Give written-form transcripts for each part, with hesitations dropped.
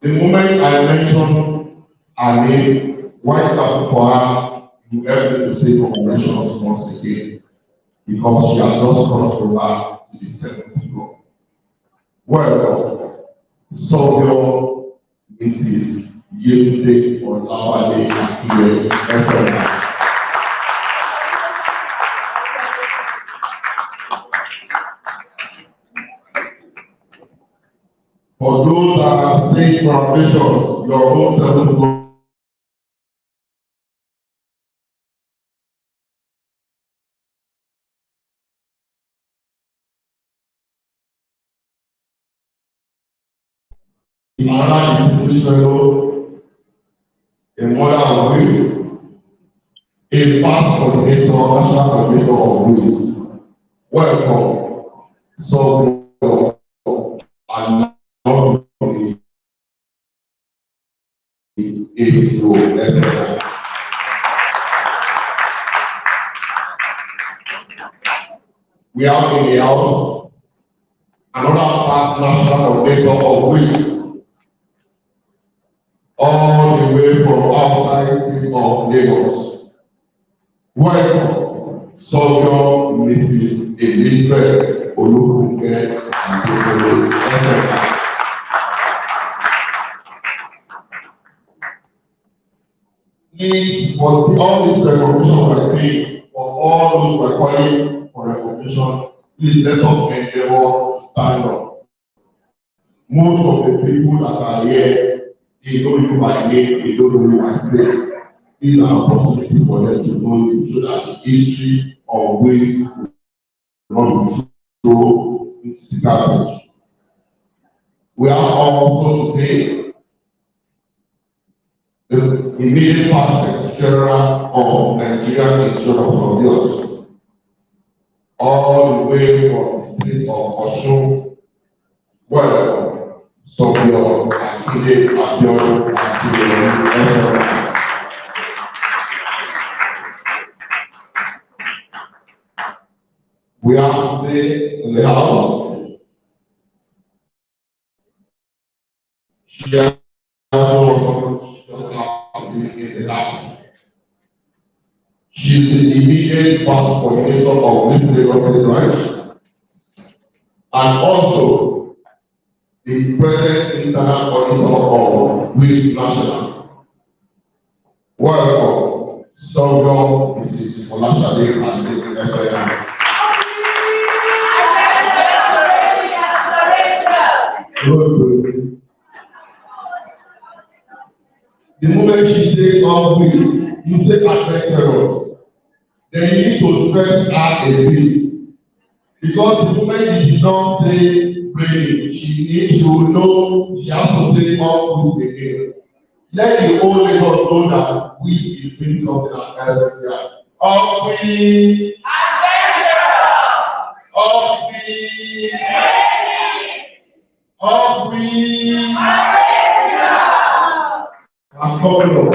The moment I mention her name, white up for her, you help me to say congratulations once again because she has just crossed over to the 70th floor. Well, so Mrs. Yetunde Olawale Akiyemi Ekema. For those that are saying congratulations, your own 7th floor. Another distinguished fellow, a mother of WIS, a past coordinator, national coordinator of WIS. Welcome. So, and now is your we have in the house another past national coordinator of WIS. All the way from outside state of Lagos. Welcome, Sovereign Mrs. Elizabeth Olufunke Adebole. Please, for all this recognition we're doing, for all those who are calling for recognition, please let us endeavor to stand up. Most of the people that are here, they don't know my name, they don't know my face. This is an opportunity for them to know you so that the history of WIS will not be thrown into the garbage. We are also today the immediate past Secretary General of Nigerian Institute of Surveyors, all the way from the state of Osun. Well, Surveyor Akinde Abiodun Akinde. We are today in the house. She has just in the house. She is the immediate past coordinator of this Lagos branch, and also the present internal auditor of WIS National. Welcome, Sovereign Mrs. Olashade Azeez. The moment she says all WIS, you say adventurous. Then you need to stress her a bit. Because the moment you did not say praying, she needs to know she has to say all WIS again. Let the whole Lagos know that WIS is doing something at SSCI. All WIS adventurous. All WIS all WIS I'm coming up.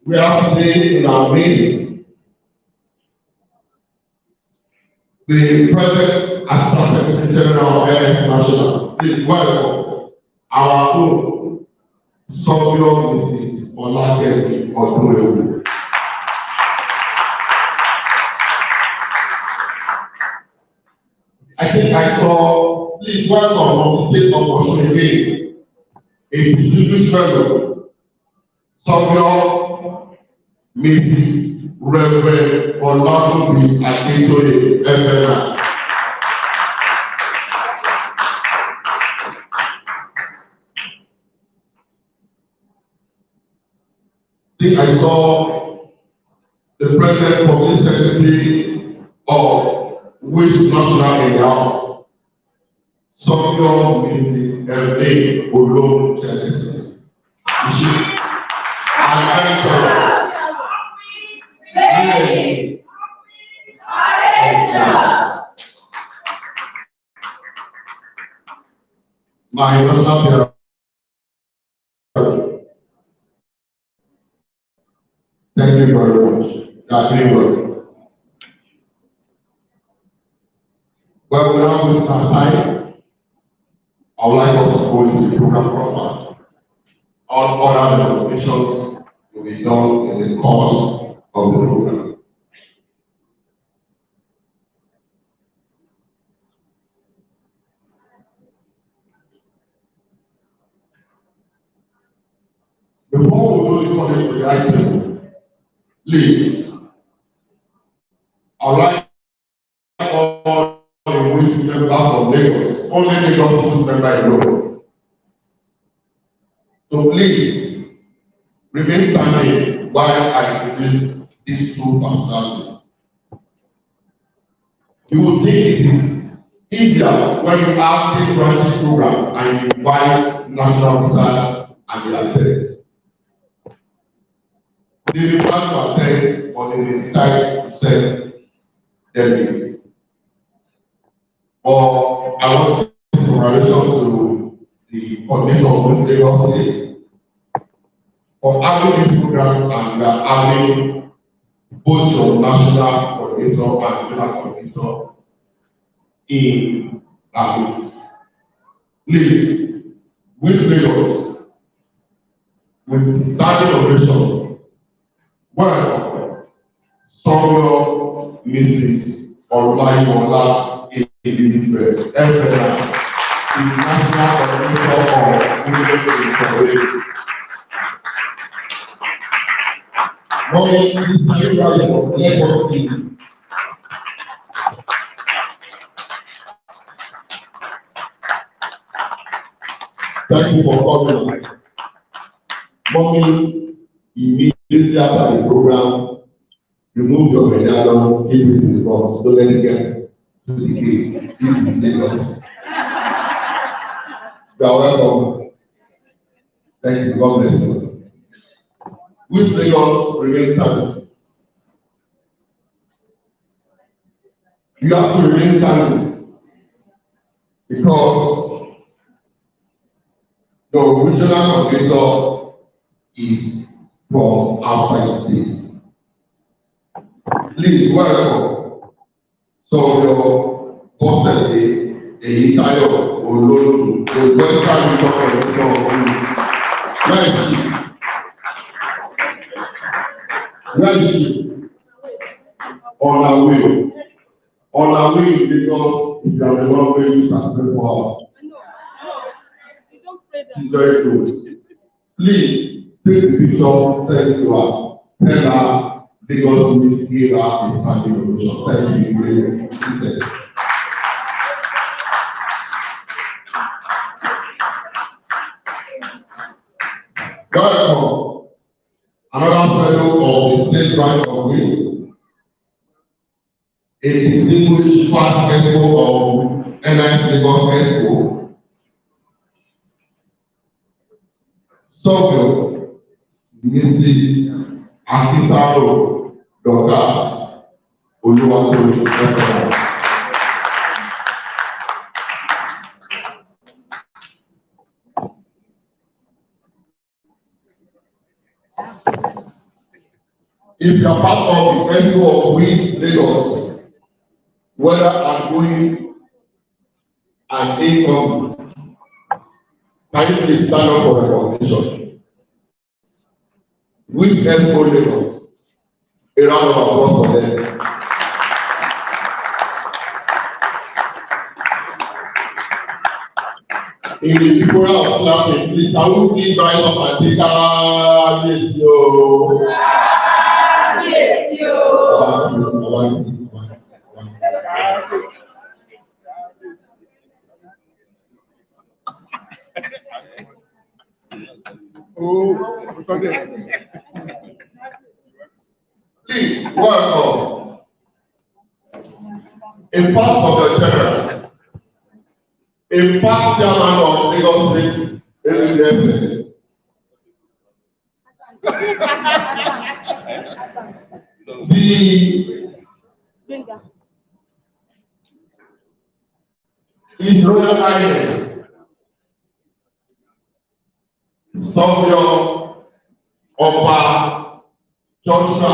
We have today in our midst the present Assistant Secretary General of WIS National. Please welcome our own Sovereign Mrs. Olakemi Odunewu. I think I saw, please welcome from the state of Osun again, a distinguished fellow, Sovereign Mrs. Reverend Olatunbi Akintoye Ekema. I think I saw the President Public Secretary of WIS National in the house, Sovereign Mrs. Erne Olom Genesis. My national thank you very much. That very well. Well, without wasting our time, I would like us to go into the program proper. All other recommendations will be done in the course of the program. Before we go to the item, please, I would like all the WIS members of Lagos, only Lagos WIS members alone. So please, remain standing while I introduce these two personalities. You will think it is easier when you have state branches program and you invite national officers and they attend. They will plan to attend, but they will decide to send delegates. Or I want to say congratulations to the coordinator of this Lagos State for having this program, and we are having both your national coordinator and regional coordinator in our midst. Please, WIS Lagos, with standing ovation, welcome Senior Mrs. Olayiwola Elizabeth, Evelyn, the national coordinator of Women in Salvation. Mommy, please can you rise up? Let us see. Thank you for coming. Mommy, immediately after the program, remove your medallion, keep it in the box, don't let it get to the gate. This is Lagos. You are welcome. Thank you. God bless you. WIS Lagos remain standing. You have to remain standing because the regional coordinator is from outside the states. Please welcome your boss a entire Olotu, the Western Regional Coordinator of WIS. Where is she? Where is she? On her way. On her way because if you are the one way you can spend for her. She's very good. Please take the picture, send to her, tell her Lagos WIS gave her a standing ovation. Thank you, great sister. Welcome. Another fellow of the state branch of WIS, a distinguished past expo of NIS Lagos Expo. Sọ́kè Mrs. Akintaro Dorcas Olúwatóyìn Ẹ̀kọ́. If you are part of the expo of WIS Lagos, whether outgoing and incoming, can you please stand up for recognition? WIS Expo Lagos, a round of applause for them. In the people of clapping, please can you please rise up and say, yes, yo. Yes, yo. Please welcome a past of the general, a past chairman of Lagos State University. His Royal Highness Sọ́kè Ọba Joshua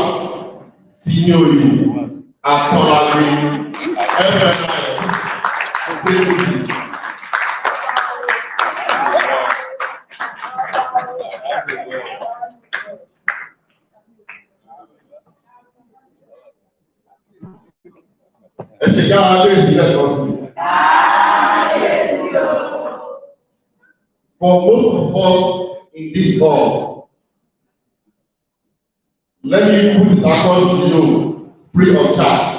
Senior Atọ́lábí Ẹ̀fẹ̀ safety. For most of us in this hall, let me put it across to you free of charge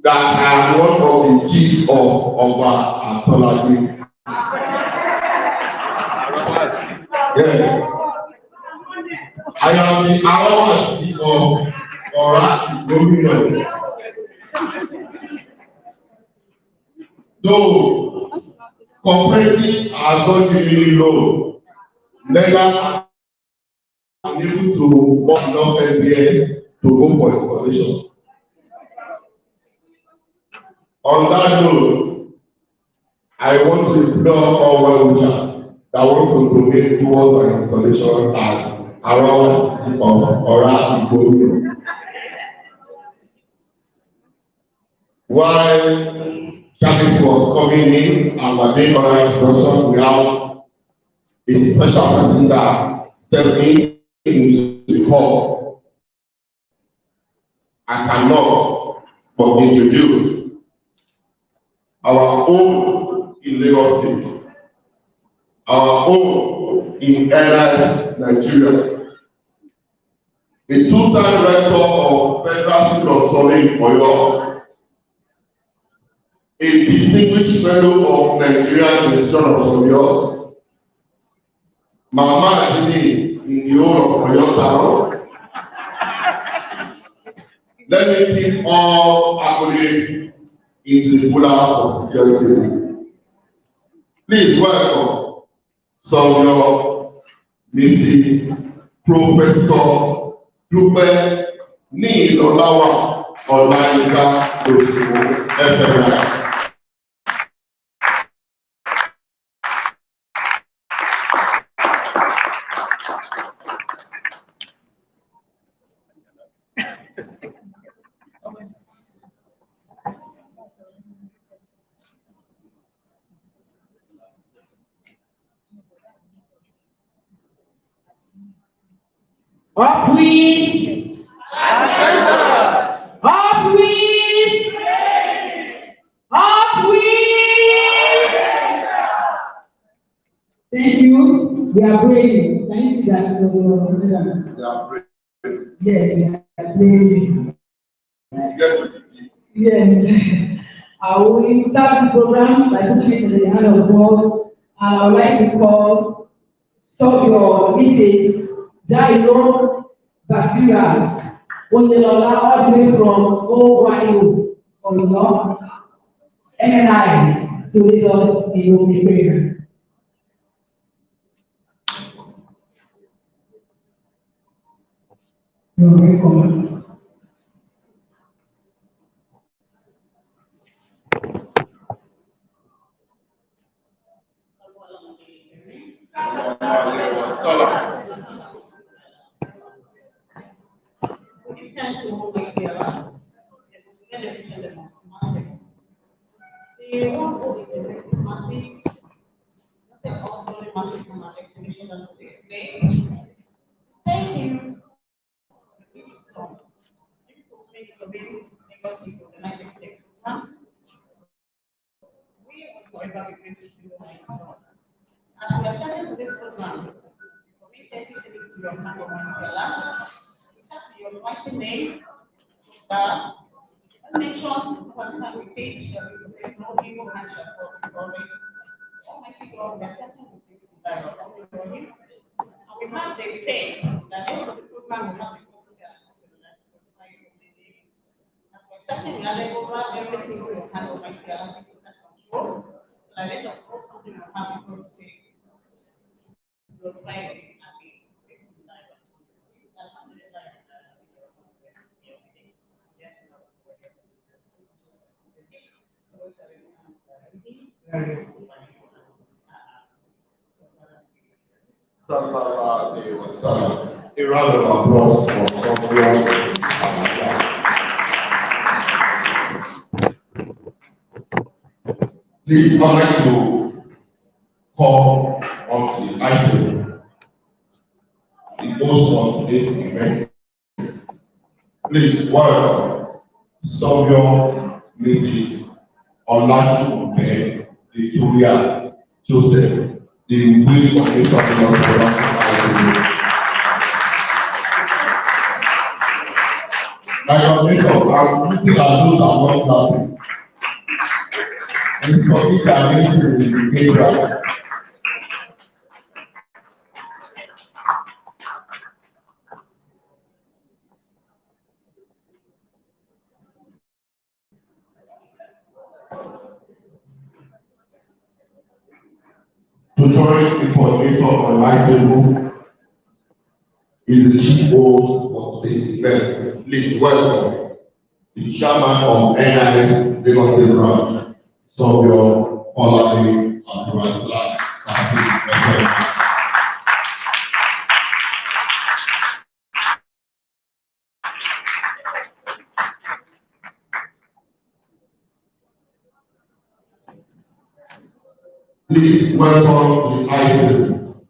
that I am one of the chief of Oba Atolabi. Yes. I am the Awawasi of Ora Igomino. Though cooperative has not given loan, never been able to work enough MBS to go for installation. On that note, I want to implore all well-wishers that want to donate towards my installation as Awawasi of Ora Igomino. While Travis was coming in and we're doing our introduction, we have a special person that stepped into the hall. I cannot but introduce our own in Lagos State, our own in LS Nigeria, a two-time rector of Federal School of Surveying in Oyo, a distinguished fellow of Nigerian Institute of Surveyors, Mama Adini in the whole of Oyo Town. Let me keep all accolades into the pool of security. Please welcome Senior Mrs. Professor Dúpẹ́ ní Ọláwà Ọláyínká Òṣùwọ̀n FMI. Up WIS! Up WIS! Up WIS! Thank you. We are praying. Can you see that for your attendance? They are praying. Yes, we are praying. Yes. I will start the program by putting it in the hand of God. And I would like to call some of your Mrs. Dairo Basiras, Onyelola, all the way from OYO, Oyo, MNIs to Lagos in Open Prayer. You're welcome. Thank you. As we are starting this program, we take it to your hand of Mandela. Your mighty name, that mention concern with faith, there is no evil hand shall fall before me. Almighty God, we are starting with this dialogue. And we have the faith that the program will not be focused on as we're starting, we are like over everything we have Almighty Allah to control. And let us put something on how we go to glorify it and be Sallallahu Alaihi Wasallam. A round of applause for someone. Please, I'd like to call on the item, the host of today's event. Please welcome Sovio Mrs. Olajumoke Victoria Joseph, the WIS coordinator of the Production Society. My coordinator, I'm looking at those that are not clapping. And for me, that means to be behavioral. To join the coordinator on my table is the chief host of this event. Please welcome the chairman of NIS Lagos State Branch, Sovio Olade Abdulrasaq Kasi. Please welcome the item,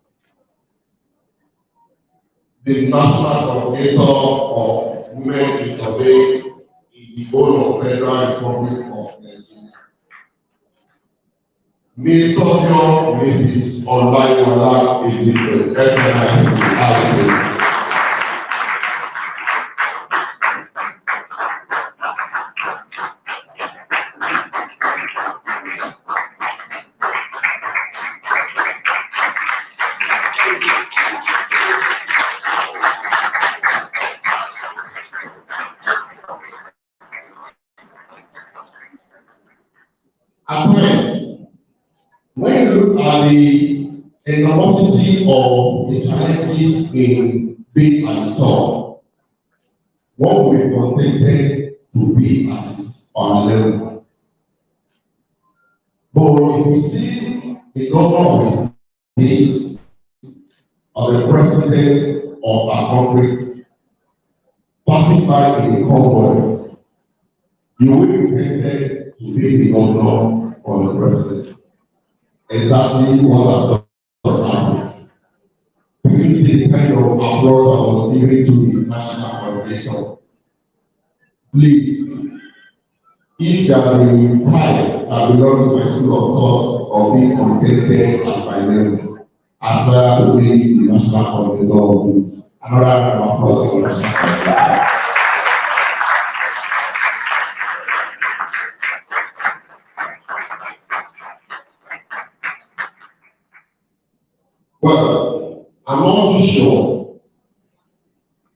the national coordinator of Women in Survey in the whole of Federal Republic of Nigeria. Ms. Sovio Mrs. Olaiwola is recognized the item. At times, when you look at the enormity of the challenges in being at the top, one will be contented to be at on level. But if you see the governor of the state or the president of our country passing by in the convoy, you will be tempted to be the governor or the president. Exactly what has just happened. You can see the kind of applause that was given to the national coordinator. Please, if there are the time that belongs to my school of thought of being contented at my level, as well to be the national coordinator of this, another round of applause for the national coordinator. Well, I'm not so sure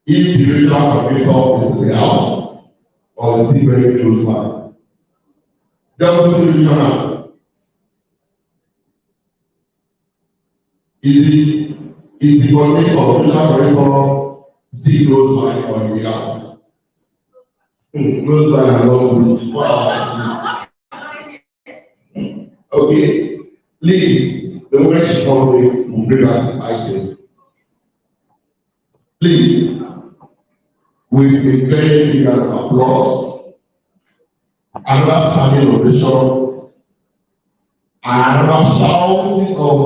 if the regional coordinator is real or is he very close by. Deputy regional, is the coordinator of regional coordinator still close by or in the house? Close by and not close. Okay, please, the moment she comes in, we'll bring us the item. Please, with a very big applause, another standing ovation, and another shouting of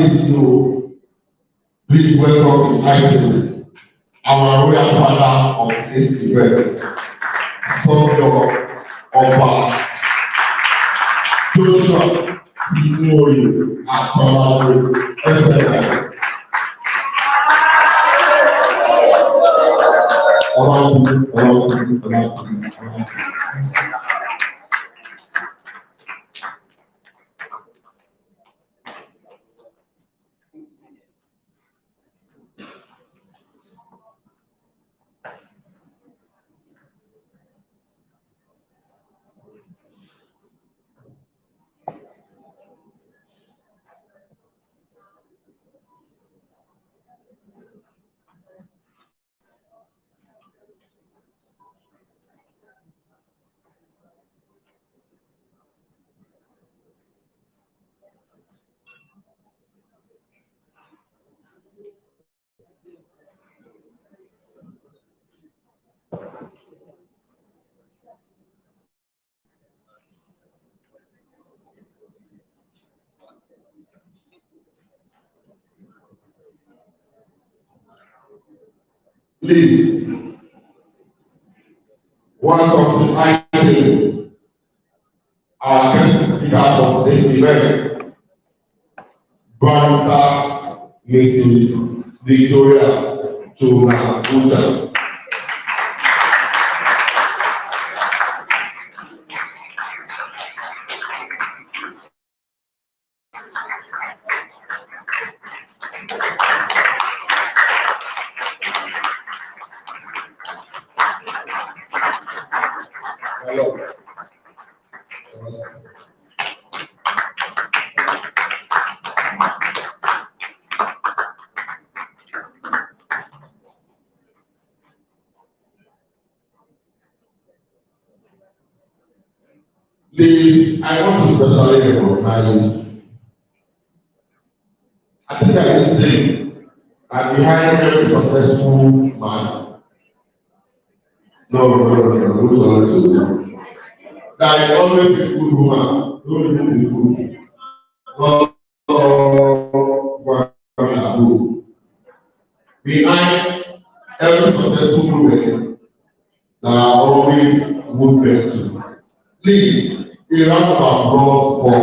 this you. Please welcome the item, our royal father of this event, Sovio Oba Joshua Timoyi Atolade Efeanyi. Please, welcome to ITV, our guest speaker for today's event, Barrister Mrs. Victoria Chuma. Hello. Please, I want to specially recognize, I think I can say, that behind every successful man, no. There is always a good woman, don't be good. God, behind every successful woman, there are always women too. Please, a round of applause for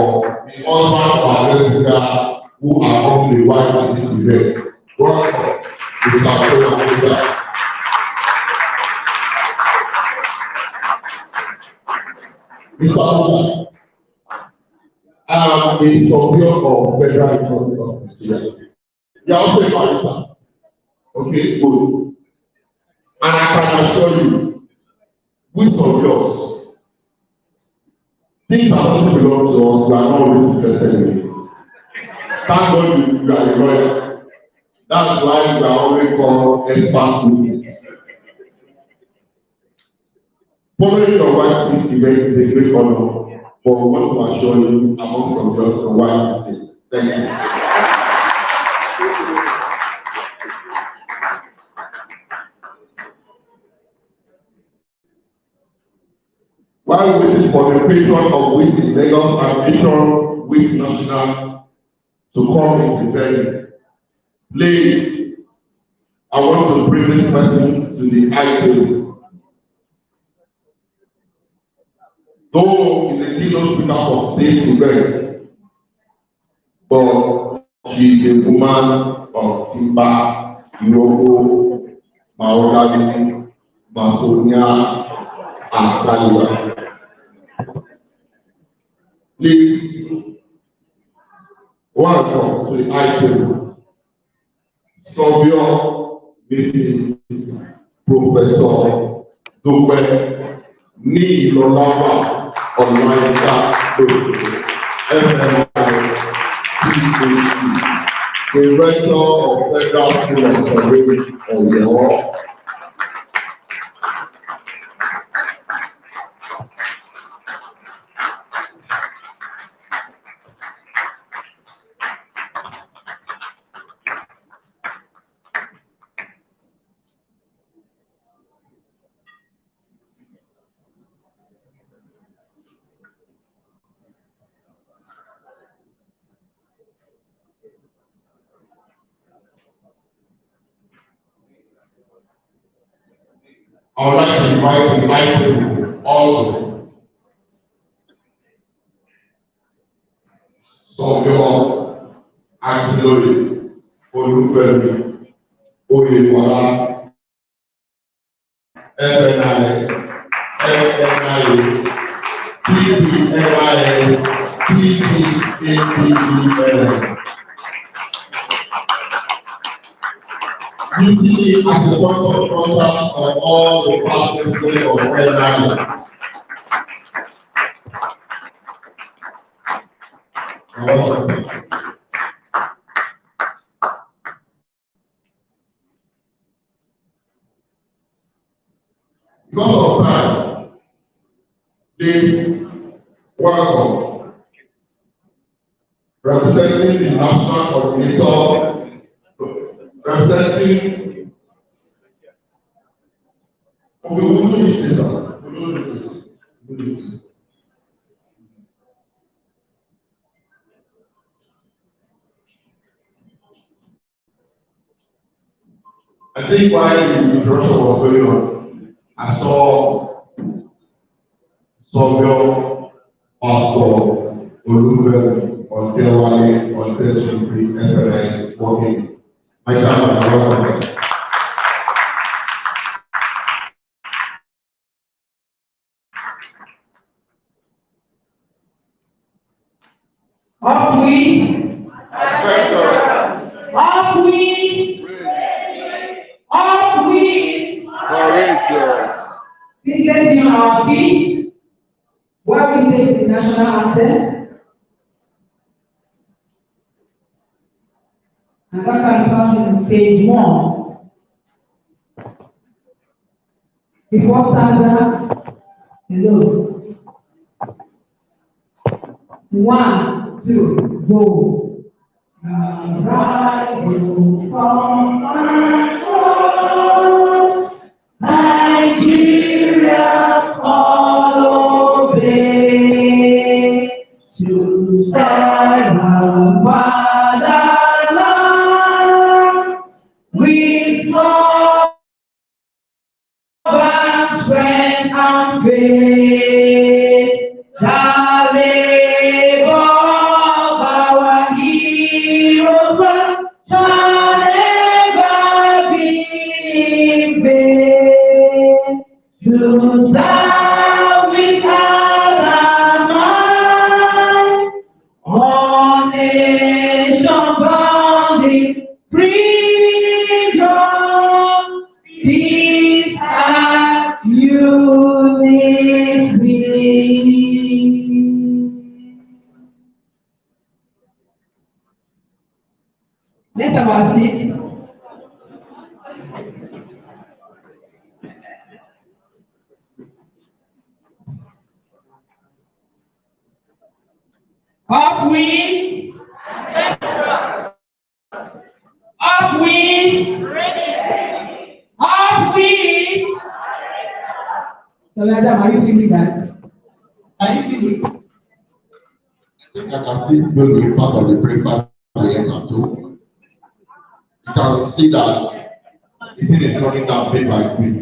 the husband of our Jessica who are on the way to this event. Welcome, Mr. President. Mr. Abuja, I am a superior of Federal Republic of Nigeria. You are also a barrister. Okay, good. And I can assure you, with some laws, things that don't belong to us, we are not always interested in it. Thank God you are a lawyer. That's why we are always called expert witness. Following your wife this event is a great honor, but we want to assure you amongst some just the wife is safe. Thank you. While waiting for the patron of WIS in Lagos and patron WIS National to come into venue, please, I want to bring this person to the high table. Though is a keynote speaker for today's event, but she is a woman of timber, Iroko, Mahogany, Masonia, and Kaliwa. Please welcome to the high table, Sovio Mrs. Professor Dupe Nilolawa Olayinka Dosu, FMI, PhD, Director of Federal School of Surveying, Oyo. I would like to invite the high table also Sovio Akindole Olufemi Oyewala FNIS FNIA PPNIS PPAPEL. Usually as a point of contact of all the past members of NIA. Because of time, please welcome representing the national coordinator, representing I think while the introduction was going on, I saw Sobio, Pastor, Olufemi, Ontewale, Ontesupri, FNS, working. My chairman, welcome. Up WIS. Up WIS. Up WIS. Courageous. Please let's be on our feet while we take the national anthem. And that can be found in page 1. The first stanza, hello. 1, 2, go. Rising from my throne, Nigeria's all obey to serve our fatherland with love and strength and faith. The labor of our heroes shall never be in vain. To serve with heart and mind, all nation bounding freedom, peace and unity. Let's have our seat. Up WIS. Up WIS. Up WIS. So, madam, are you feeling that? Are you feeling it? I think I can still feel the impact of the breakfast the enter too. You can see that the thing is coming down bit by bit.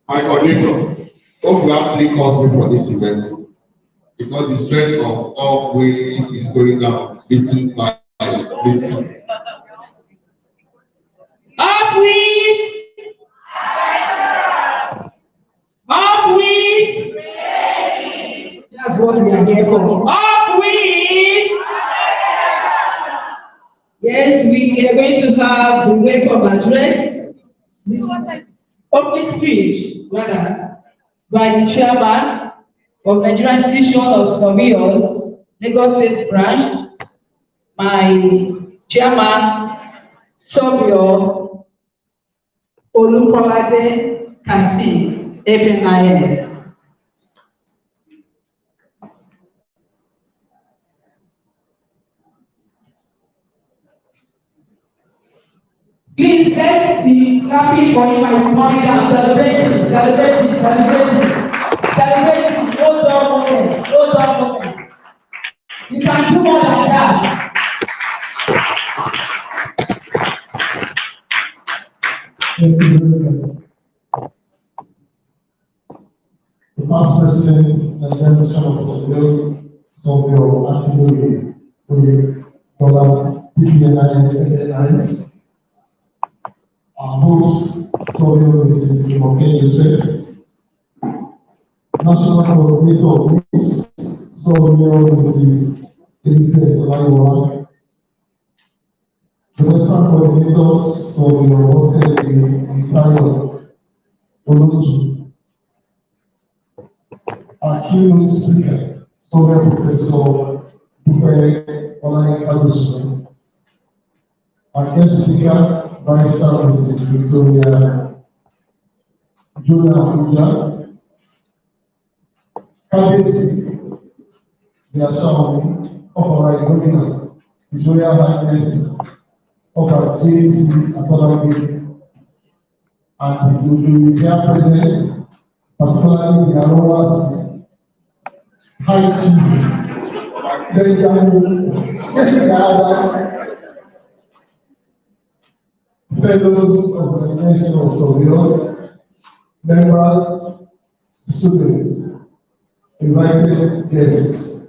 My coordinator, hope we have 3 calls before this event. Because the strength of all WIS is going down little by little. Up WIS. Up WIS. That's what we are here for. Up WIS. Yes, we are going to have the welcome address. This opening speech, rather, by the chairman of Nigerian Institution of Surveyors, Lagos State Branch, my chairman, Sobio Olukolade Kasi, FNIS. Please let's be clapping for him and smiling and celebrating, celebrating, celebrating, celebrating. No dull moment, no dull moment. You can do more than that. Thank you very much. The past president, Nigerian Institution of Surveyors, Sobio Akinoye, PPNIS, FNIS. Our host, Sobio Mrs. Jumoke Yosef. National Coordinator of WIS, Sobio Mrs. Elizabeth Olayiwa. The Western Coordinator, Sobio Osei Itayo Olutu. Our keynote speaker, Sobio Professor Dupe Olayinka Yusuf. Our guest speaker, Barrister Mrs. Victoria Jona Abuja. Kabesi, the Ashamu of our Governor, His Royal Highness of our JC Atolabi, and His Ojuisia President, particularly the Arowas High Chief, Benjamin, fellows of the Organization of Surveyors, members, students, invited guests.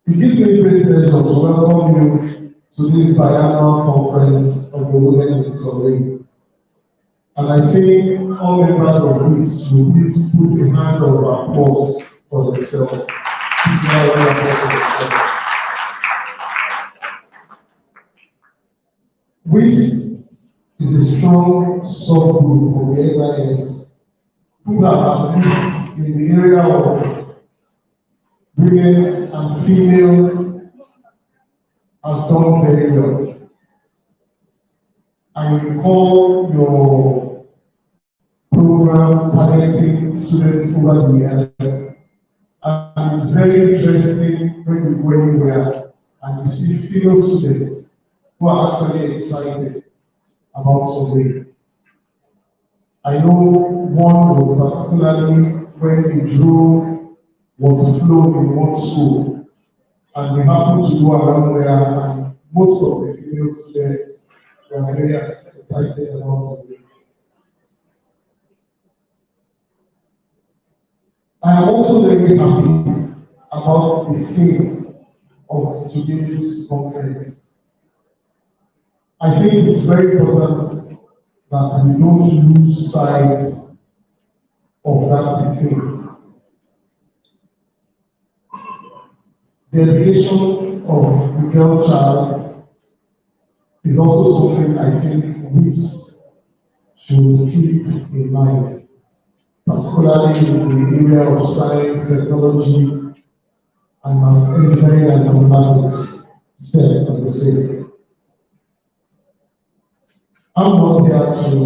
It gives me great pleasure to welcome you to this biannual conference of the Women in Surveying. And I think all members of WIS should please put a hand of applause for themselves. Please round of applause for themselves. WIS is a strong subgroup of the WIS who have, at least in the area of women and female, has done very well. I recall your program targeting students over the years, and it's very interesting when you go anywhere and you see female students who are actually excited about surveying. I know one was particularly when the drone was flown in one school, and we happened to go around there, and most of the female students were very excited about surveying. I am also very happy about the theme of today's conference. I think it's very important that we don't lose sight of that theme. The education of the girl child is also something I think WIS should keep in mind, particularly in the area of science, technology, and engineering and mathematics, STEM as they say. I'm not here to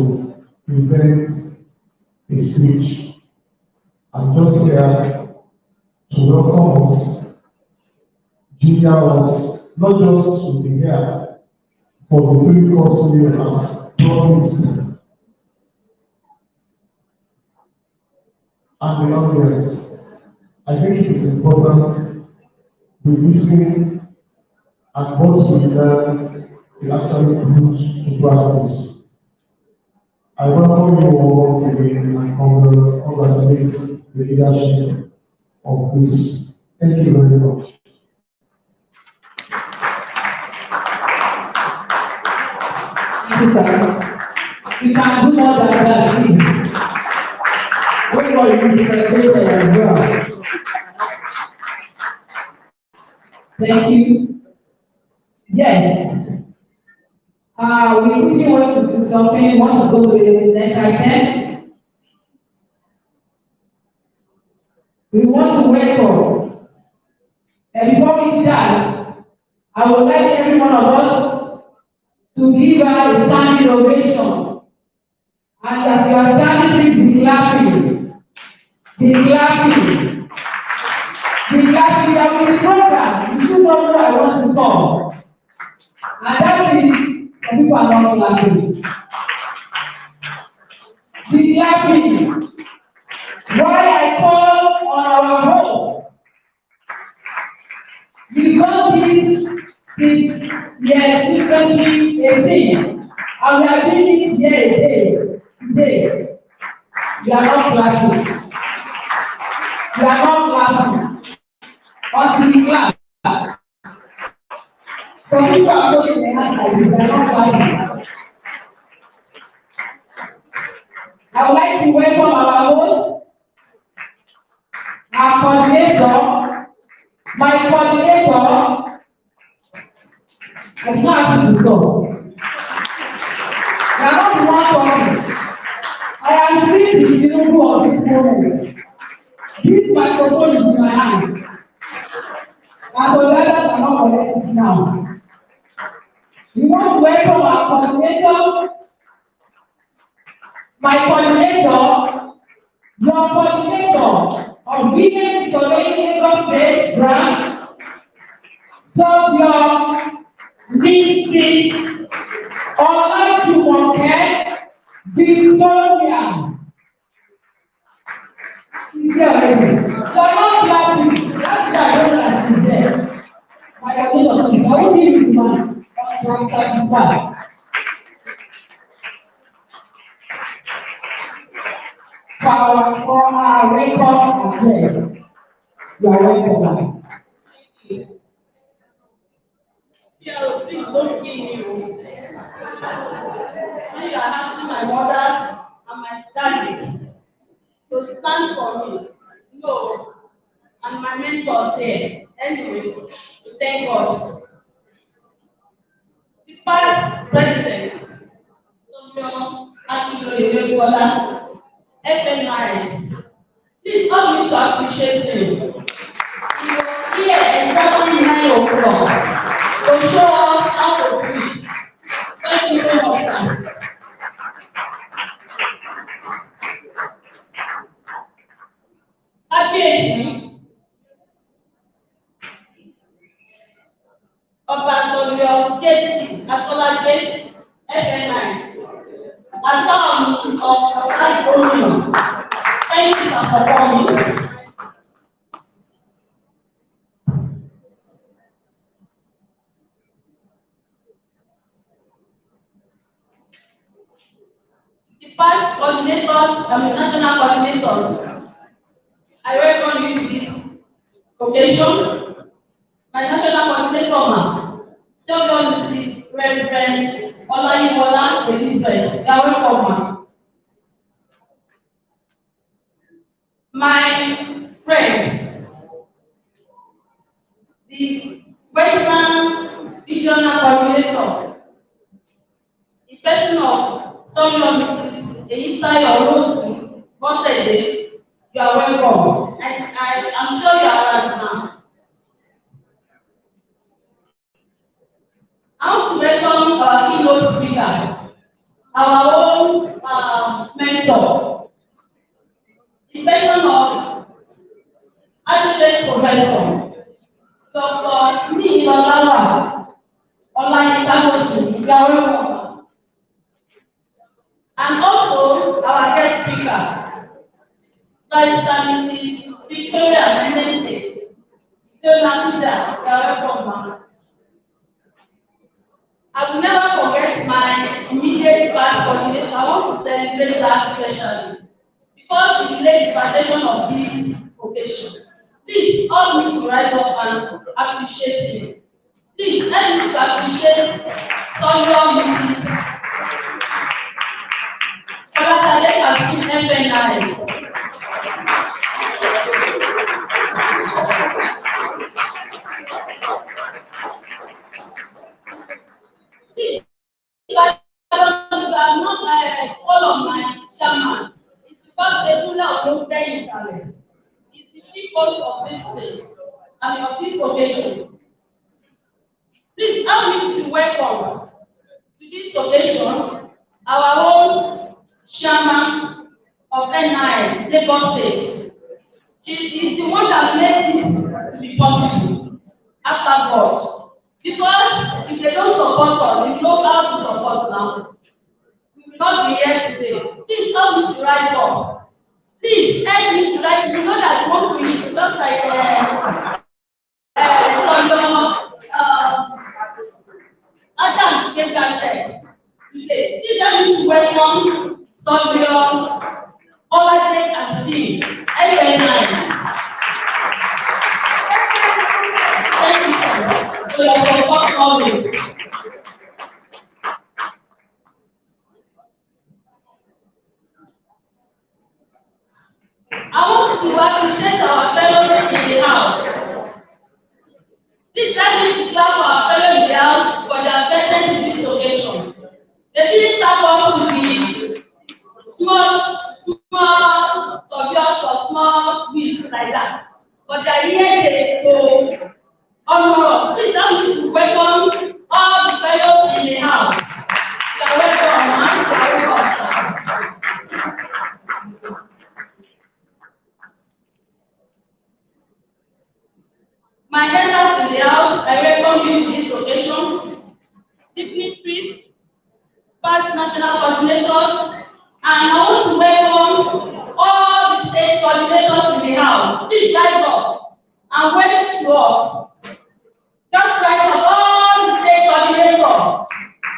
present a speech. I'm just here to welcome us, junior us, not just to be here for the 3 course meal as promised, and the audience. I think it is important we listen and what we learn we actually put to practice. I welcome you all once again and congratulate the leadership of WIS. Thank you very much. Thank you, sir. We can do more than that, please. Don't worry, we celebrated as well. Thank you. Yes. We quickly want to do something. Want to go to the next item. We want to welcome. And before we do that, I would like every one of us to give her a standing ovation. And as you are standing, please be clapping. Be clapping. Be clapping. We have a program. You should know where I want to come. And that is, some people are not clapping. Be clapping. Why I call on our host. We've done this since year 2018, and we are doing it here again today. We are not clapping. We are not clapping. Until we clap. Some people are holding their hands like this, they are not clapping. I would like to welcome our host, our coordinator, my coordinator. I did not ask you to stop. You are not the one talking. I am still the Tinubu of this moment. This microphone is in my hand. And so the others are not collect it now. We want to welcome our coordinator, my coordinator, your coordinator of Women Surveying Lagos State branch, Sofia Mrs. Olajumoke Victoria. She's there already. You are not clapping. That's why I don't know that she's there. My coordinator, please, I won't give you the man. That's one side. for our welcome address. You are welcome. Yeah, please don't kill me. When you are asking my mothers and my daddies to stand for me, no, and my mentors here. Anyway, thank God. The past presidents, Sonyo Akinloye FNIS, please help me to appreciate him. He was here exactly 9 o'clock to show us how to do it. Thank you so much, sir. Kábíyèsí, Ọba Sonyo Kétì Akọ́ládé FNIS, Asáàmù of Ogun, thank you for coming. The past coordinators and the national coordinators, I welcome you to this occasion. My national coordinator, Senior Mrs. Reverend Olayiwola Elizabeth, you are welcome, ma'am. My friend, the Western Regional Coordinator, the person of Senior Mrs. Eyitayo Olotu Bosede, you are welcome. I'm sure you are right now. I want to welcome our keynote speaker, our own mentor, the person of Associate Professor, Dr. Olawa Olayinka, you are welcome. And also our guest speaker, Mrs. Victoria Mendense, Victoria, you are welcome, ma'am. I will never forget my immediate past coordinator. I want to celebrate her especially because she laid the foundation of this occasion. Please help me to rise up and appreciate him. Please help me to appreciate Sonyo Mrs. Olasade Kasim FNIS. Please, if I am not all of my shaman, it's because the ruler of no paying talent. It's the chief cause of this place and of this occasion. Please help me to welcome to this occasion our own shaman of NIS, Lagos State. She is the one that made this to be possible after God. Because if they don't support us, we know how to support now. We will not be here today. Please help me to rise up. Please help me to rise. You know that you want to eat, just like Adam Keka said today. Please help me to welcome Sonyo Olasade Kasim FNIS. Thank you, sir, for your support always. I want to appreciate our fellows in the house. Please let me clap for our fellows in the house for their presence in this occasion. They didn't start us to be small surveillance or small weeds like that. But they are here to honor us. Please help me to welcome all the fellows in the house. You are welcome, man. You are welcome, sir. My elders in the house, I welcome you to this occasion. Dignitaries, past national coordinators, and I want to welcome all the state coordinators in the house. Please rise up and wave to us. Just rise up, all the state coordinators.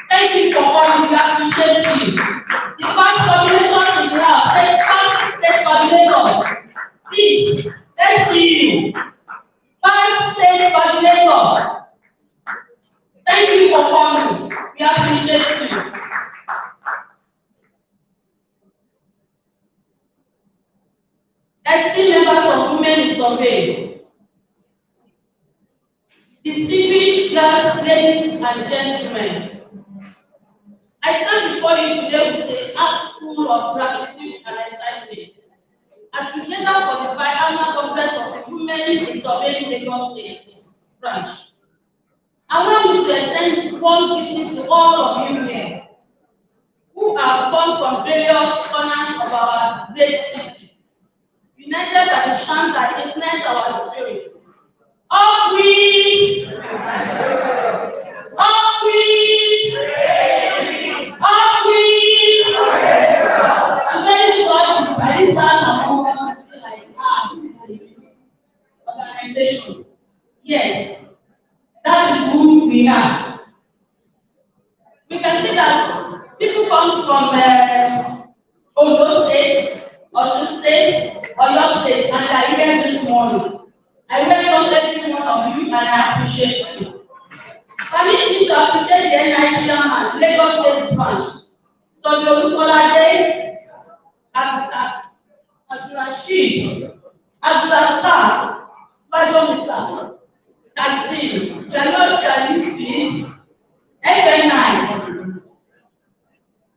Thank you for coming. We appreciate you. The past coordinators in the house, past state you for coming. We appreciate you. Esteemed members of Women in Survey, distinguished guests, ladies and gentlemen, I stand before you today with a heart full of gratitude and excitement as we gather for the biannual conference of the Women in Survey Lagos State branch. I want to extend warm greetings to all of you here who have come from various corners of our great city, united by the chant that ignites our spirits. All WIS! All WIS! All WIS! I'm very sure the baristas among us will be like, this is an organization. Yes, that is who we are. We can see that people come from Ondo State, Osun State, Oyo State, and they are here this morning. I welcome every one of you and I appreciate you. Permit me to appreciate the NI Chairman, Lagos State Branch, so the Olukolade, Abdulrasheed, Abdulrasaq, Bajomisa, Kasim, the Lord Khalid, FNIs,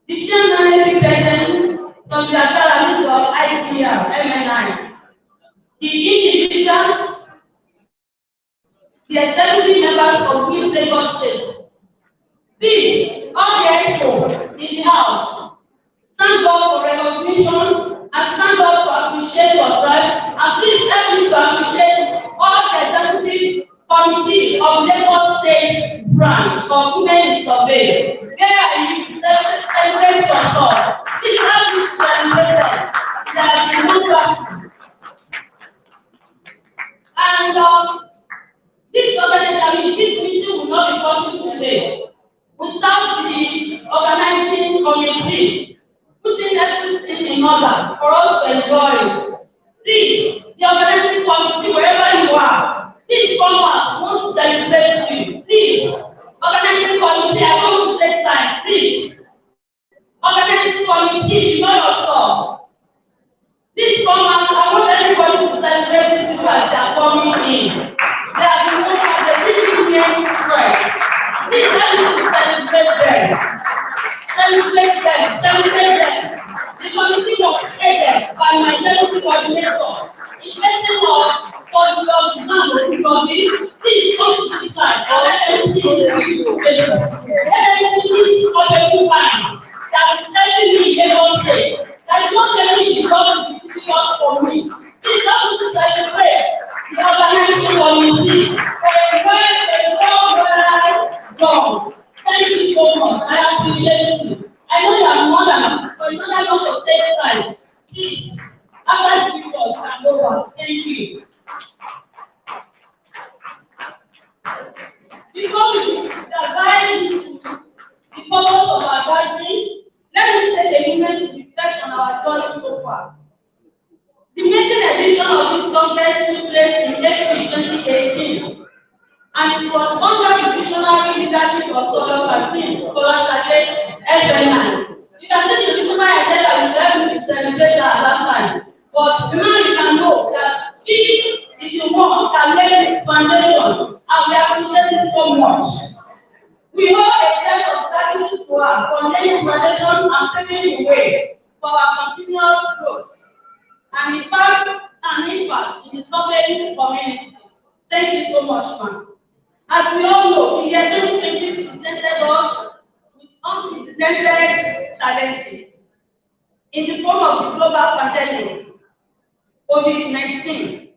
the Chairman President, so the Academy of IPR, MNIs, the individuals, the executive members of WIS Lagos State. Please, all the expo in the house, stand up for recognition and stand up to appreciate yourself, and please help me to appreciate all the executive committee of Lagos State branch of Women in Survey. Where are you? Celebrate yourself. Please help me to celebrate them. They have been wonderful. And this meeting will not be possible today without the organizing committee putting everything in order for us to enjoy it. Please, the organizing committee, wherever you are, please come out. We want to celebrate you. Please, organizing committee, I want to take time. Please, organizing committee, you know yourself. Please come out. I want everybody to celebrate these people as they are coming in. They are the ones that they really make stress. Please help me to celebrate them. Celebrate them. Celebrate them. The committee was headed by my deputy coordinator. In person of please come to this side. Let them see the faces. Let them see this opportunity that is helping me in Lagos State. That is not only the government difficult for me. Please help me to celebrate the organizing committee for a well done. Thank you so much. I appreciate you. I know you are more than, but you don't have to take time. Please, after the picture, you can go back. Thank you. Before we dive into the purpose of our gathering, let me take a moment to reflect on our journey so far. The maiden edition of this congress took place in April 2018, and it was under the visionary leadership of Solo Kasim, Kolashade, FNIs. You can see the reason why I said that we should help me to celebrate her at that time. But now you can know that she is the one that laid this foundation, and we appreciate it so much. We owe a debt of gratitude to her for laying the foundation and paving the way for our continuous growth and impact in the surveying community. Thank you so much, ma'am. As we all know, the year 2020 presented us with unprecedented challenges in the form of the global pandemic, COVID-19.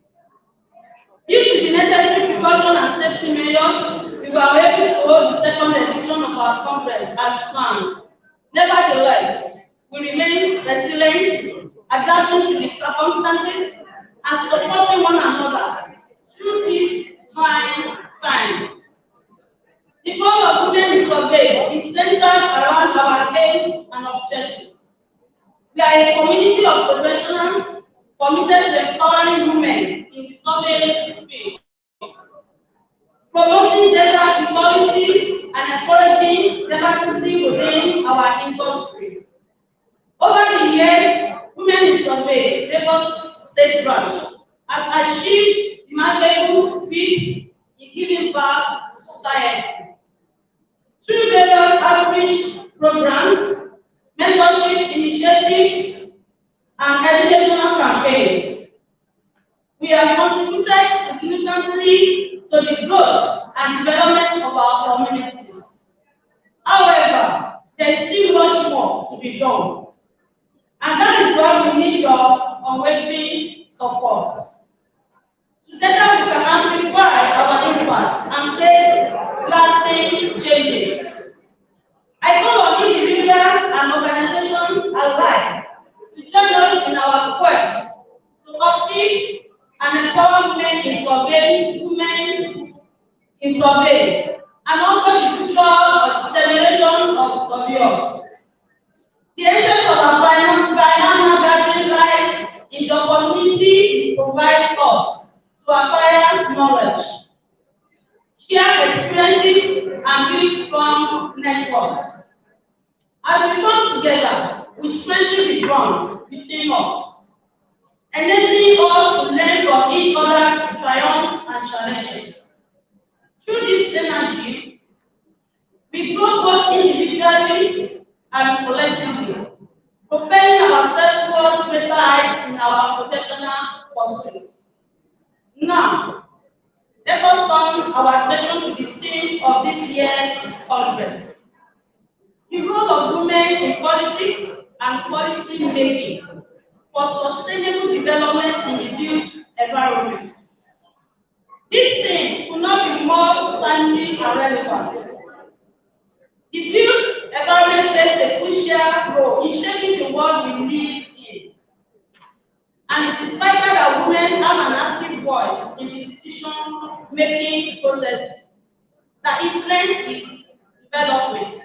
Due to the necessary precaution and safety measures, we were able to hold the second edition of our congress as planned. Nevertheless, we remain resilient, adapting to the circumstances, and supporting one another through these trying times. The goal of Women in Survey is centered around our aims and objectives. We are a community of professionals committed to empowering women in the survey field, promoting gender equality and and encouraging diversity within our industry. Over the years, Women in Survey, Lagos State Branch, has achieved remarkable feats in giving back to society. Through various outreach programs, mentorship initiatives, and educational campaigns, we have contributed significantly to the growth and development of our community. However, there is still much more to be done, and that is why we need your unwavering support. Together we can amplify our impact and create lasting changes. I call on individuals and organizations alike to join us in our quest to uplift and empower men in surveying, women in surveying, and also the future generation of surveyors. The essence of our biannual gathering lies in the opportunity it provides us to acquire knowledge, share experiences, and build strong networks. As we come together, we strengthen the bond between us, enabling us to learn from each other's triumphs and challenges. Through this energy, we grow both individually and collectively, propelling ourselves towards greater heights in our professional pursuits. Now, let us turn our attention to the theme of this year's Congress: the role of women in politics and policy making for sustainable development in the built environment. This thing could not be more timely and relevant. The built environment plays a crucial role in shaping the world we live in, and it is vital that women have an active voice in the decision-making processes that influence its development.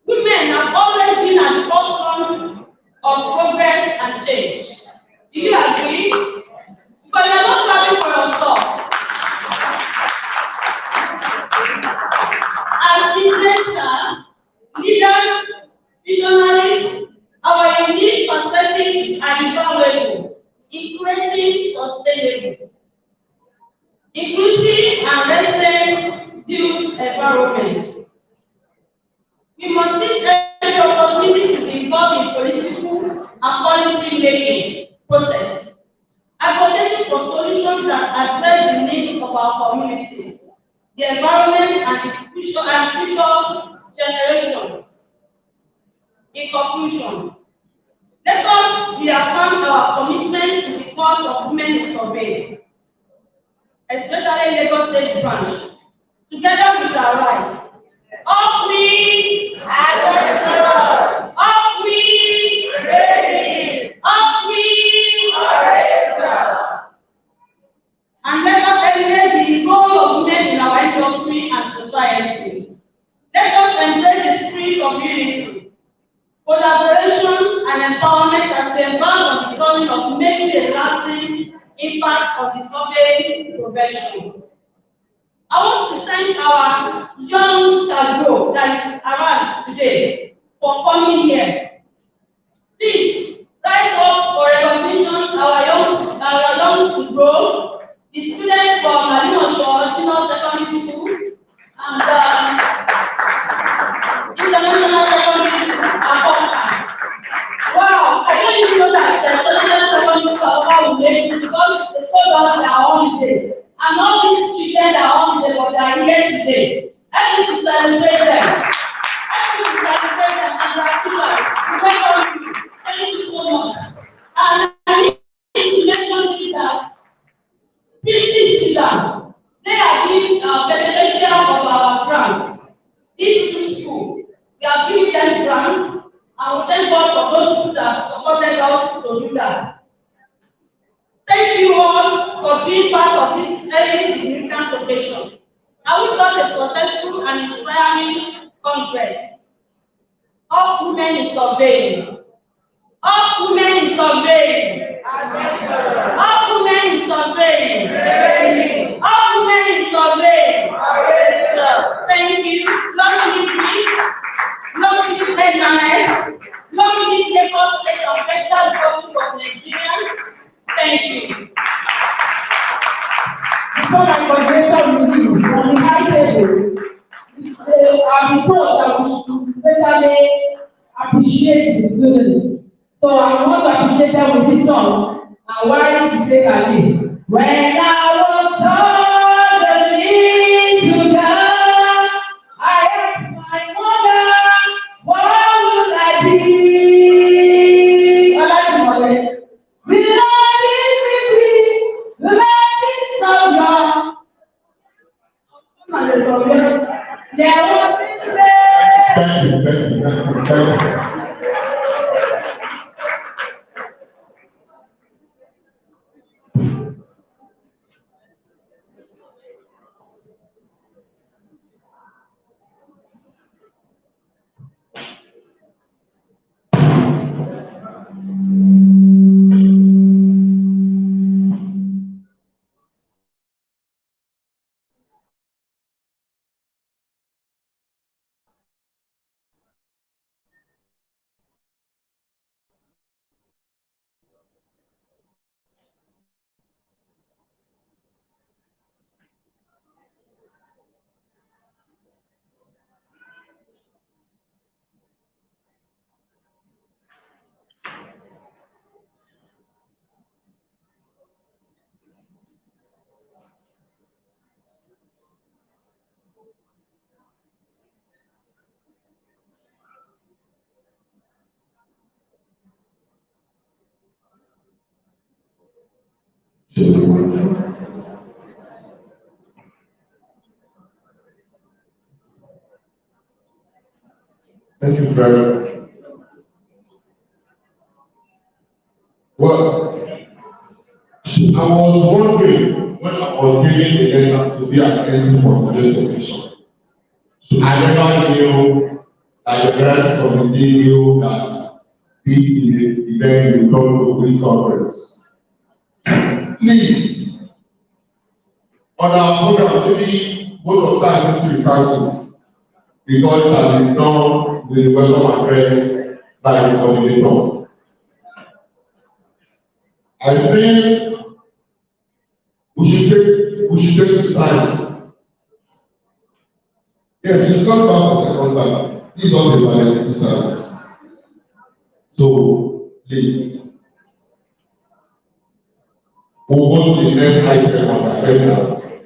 Women have always been at the forefront of progress and change. Do you agree? But you're not clapping for yourself. As influencers, leaders, visionaries, our unique perspectives are invaluable in creating sustainable, inclusive, and resilient built environments. We must seize every opportunity to be involved in political and policy making process, advocating for solutions that address the needs of our communities, the environment, and the future generations. In conclusion, let us reaffirm our commitment to the cause of women in surveying, especially Lagos State Branch. Together we shall rise. Up wings, adventurers! Up wings, ready! Up wings, adventurers! And let us embrace the role of women in our industry and society. Let us embrace the spirit of unity, collaboration, and empowerment as we embark on the journey of making a lasting impact on the surveying profession. I want to thank our young child that is around today for coming here. Please rise up for recognition our young to grow, the students from Marino Shore Junior Secondary School and International Secondary School are. Wow, I don't even know that International Secondary School will make it because they told us they are holiday. And all these children that are holiday, but they are here today. I need to celebrate them. Congratulations. Welcome you. Thank you so much. And I need to mention that please sit down. They are being beneficial of our grants. This through school. We are giving them grants, and we thank God for those people that supported us to do that. Thank you all for being part of this very significant occasion. I wish us a successful and inspiring Congress. All women in surveying. All women in surveying. All women in surveying. All women in surveying. Thank call my coordinator with you on the high table. I've been told that we should especially appreciate the students. So I want to appreciate them with this song. And why she take her leave. When I was told the need to die, I asked my mother, what would I be? Olajuwon. The Lord is with me, the Lord is so young. Yeah, Thank you. Thank you very much. Well, I was wondering when I was giving the letter to be an entity for today's occasion. I never knew that the grant committee knew that this event will come to this conference. Please, on our program, maybe both of us need to be cancelled because it has been done with the welcome address by the coordinator. I think we should take the time. Yes, it's not about the second time. This is not a violent service. So please, we'll go to the next item on the agenda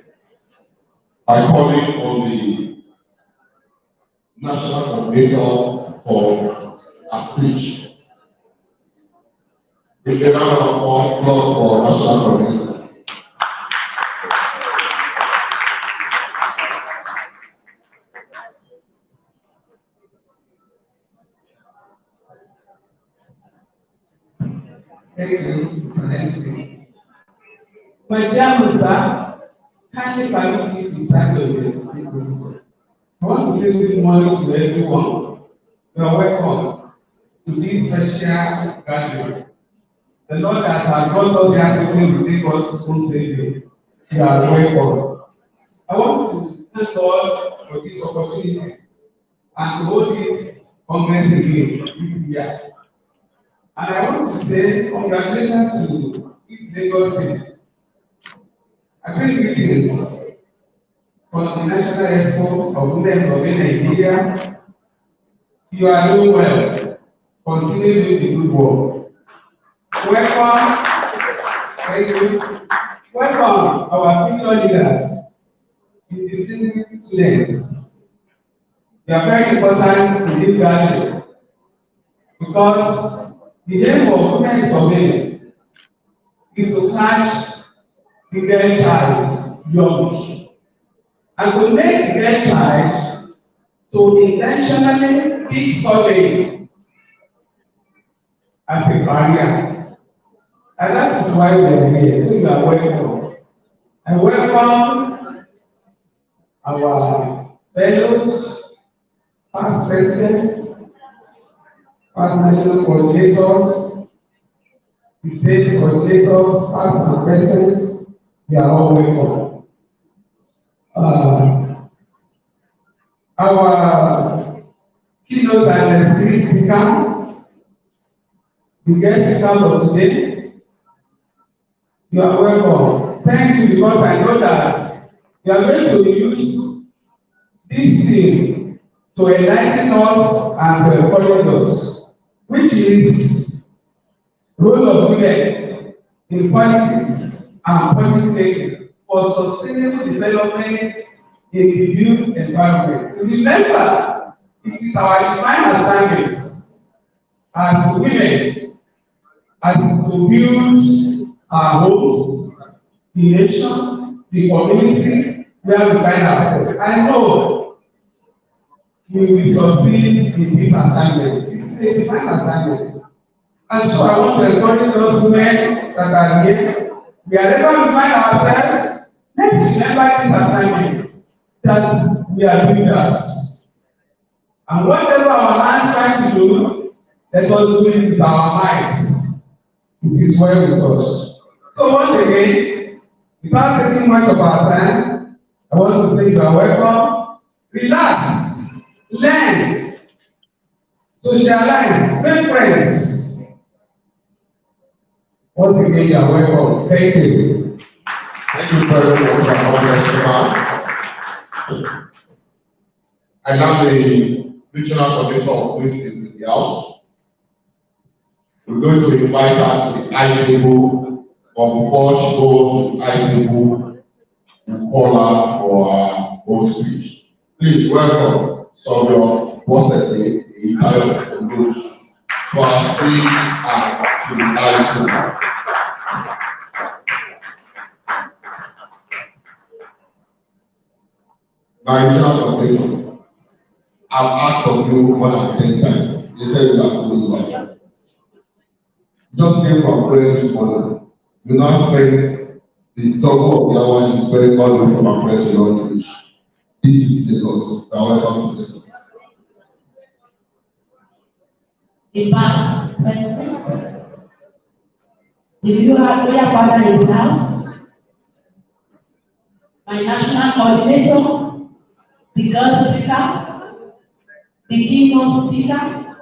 by calling on the national coordinator for a speech. With a round of applause for national coordinator. Thank you, Mr. MC. My dear Mr. Kindly permit me to start your visiting protocol. I want to say good morning to everyone. You are welcome to this special gathering. The Lord that has brought us here simply will take us home safely. You are welcome. I want to thank God for this opportunity and to hold this congress again this year. And I want to say congratulations to East Lagos State. I bring greetings from the National Expo of Women of Nigeria. You are doing well. Continue doing the good work. Welcome. Thank you. Welcome our future leaders, the distinguished students. They are very important in this gathering because the aim of women survey is to catch the girl child young and to make the girl child to intentionally pick survey as a career. And that is why we are here. So you are welcome. I welcome our fellows, past presidents, past national coordinators, the state coordinators, past and present. You are all welcome. Our keynote and speaker, the guest speaker for today, you are welcome, thank you because I know that you are going to use this thing to enlighten us and to encourage us, which is role of women in politics and policy making for sustainable development in the built environment. So remember, it is our divine assignment as women as to build our homes, the nation, the community where we find ourselves. I know we will succeed in this assignment. It's a divine assignment. And so I want to encourage those women that are here. Wherever we find ourselves, let's remember this assignment that we are builders. And whatever our minds try to do, let us do it with our minds. It is well with us. So once again, without taking much of our time, I want to say you are welcome. Relax, learn, socialize, make friends. Once again, you are welcome. Thank you. Thank you very much, I am the regional coordinator of WIS in the house. We're going to invite her to the high table, but before she goes to the high table, we'll call her for her own speech. Please welcome Sobio Bosete, the entire group, for our speech and to the high table. My regional coordinator, I've asked of you more than 10 times. They said you are doing well. Just came from prayer this morning. You now spend the double of the hour you spend all the way from our prayer to your church. This is Lagos. You are welcome to Lagos. The past president, the royal father in the house, my national coordinator, the girl speaker, the keynote speaker,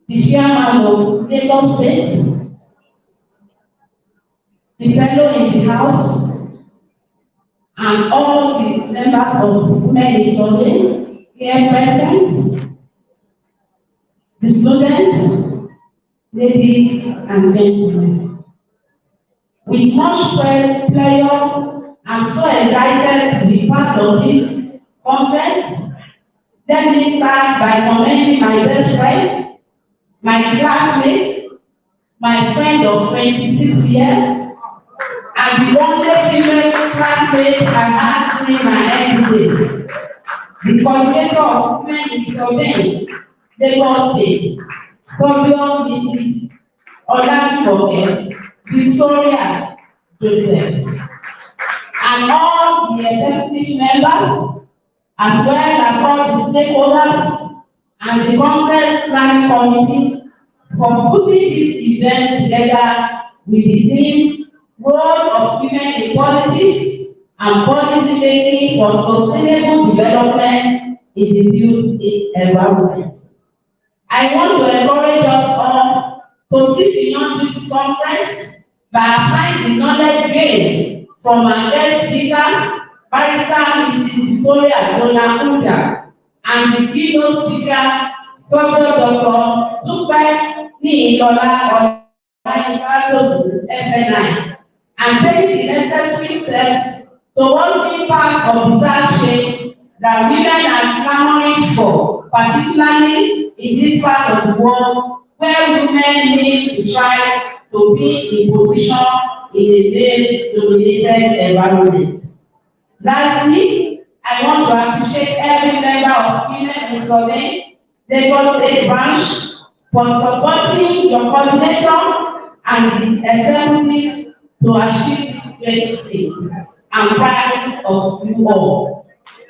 the chairman of Lagos State, the fellow in the house, and all the members of Women in Study here present, the students, ladies and gentlemen. With much pleasure, I'm so excited to be part of this conference. Let me start by commending my best friend, my classmate, my friend of 26 years, and the only female classmate I had during my early days, the coordinator of Women in Study, Lagos State, Sobio Mrs. Olajumoke, Victoria Joseph, and all the executive members, as well as all the stakeholders and the Congress Planning Committee for putting this event together with the theme Role of Women in Politics and Policy Making for Sustainable Development in the Built Environment. I want to encourage us all to see beyond this conference by applying the knowledge gained from our guest speaker, Barrister Mrs. Victoria Dona, and the keynote speaker, Sobio Dr. Tupe Nilola Olayibadosu FNI, and taking the necessary steps towards being part of the search that women are clamoring for, particularly in this part of the world where women need to strive to be in position in a male-dominated environment. Lastly, I want to appreciate every member of Women in Study, Lagos State branch, for supporting your coordinator and the executives to achieve this great feat. I'm proud of you all.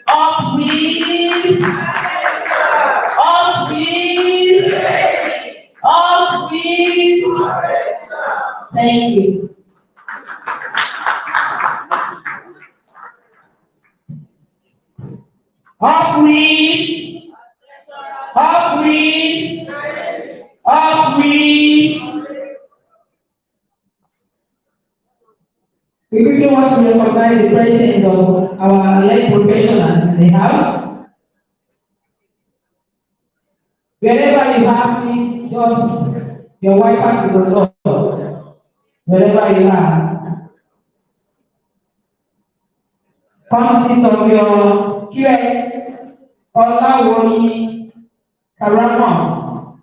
Up with, up with, up with. Thank you. Up with, up with, up with. We quickly recognize the presence of our elect professionals in the house. Wherever you are, please just your wipers to the Lord. Wherever you are. Consist of your QS, Olawoyi, Karamos,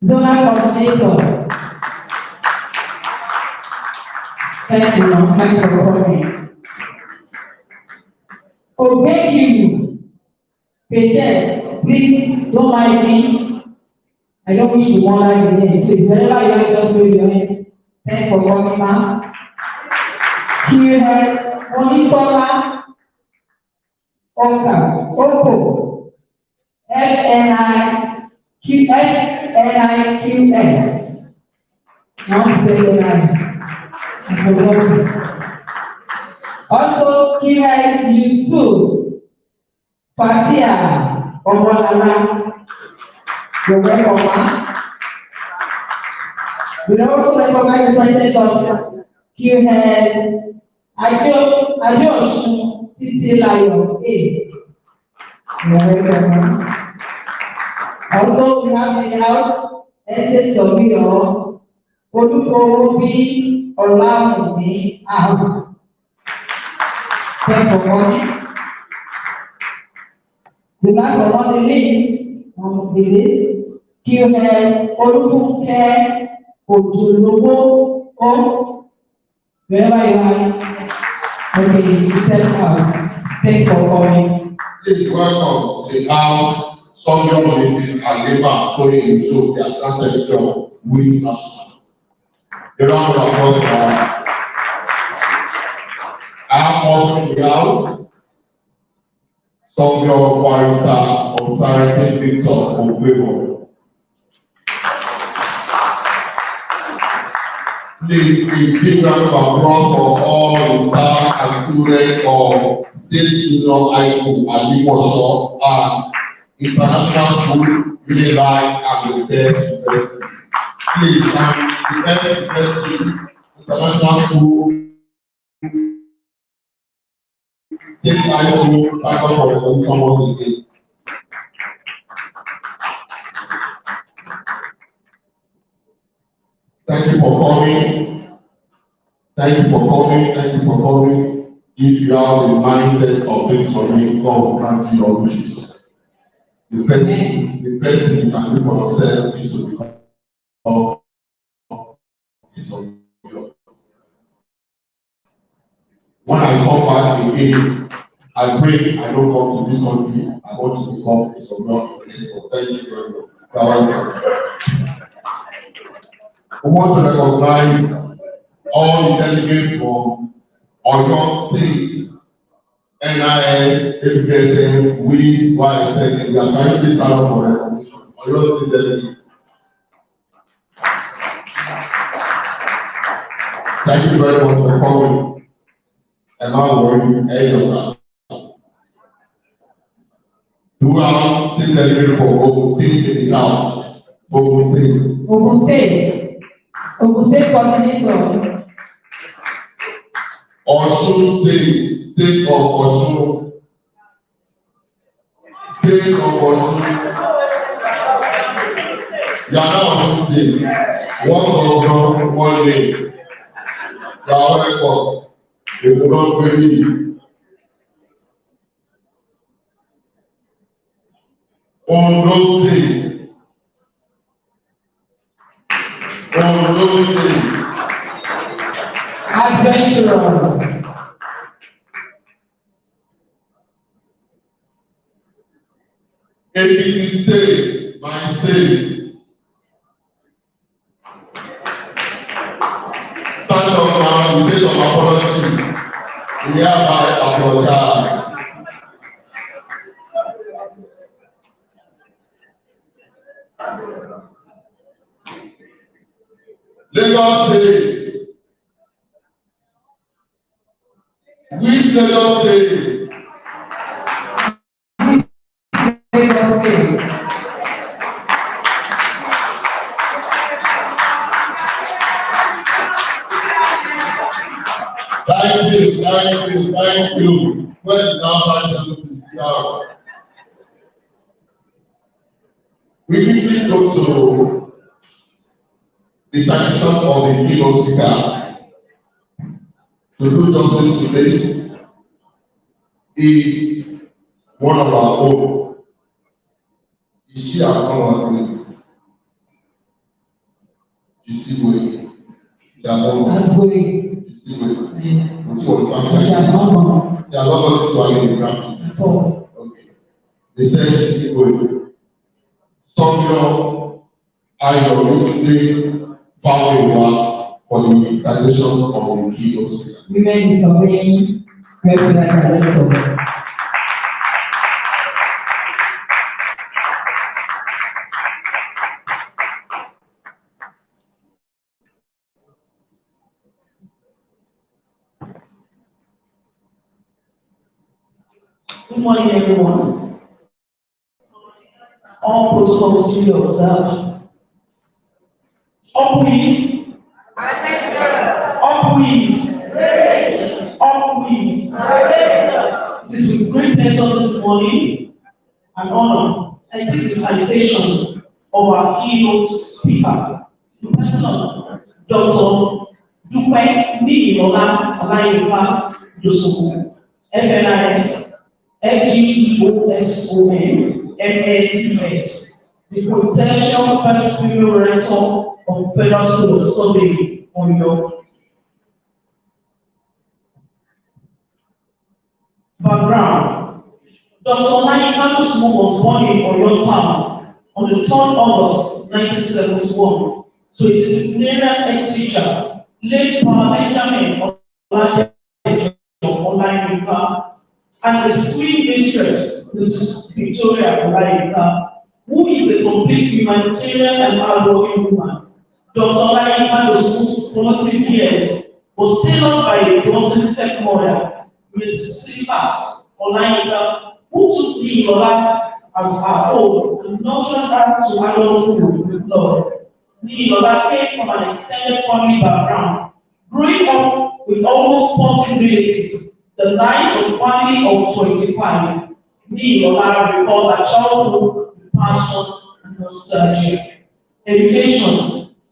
Zonal Coordinator. Thank you, Lord. Thanks for coming. Oh, thank you. Patient, please don't mind me. I don't wish to bother you again. Please, wherever you are, just raise your hands. Thanks for coming, ma'am. QS, Onisola, Oka, Oko, FNIQS. I want to say very nice. I forgot. Also, QS Yusuf, Fatia, Omolara, you're welcome, ma'am. We also recognize the presence of QS Ajosh Titi Layo. You're welcome. Also, we have in the house SS Obio, Olufowobi Olamide Ahu. Thanks for coming. The last but not the least, on the list, QS Olufunke Ojolowo O. Wherever you are, okay, she said house. Thanks for coming. Please welcome to the house some young Mrs. Aleba Toyin Yusuf, the Assistant Secretary of WIS National. The round of applause for her. I have also in the house some young barrister of Sarati Victor Ogbemo. Please, a big round of applause for all the staff and students of State Junior High School at Limosho and International School, Unilife, and the Best University. Please, and the Best University, International School, State High School, thank God for the recognition once again. Thank you for coming. Thank you for coming. Thank you for coming. If you have the mindset of doing something, God will grant you your wishes. The best thing you can do for yourself is to become a soldier. When I come back again, I pray I don't come to this country. I want to become a soldier. Thank you very much. We want to recognize all the delegates from Oyo State, NIS, APSM, WIS, YSN. We are trying to stand up for recognition. Oyo State delegates. Thank you very much for coming. And now we're in the who are state delegate for Ogun State in the house? Ogun State. Ogun State. Ogun State coordinator. Osun State, State of Osun. State of Osun. You are now Osun State. One governor, one name. You are welcome. You will not believe. Ondo State. Ondo State. Adventurers. Ekiti State, my state. Stand up now, we say of apology. We hereby apologize. Lagos State. Which Lagos State? Lagos State. Thank you. Thank you. When the number 70 is down, we quickly go to the selection of the keynote speaker. To do justice to this is one of our own. Is she our own? She's still waiting. That's going. She's still waiting. Yes. She has not got to the ground. Okay. They said she's still waiting. Samuel Ayo found a work for the citation of the keynote speaker. Women is surveying regular director. Good morning, everyone. All protocols to be observed. Up WIS. Up WIS. Up WIS. It is with great pleasure this morning and honor I take the salutation of our keynote speaker, the President Dr. Dupe Niyola Alayoka Josoku, FNIS. FGEOSON, MNES, the potential first female rector of Federal School of Surveying, Oyo. Background: Dr. Naika Dosmo was born in Oyo Town on the 3rd August 1971 to a disciplinarian head teacher, late Benjamin Olayinka, and the sweet mistress, Mrs. Victoria Olayinka, who is a complete humanitarian and hardworking woman. Dr. Olayinka's formative years was tailored by a daunting stepmother, Mrs. Sifat Olayinka, who took Niyola as her own and nurtured her to adulthood with love. Niyola came from an extended family background, growing up with almost 40 relatives. The night of family of 25, Niyola recalled her childhood with passion and nostalgia. Education: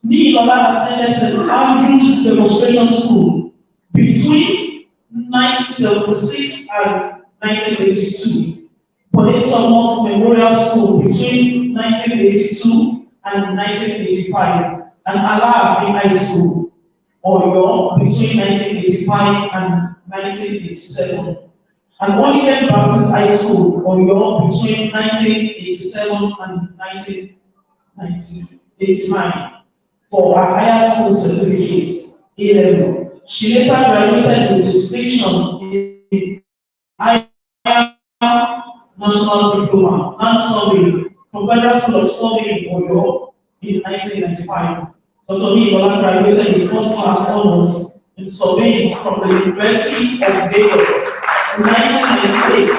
Niyola attended St. Andrew's Demonstration School between 1976 and 1982, Bonnet Thomas Memorial School between 1982 and 1985, and Alaafin High School, Oyo, between 1985 and 1987, and Olivet Baptist High School, Oyo, between 1987 and 1989, for her higher school certificates, A-level. She later graduated with distinction in higher national diploma and surveying from Federal School of Surveying, Oyo, in 1995. Dr. Niyola graduated in first class honors in surveying from the University of Lagos in 1998,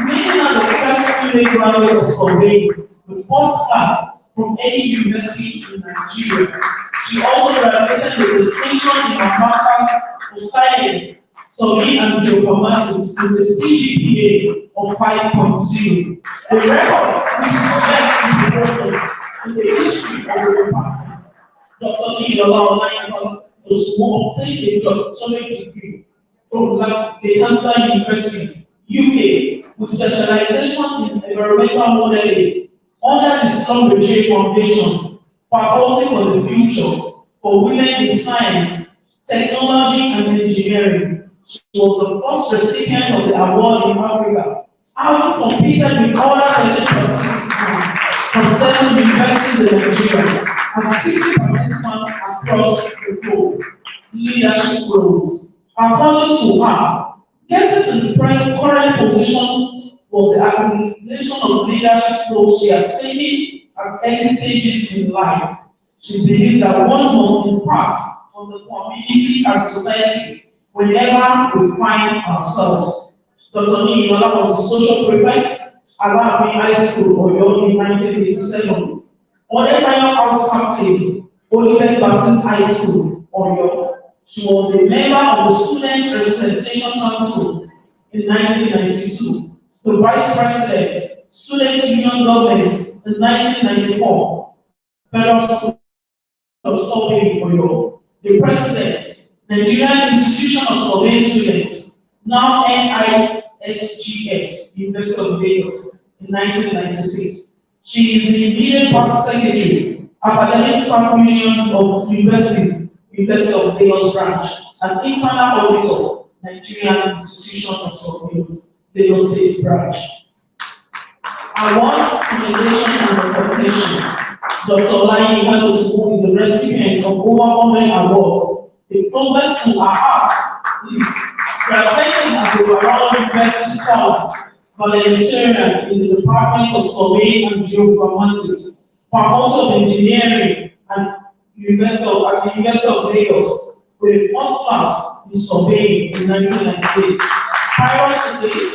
making her the first female graduate of surveying with first class from any university in Nigeria. She also graduated with distinction in her Master's of Science, Surveying and Geoinformatics with a CGPA of 5.0, a record which is yet to be broken in the history of the department. Dr. Niyola Olayinka obtained a doctorate degree from Lancaster University, UK, with specialization in environmental modeling under the Schlumberger Foundation, Faculty for the Future for Women in Science, Technology and Engineering. She was the first recipient of the award in Africa, having competed with other 13 participants from 7 universities in Nigeria and 60 participants across the globe. Leadership roles. According to her, getting to the current position was the accumulation of leadership roles she had taken at early stages in life. She believes that one must impact on the community and society whenever we find ourselves. Dr. Niyola was a social prefect at Alaafin High School, Oyo, in 1987. Odetayo House Captain, Olivet Baptist High School, Oyo. She was a member of the Students' Representation Council in 1992, the Vice President, Student Union Government in 1994, Federal School of Surveying for Europe, the President, Nigerian Institution of Surveying Students, now NISGS, University of Lagos, in 1996. She is the immediate past secretary, Academic Staff Union of Universities, University of Lagos branch, and internal auditor, Nigerian Institution of Surveillance, Lagos State branch. Awards, commendation, and recognition. Dr. Olayi Iwadosu is a recipient of over 100 awards. The closest to her heart is graduating as a overall university scholar, valedictorian in the Department of Surveying and Geoinformatics, Faculty of Engineering, and University of Lagos, with a first class in surveying in 1998. Prior to this,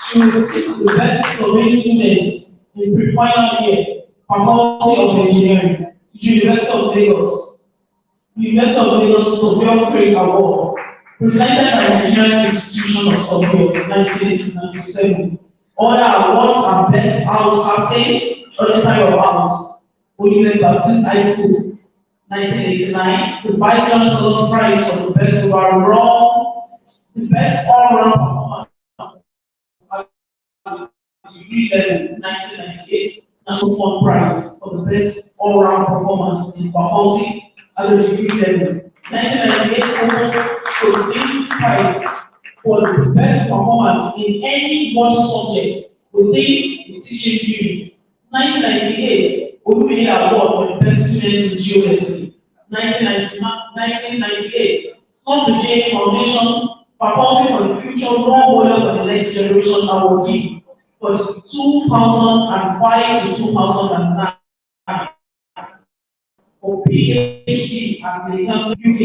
she received the best surveying student in pre-final year, Faculty of Engineering, University of Lagos. University of Lagos Surveyor Grade Award, presented by Nigerian Institution of Surveyors, 1997. Other awards are Best House Captain, Auditor Your House, Olivet Baptist High School, 1989. The Vice Chancellor's Prize for the Best Overall, the Best All-Round Performance at the degree level, 1998. National Fund Prize for the Best All-Round Performance in Faculty at the degree level. 1998 Provost Prize for the best performance in any one subject within the teaching unit. 1998 Olumide Award for the best student in geodesy. 1998 Scott J. Foundation Faculty for the Future Role Model for the Next Generation Awardee for the 2005 to 2009. For PhD at the UK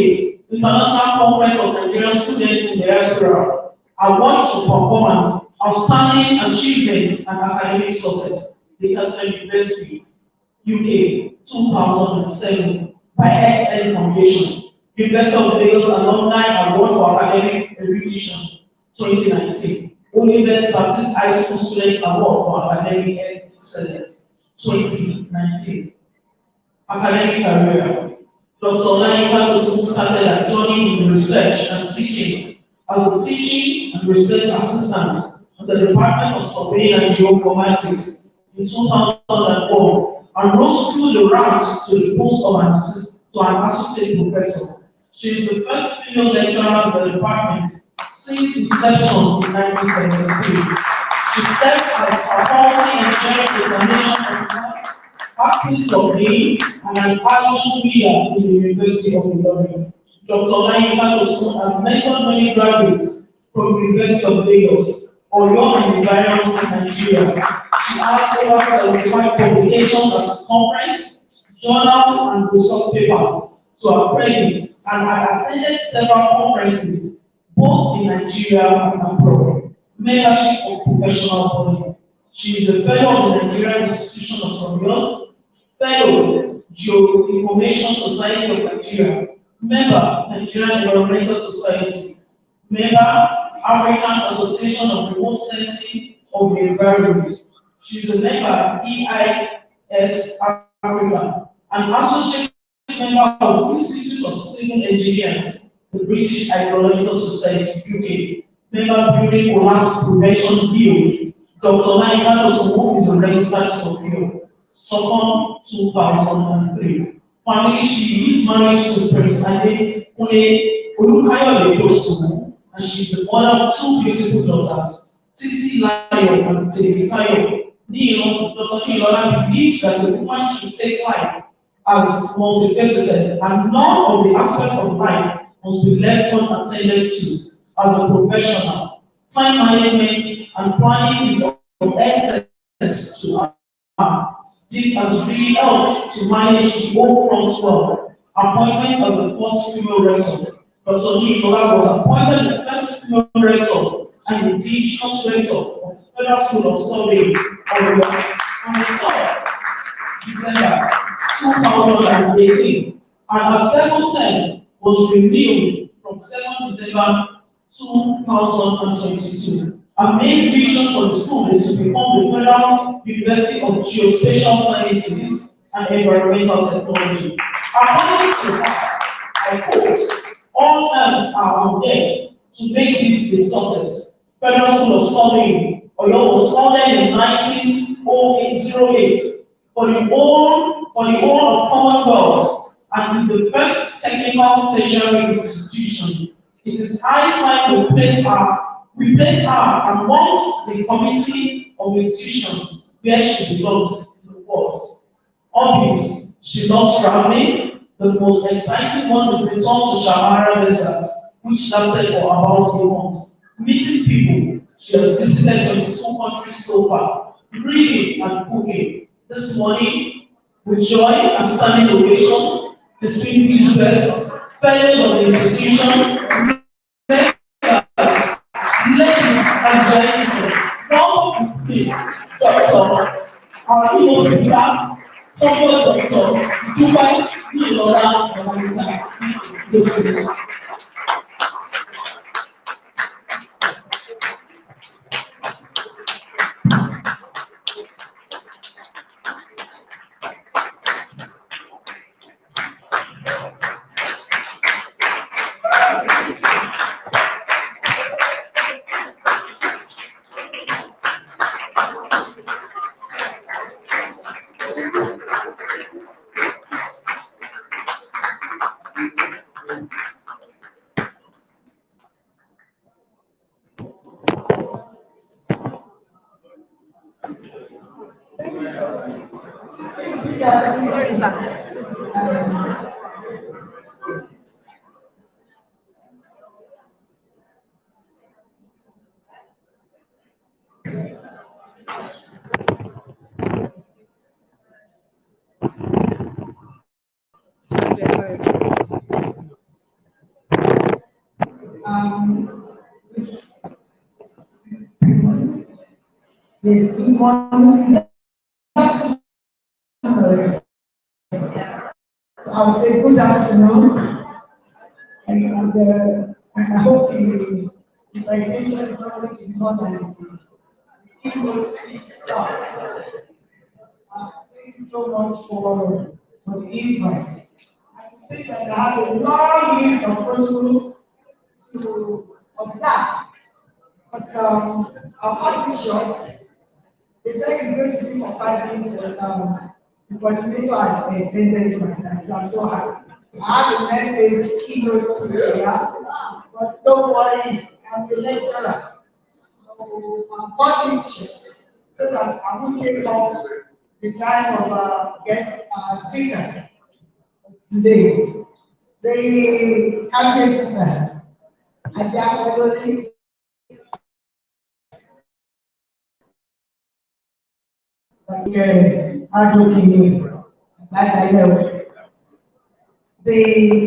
International Conference of Nigerian Students in Diaspora, Awards for Performance, Outstanding Achievements and Academic Success, Lancaster University, UK, 2007, by XN Foundation, University of Lagos Alumni Award for Academic Erudition, 2019, Olivet Baptist High School Students Award for Academic Excellence, 2019. Academic career. Dr. Olayi Iwadosu started her journey in research and teaching as a teaching and research assistant at the Department of Surveying and Geoinformatics in 2004 and rose through the ranks to the post of an associate professor. She is the first female lecturer in the department since inception in 1973. She served as faculty engineering examination officer, acting surveying, and an adjunct reader in the University of Ilorin. Dr. Olayi Iwadosu has mentored many graduates from the University of Lagos, Oyo and environs in Nigeria. She has over 75 publications as conference, journal, and resource papers to her credit, and has attended several conferences, both in Nigeria and abroad. Membership of professional body. She is a fellow of the Nigerian Institution of Surveyors, fellow Geoinformation Society of Nigeria, member Nigerian Environmental Society, member African Association of Remote Sensing of the Environment. She is a member EIS Africa, an associate member of Institute of Civil Engineers, the British Hydrological Society UK, member Building Collapse Prevention Guild. Dr. Olayi Iwadosu is a registered surveyor. Second, 2003. Family, she is married to Prince Adekunle Olukayode Dosunmu, and she is the mother of two beautiful daughters, Titi Layo and Temitayo. Dr. Ilola believed that a woman should take life as multifaceted, and none of the aspects of life must be left unattended to. As a professional, time management and planning is of essence to her. This has really helped to manage the whole front well. Appointment as the first female rector. Dr. Ilola was appointed the first female rector and indigenous rector of Federal School of Surveying on the 3rd December 2018, and her second term was renewed from 7 December 2022. Our main vision for the school is to become the Federal University of Geospatial Sciences and Environmental Technology. According to her, I quote, all hands are on deck to make this a success. Federal School of Surveying, Oyo was founded in 1908 for the whole of Commonwealth and is the first technical tertiary institution. It is high time we place her amongst the committee of institutions where she belongs in the world. Hobbies, she loves traveling. The most exciting one is the return to Sahara Desert, which lasted for about a month. Meeting people, she has visited 22 countries so far. Reading and cooking. This morning, with joy and standing ovation, distinguished guests, fellows of the institution, ladies and gentlemen, welcome with me, Dr. Our English speaker, Senior Dr. Dubai Nilola Monica. Yes, good morning. So I'll say good afternoon, and I hope the citation is not going to be more than the keynote speech itself. Thank you so much for the invite. I can say that I have a long list of protocol to observe, but I'll cut this short. They said it's going to be for 5 minutes, but the coordinator has extended my time, so I'm so happy. I have a 9-page keynote speech here, but don't worry, I'm the lecturer. I'll cut it short so that I won't take up the time of our guest speaker today. The campus sir, Ajay the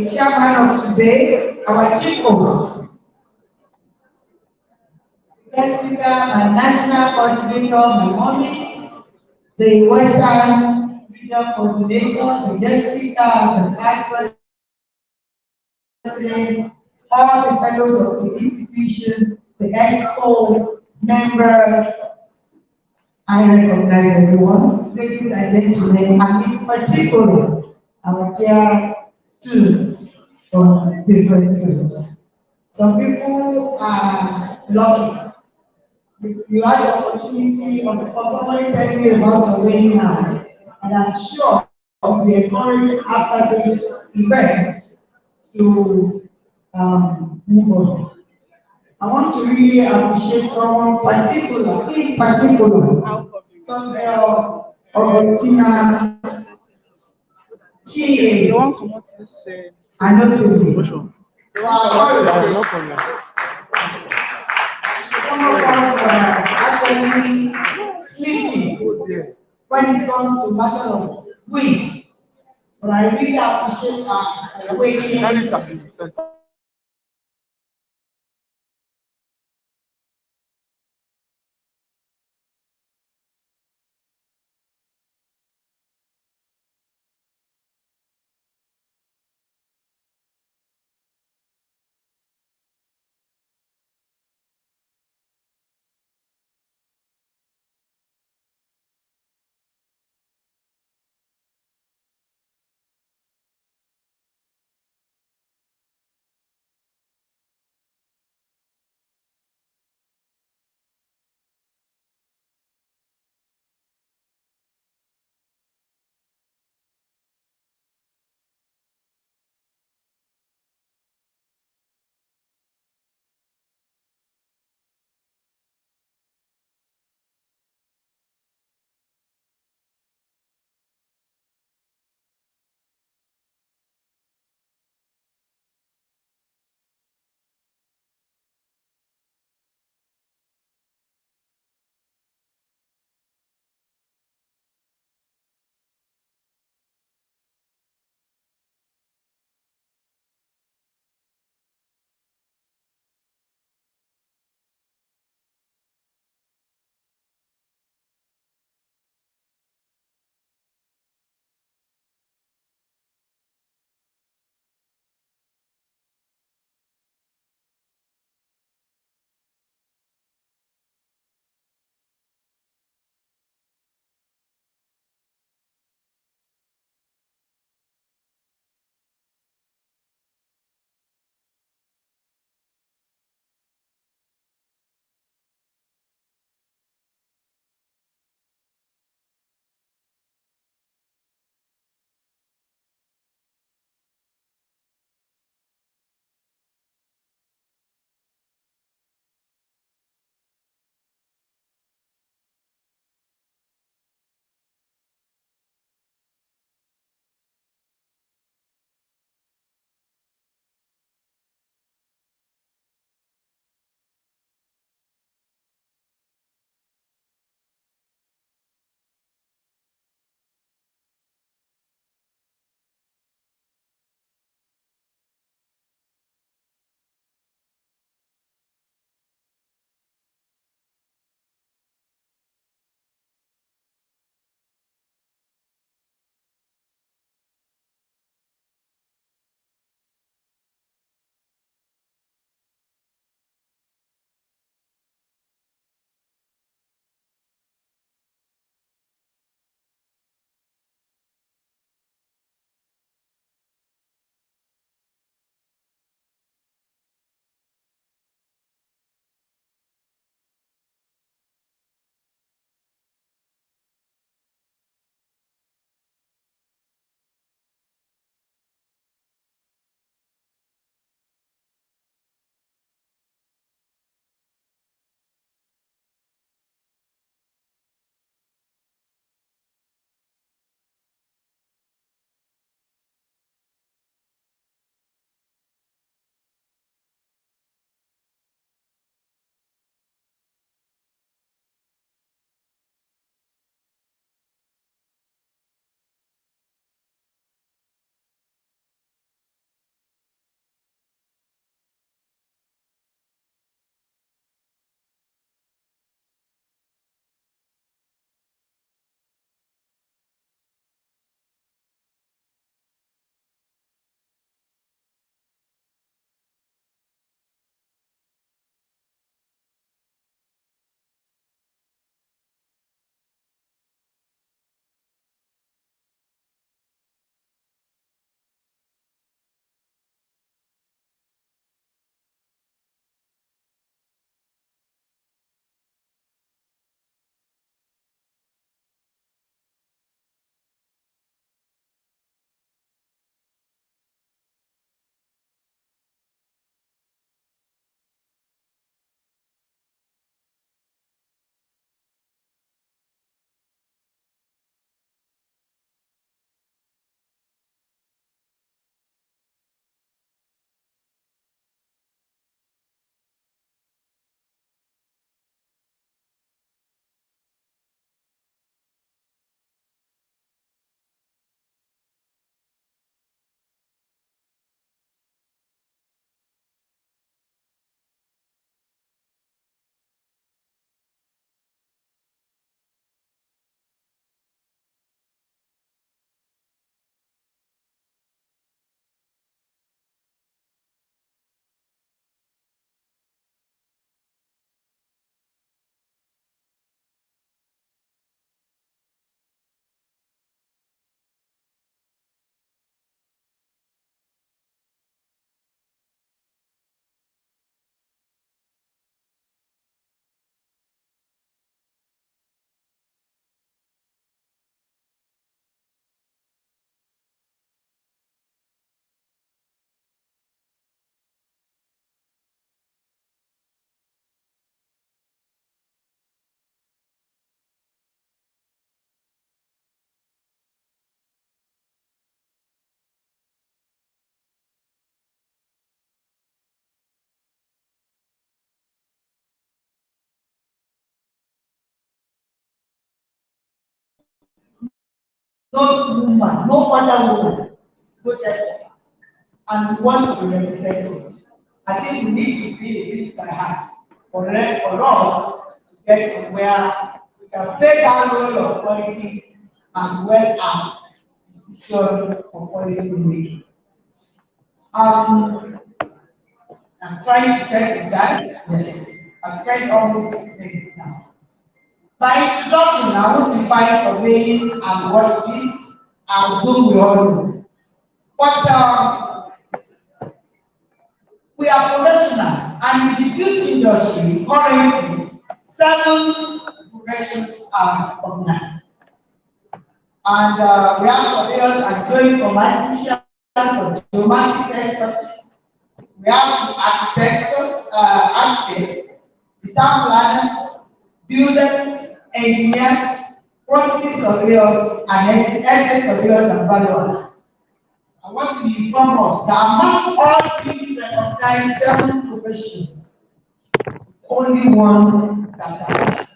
chairman of today, our chief host, the guest speaker and national coordinator, my mommy, the Western regional coordinator, the guest speaker, the vice president, all the fellows of the institution, the EXCO members. I recognize everyone, ladies and gentlemen, and in particular, our dear students from different schools. Some people are lucky. You had the opportunity of somebody telling you about surveying now, and I'm sure you'll be encouraged after this event to move on. I want to really appreciate someone particular, in particular, Samuel Augustina T. I know the some of us were actually sleeping when it comes to matter of WIS, but I really appreciate her waking no woman, no other woman voted for her. And we want to be represented. I think we need to be a bit by heart for us to get to where we can play that role of politics as well as decision of policy making. I'm trying to check the time. Yes, I've spent almost 6 minutes now. By introduction, I will define surveying and what it is. I assume we all know. But we are professionals, and in the beauty industry, currently, 7 professions are organized. And we have surveyors and geoinformaticians or geomatics experts. We have architects, the town planners, builders, engineers, quantity surveyors, and estate surveyors and valuers. I want to inform us that amongst all these recognized 7 professions, it's only one that has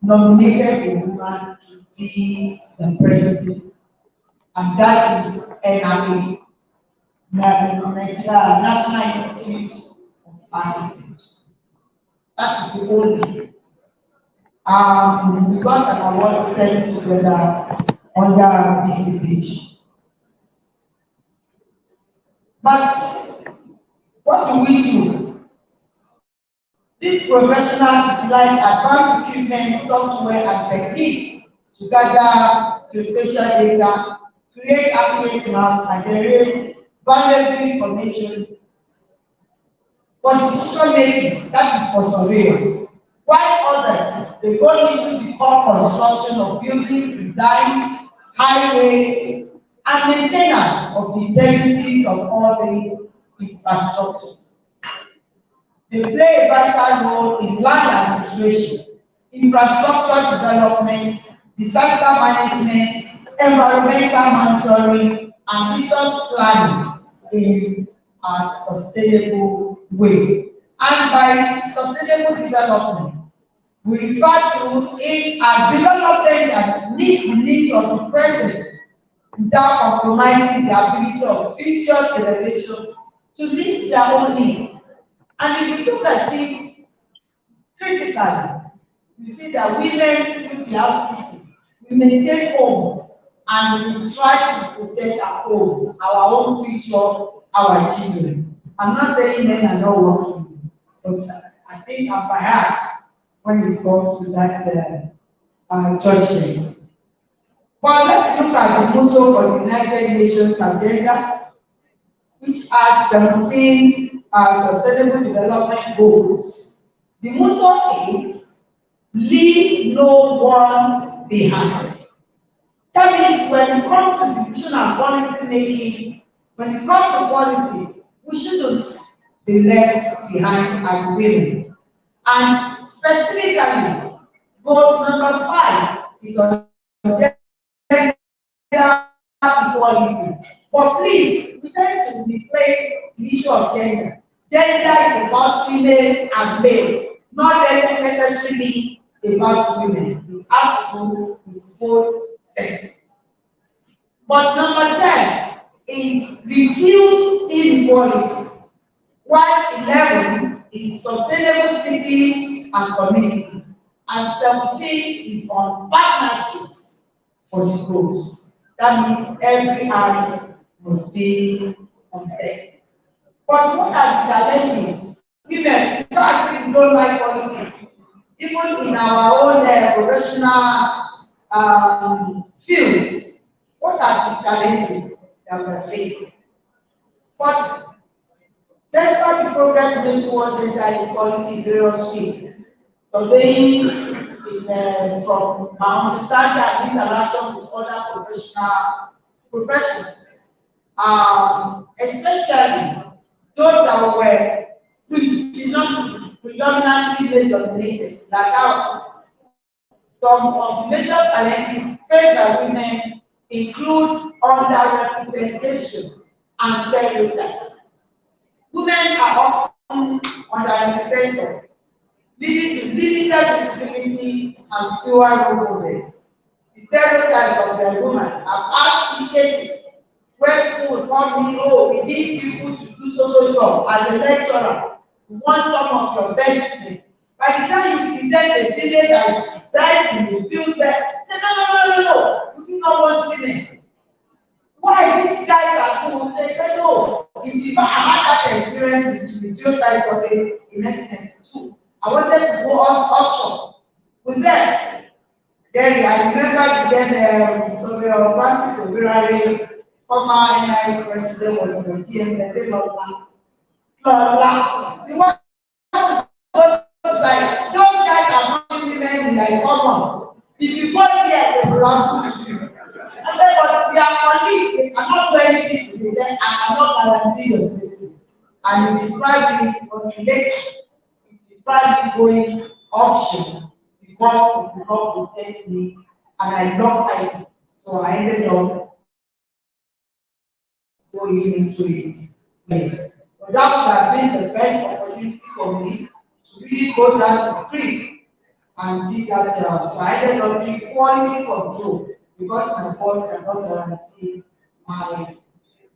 nominated a woman to be the president, and that is NRA, Nigeria National Institute of Architects. That is the only. We got an award sent together under BCPH. But what do we do? These professionals utilize advanced equipment, software, and techniques to gather geospatial data, create accurate maps, and generate valuable information for decision making, that is for surveyors. While others, they go into the core construction of buildings, designs, highways, and maintenance of the integrities of all these infrastructures. They play a vital role in land administration, infrastructure development, disaster management, environmental monitoring, and resource planning in a sustainable way. And by sustainable development, we refer to it as development that meets the needs of the present without compromising the ability of future generations to meet their own needs. And if you look at it critically, you see that women do the housekeeping, we maintain homes, and we try to protect our home, our own future, our children. I'm not saying men are not working, but I think I'm biased when it comes to that judgment. But let's look at the motto for the United Nations agenda, which has 17 sustainable development goals. The motto is leave no one behind. That means when it comes to decision and policy making, when it comes to politics, we shouldn't be left behind as women. And specifically, goal number 5 is on gender equality. But please, we tend to misplace the issue of gender. Gender is about female and male, not necessarily about women. It has to do with both sexes. But number 10 is reduce inequalities, while 11 is sustainable cities and communities, and 17 is on partnerships for the goals. That means every area must be on deck. But what are the challenges? Women, we don't like politics. Even in our own professional fields, what are the challenges that we're facing? But despite the progress made towards gender equality in various fields, surveying from my understanding and interaction with other professions, especially those that were predominantly male-dominated, like ours. Some of the major challenges faced by women include underrepresentation and stereotypes. Women are often underrepresented, leading to limited visibility and fewer role models. the stereotypes of the woman. I've had cases where people will call me, oh, we need people to do social job as a lecturer. We want some of your best students. By the time you present a village that is best in the field, say, no. We do not want women. Why these guys are good? They say, no. It's the fact I had that experience with the geoscience surveys in 1992. I wanted to go on offshore with them. Then I remember then Surveyor Francis Obirari, former NIS president, was in the team. They said, the one was like, those guys are not women in like 4 months. If you go here, they will ambush you. I said, but we are colleagues, they cannot do anything to this. I cannot guarantee your safety. And it deprived me until later. It deprived me going offshore because it could not protect me. And I blocked IT. So I ended up going into it. Yes. But that would have been the best opportunity for me to really go down to the creek and dig that out. So I ended up doing quality control because my boss cannot guarantee my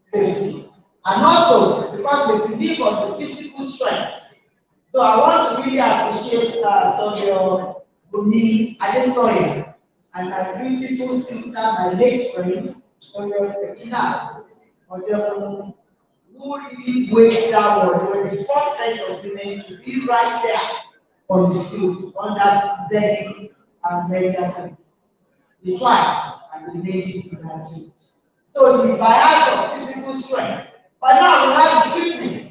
safety. And also because they believe on the physical strength. So I want to really appreciate Surveyor Bumi Adesoye and my beautiful sister, my late friend, Surveyor Sekinat, who really waged that war. They were the first set of women to be right there on the field under Zenith and Benjamin. They tried and they made it in that field. So the bias of physical strength. But now we have equipment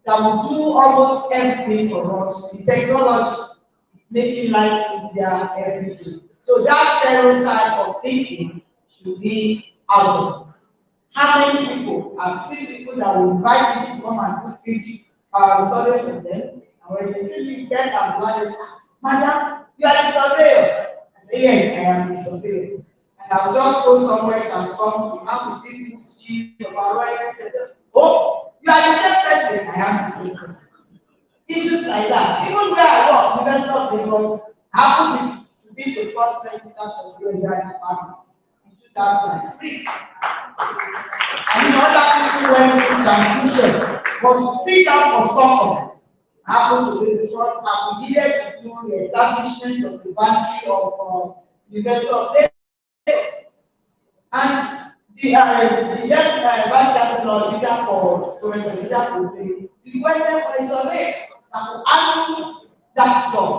that will do almost everything for us. The technology is making life easier every day. So that stereotype of thinking should be out of it. How many people, I've seen people that will invite me to come and do 50 survey for them, and when they see me get and blood, they say, Madam, you are the surveyor. I say, yes, I am the surveyor. And I'll just go somewhere, transform, the man will see books, cheap, override, and say, oh, you are the same person. I am the same person. Issues like that. Even where I work, University of Lagos, I happened to be the first registered surveyor in that department in 2003. I mean, other people went through transition, but to sit down for soccer happened to be the first time. We needed to do the establishment of the boundary of University of Lagos. And the then Vice Chancellor, leader for Professor Leader Kobe, requested for a survey that would handle that job.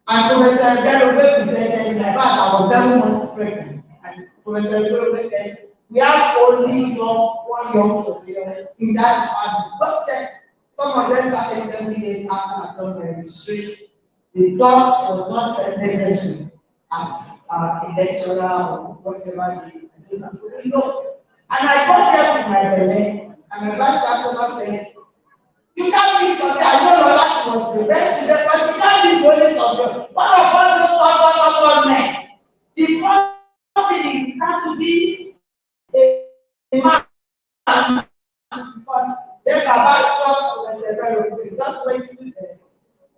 And Professor Berobe presented in my batch. I was 7 months pregnant. And Professor Berobe said, we have only one young surveyor in that department. But check, some of them started 7 years after I've done the registration. They thought it was not necessary as a lecturer or whatever they don't know. And I got there with my belly, and my vice chancellor said, you can't be surveyor. I know that was the best student, but you can't be the only surveyor. One of all those men. The first thing is it has to be a man. Then Baba just went to the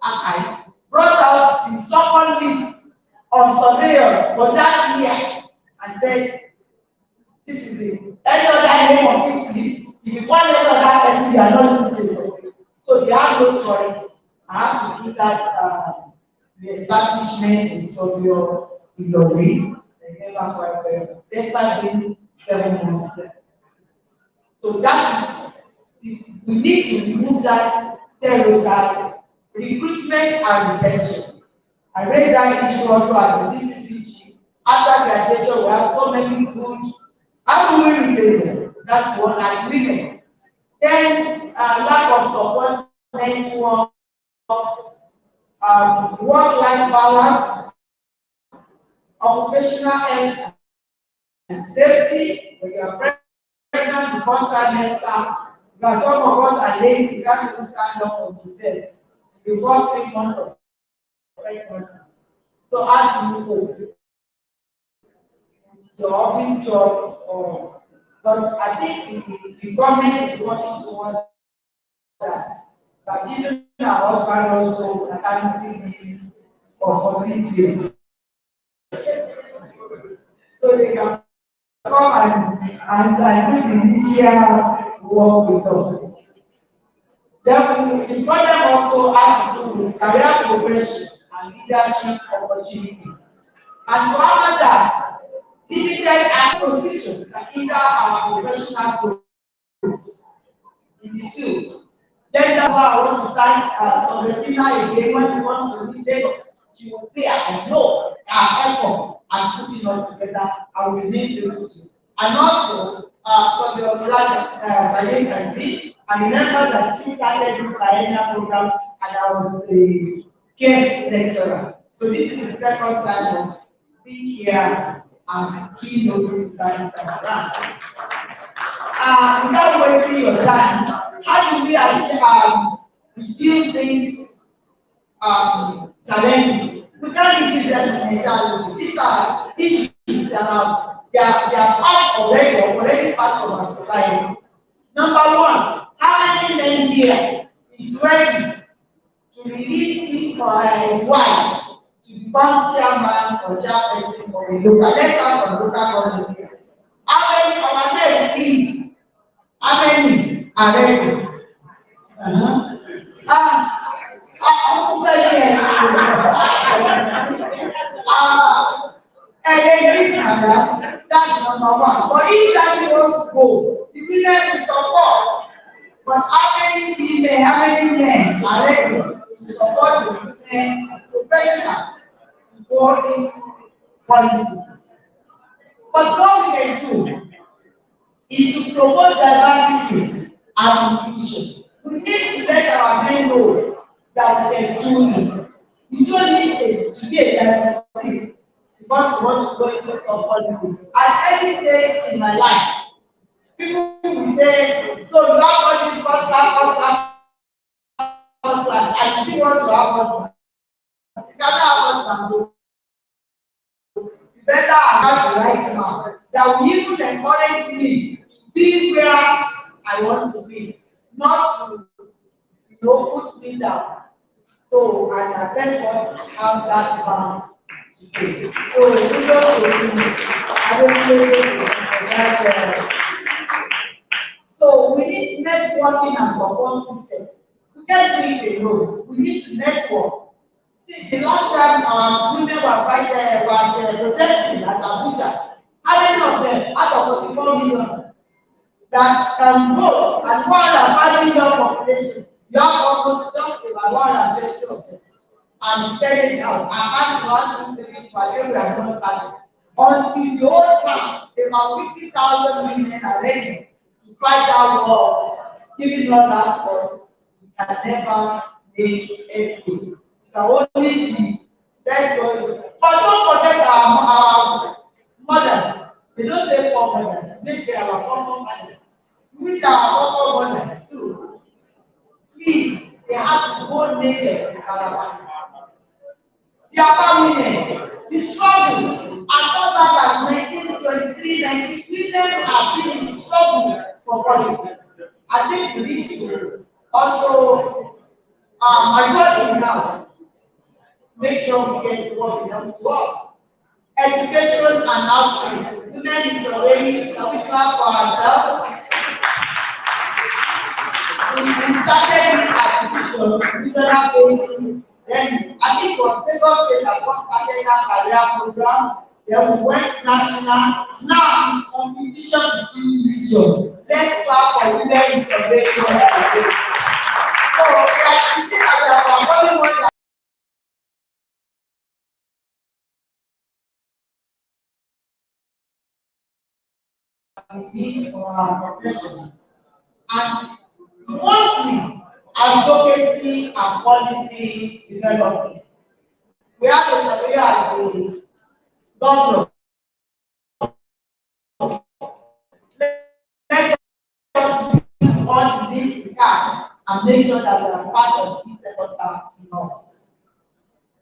archive, brought out the second list of surveyors for that year and said, this is it. Any other name of this list, if you want any other person, you are not using the survey. So they had no choice. I had to do that the establishment in Surveyor in Lori. They never quite well. Despite being 7 months. So that is, we need to remove that stereotype, recruitment and retention. I raised that issue also at the BCPG. After graduation, we have so many good. How do we retain them? That's one as women. Then lack of support networks, work-life balance, occupational health and safety. When you are pregnant before trimester, because some of us are lazy, we can't even stand up from the bed in the first 3 months of pregnancy. So how do you go? Your office job, or but I think the government is working towards that. By giving our husband also maternity leave for 14 days. so they can come and do the initial work with us. Then the program also has to do with career progression and leadership opportunities. And to answer that, limited access positions can hinder our professional growth in the field. Then that's why I want to thank Sobetina again when we want to reach Lagos. She was there. I know her effort at putting us together. I will remain grateful to. And also, for the Sayen Kazi, I remember that she started this Arena program and I was a guest lecturer. So this is the second time of being here as keynote speaker this time around. Without wasting your time, how do we reduce these challenges? We can't reduce them in mentality. These are issues that are already part of our society. Number one, how many men here is ready to release his or his wife to become chairman or chairperson of a local? Let's start from local government here. How many our men, please? How many are ready? That's number one. But if that was go, the women will support. But how many men are ready to support the women professionals to go into politics? But what we can do is to promote diversity and inclusion. We need to let our men know that we can do it. You don't need to be a diversity because you want to go into politics. At any stage in my life, people will say, so you have all this first class, I still want to have husband. You cannot have husband. You better have the right man that will even encourage me to be where I want to be, not to put me down. So I thank God I have that man today. So we I don't really that. So we need networking and support system. We can't do it alone. We need to network. See, the last time our women were protesting at Abuja, how many of them out of 44 million that can vote and 105 million population? You have almost just about 120 of them. And the Senate House, I can't imagine I say we are not starting. Until the whole time, about 50,000 women are ready to fight that war, giving us that spot, we can never make anything. We can only be, let's go. But don't forget our mothers. They don't say poor mothers, they say our former mothers. Which are our former mothers too. Please, they have to go naked in Calabar. Their women, the struggle, as far back as 1923, 19, women have been in struggle for politics. I think we need to also, majority now, make sure we get what belongs to us. Education and outreach. Women is already, can we clap for ourselves? We started it at regional basis. Then I think it was Lagos State that first started that career program. Then we went national. Now it's competition between regions. Let's clap for women in celebration today. So you see that we are performing what we need for our professions. And mostly advocacy and policy development. We have a surveyor as the governor. Let us use all the things we can and make sure that we are part of this second term in office.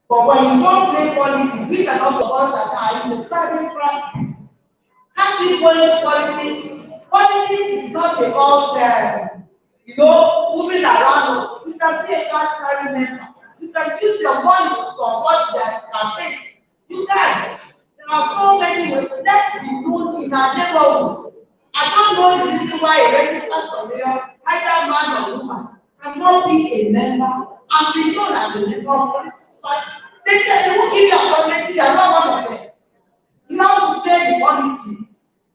But when you don't play politics, we cannot support that are in the private practice. Can't we go into politics? Politics is not about moving around. You can be a cash carry member. You can use your money to support their campaign. You can. There are so many ways. Let's be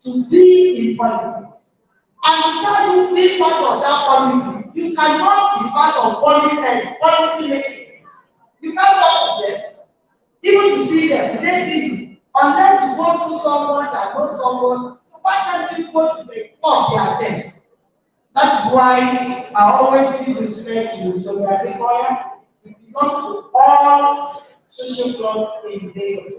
to be in politics. And without you being part of that politics, you cannot be part of policy making. You can't talk to them, even to see them, they see you, unless you go through someone that knows someone. So why can't you go to the top they attend? That is why I always give respect to Sonia Adekoya. It belongs to all social clubs in Lagos.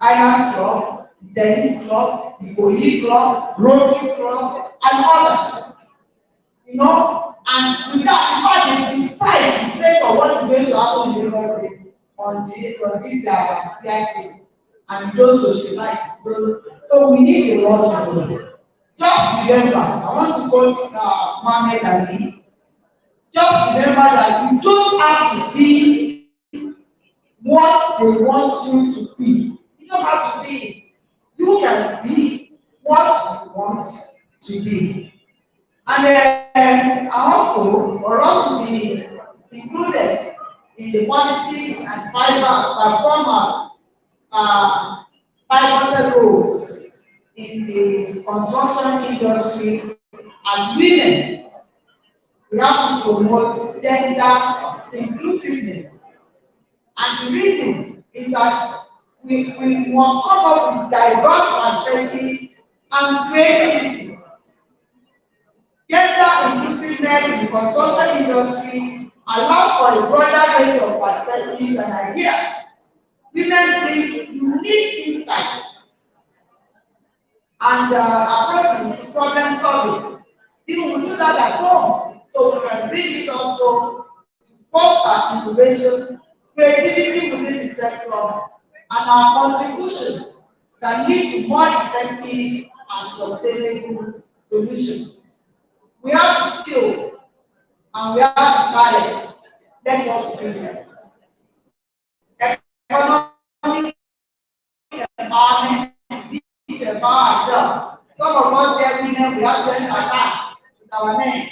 Island Club, the Tennis Club, the Oli Club, Rotary Club, and others. You know, and with that, they decide the fate of what is going to happen in Lagos State on this PIT, and those socialize. So we need a lot to do. Just remember, I want to quote Mohammed Ali. Just remember that you don't have to be what they want you to be. You don't have to be it. You can be what you want to be. And also, for us to be included in the politics and pivotal roles in the construction industry as women, we have to promote gender inclusiveness. And the reason is that we must come up with diverse perspectives and creativity. Gender inclusiveness in the construction industry allows for a broader range of perspectives and ideas. Women bring unique insights and approaches to problem solving. People will do that at home, so we can bring it also to foster innovation, creativity within the sector, and our contributions can lead to more effective and sustainable solutions. We have the skill and we have the talent. Let us use it. Economic empowerment, we need to empower ourselves. Some of us here women, we have joint account with our men.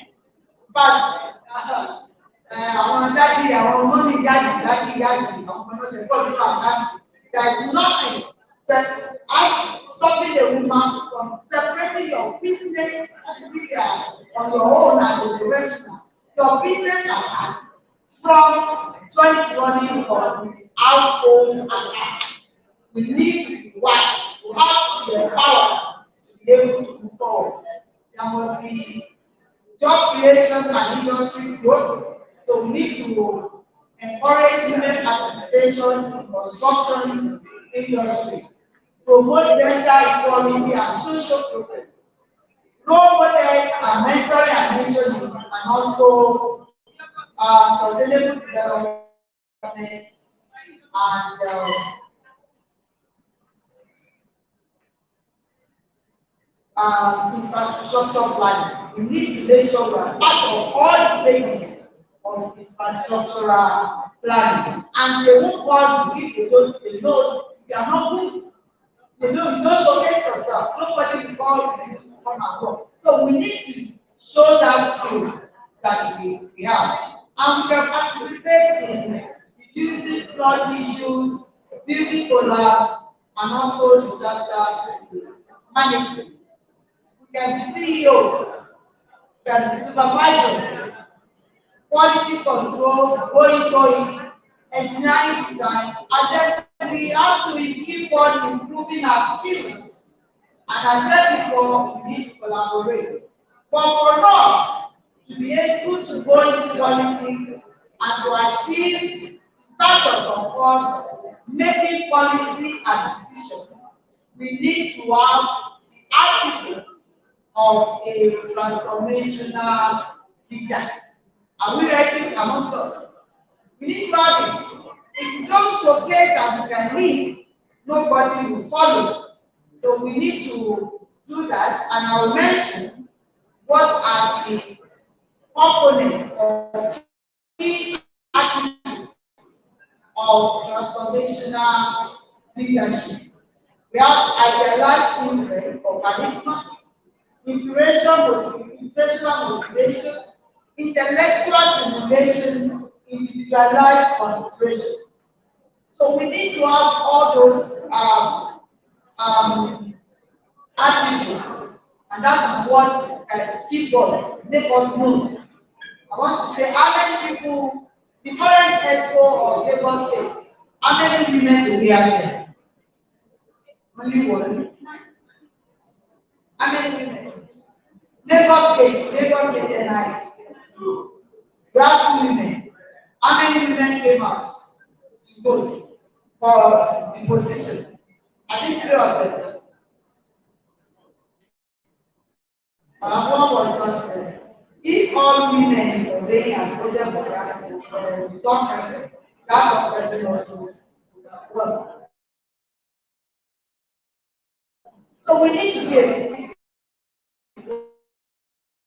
But our daddy, our mommy, daddy, àwọn ọmọ náà tẹ̀kọ́ nínú àkáǹtì. There is nothing stopping a woman from separating your business on your own as a professional. Your business account from joint running of the household account. We need to be wise. We have to be empowered to be able to move forward. There must be job creation and industry growth. So we need to encourage women participation in construction industry, promote gender equality and social progress, role models and mentoring and mentoring, and also sustainable development and infrastructure planning. We need to make sure we are part of all the stages of infrastructural planning. And they won't want to give they know you are not good. You don't showcase yourself. Nobody will call you to come and work. So we need to show that skill that we have. And we can participate in reducing flood issues, building collapse, and also disaster management. We can be CEOs, we can be supervisors, quality control, going to it, engineering design, and then we have to keep on improving our skills. And I said before, we need to collaborate. But for us to be able to go into politics and to achieve status of us making policy and decision, we need to have the attributes of a transformational leader. Are we ready amongst us? We need to have it. If we don't showcase that we can lead, nobody will follow. So we need to do that, and I will mention what are the components or key attributes of transformational leadership. We have idealized influence or charisma, inspirational motivation, intellectual stimulation, individualized consideration. So we need to have all those attributes, and that is what keep us, make us know. I want to say how many people, the current expo of Lagos State, how many women do we have there? Only one. How many women? Lagos State and I. We have 2 women. How many women came out to vote for the position? I think 3 of them. One was not if all women is obeying and voted for that top person also well. So we need to give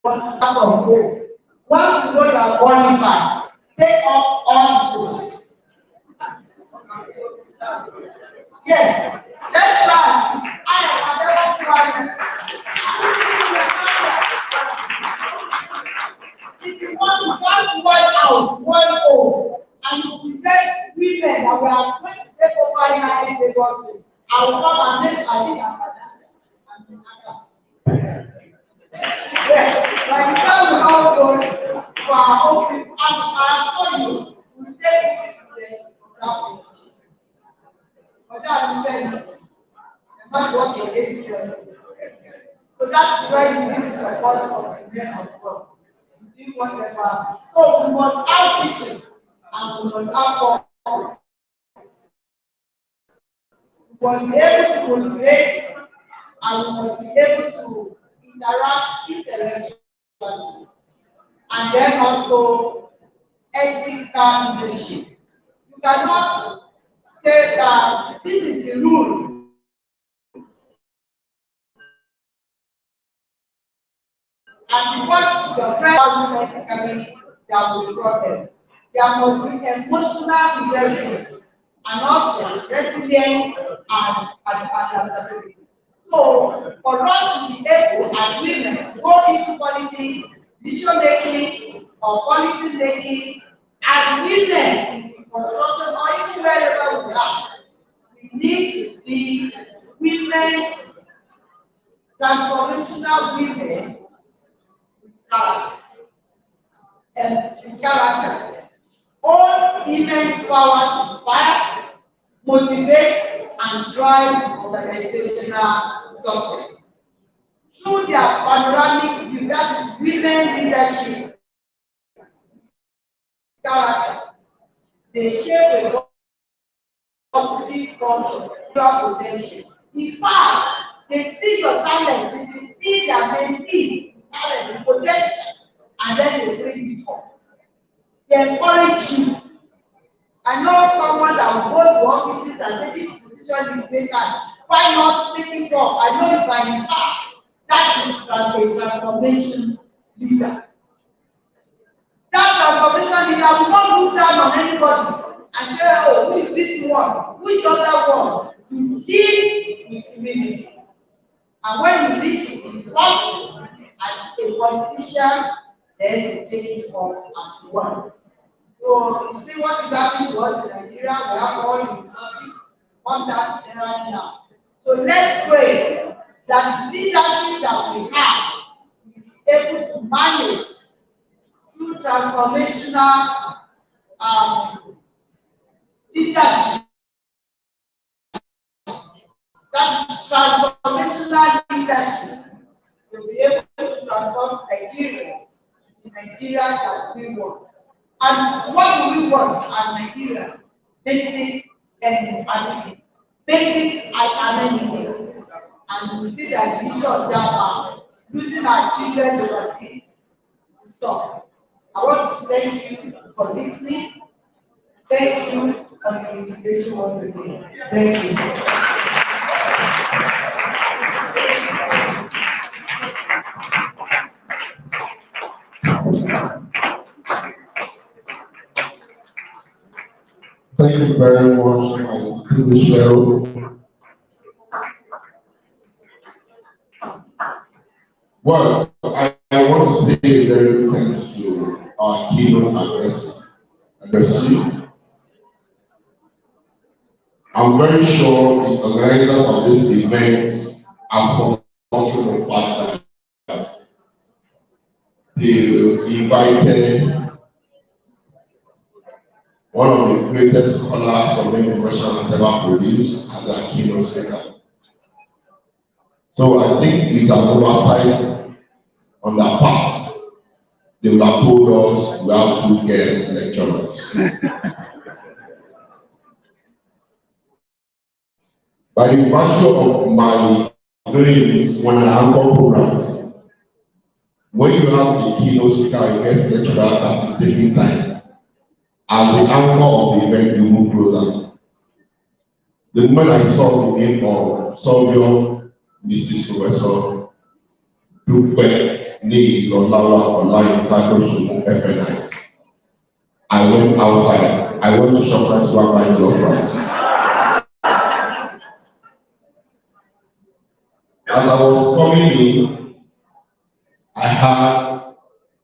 one from home. Once you know you are qualified, take up all the posts. Yes, let's try. I have never tried. If you want to have one house, one home, and you present women that we are going to take over in Lagos, I will come and make by the time we all vote for our own people, I'll show you, we will take 50% of that position. But that will tell you, the man what your basic so that's where you need the support of the men as well. You do whatever. So we must have vision and we must have purpose. We must be able to motivate and we must be able to interact intellectually. And then also ethical leadership. You cannot say that this is the rule. And because your friend ethically, there will be problem. There must be emotional intelligence and also resilience and adaptability. So for us to be able as women to go into politics, decision making or policy making as women in construction or even wherever we are, we need to be women, transformational women with character. With character. All immense power to inspire, motivate, and drive organizational success. Through their panoramic view, that is women leadership character, they shape a positive culture, your potential. In fact, they see your talent, they see their mentees, talent, and potential, and then they bring it up. They encourage you. I know someone that will go to offices and say this position is vacant. Why not take it up? I know you can impact. That is a transformation leader. That transformation leader will not look down on anybody and say, oh, who is this one? Who is the other one? You lead with humility. And when you lead in trust as a politician, then you take it up as one. So you see what is happening to us in Nigeria, we have all the resources on that generally now. So let's pray that the leadership that we have will be able to manage through transformational leadership. That transformational leadership will be able to transform Nigeria to the Nigeria that we want. And what do we want as Nigerians? Basic amenities. Basic amenities. And we see that the issue of Japan, losing our children overseas, will stop. I want to thank you for listening. Thank you for the invitation once again. Thank you. Thank you very much, my distinguished Cheryl. Well, I want to say a very thank you to our keynote addressee. I'm very sure the organizers of this event have the fact that they invited one of the greatest scholars of any profession has ever produced as a keynote speaker. So I think it's an oversight on their part. They would have told us we have 2 guest lecturers. By the virtue of my doings when I anchor programs, when you have a keynote speaker, a guest lecturer that is taking time, as the anchor of the event, you move closer. The moment I saw the name of Sylvia, Mrs. Professor Dupe, Ni Lolawa, Online Takoshi, FNIs, I went outside. I went to ShopRite to buy love rights. As I was coming in, I heard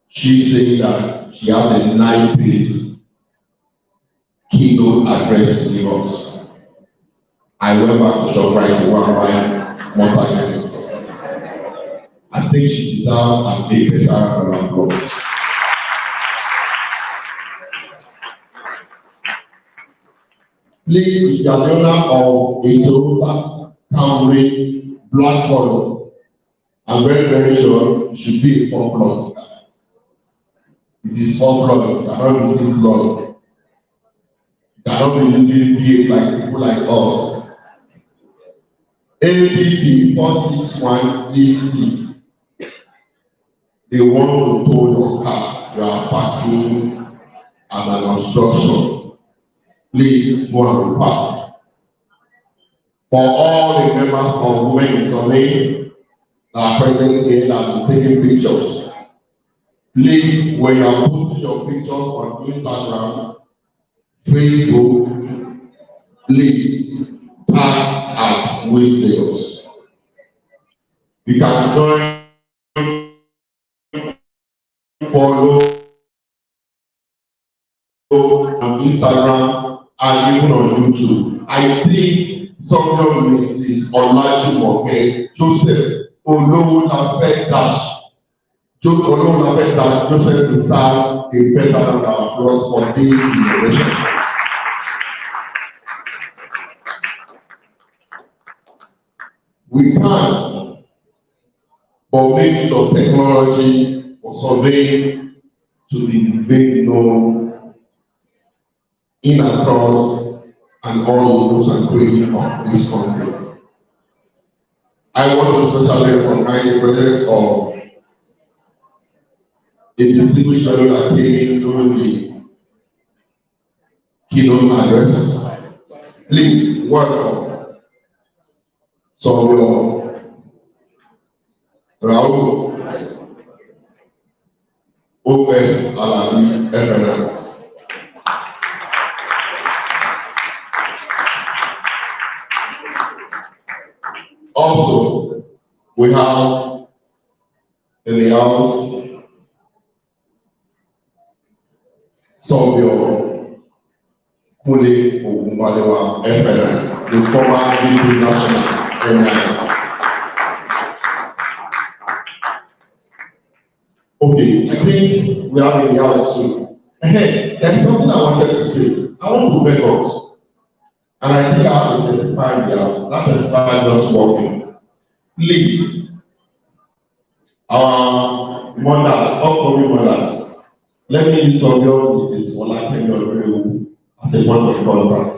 she saying that she has a 9-page keynote address to give us. I went back to ShopRite to go and buy more units. I think she deserves a big better round of applause. Please, if you are the owner of a Toyota Camry black color, I'm very sure it should be a 4-plug car. It is 4-plug, cannot be 6-plug. Cannot be using V8 like people like us. APP 461 DC. They want to tow your car. You are parking at an obstruction. Please go and repark. For all the members of Women in Sunday that are present here that are taking pictures, please, when you are posting your pictures on Instagram, Facebook, please tag at WIS. You can join, follow on Instagram and even on YouTube. I think some of Mrs. Olajumoke Joseph Olowolape Dash Joseph deserves a better round of applause for this innovation. We can, but make use of technology for surveying to be made known in and across and all the nooks and crannies of this country. I want to especially recognize the presence of a distinguished fellow that came in during the keynote address. Please welcome Sọ̀rọ̀ Raul O.S. Alabi Ebenaz. Also, we have in the house Sọ̀rọ̀ Kule Ogunbalewa Ebenaz, the former VP National Ebenaz. Okay, I think we are in the house too. There's something I wanted to say. I want to beg us, and I think I have to testify in the house. That testify just working. Please, our mothers, upcoming mothers, let me use some of your Mrs. Olakemi as a point of contact.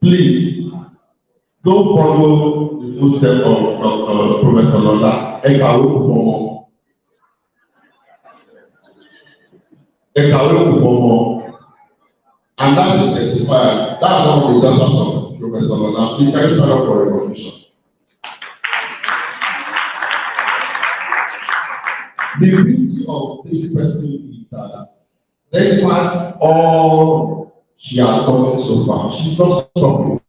Please, don't follow the footsteps of Dr. Professor Lola Ekawe Kufomo. Ekawe Kufomo. And that's a testifier. That's one of the daughters of Professor Lola. Please, can you stand up for recognition? The beauty of this person is that despite all she has gotten so far, she's not stopping.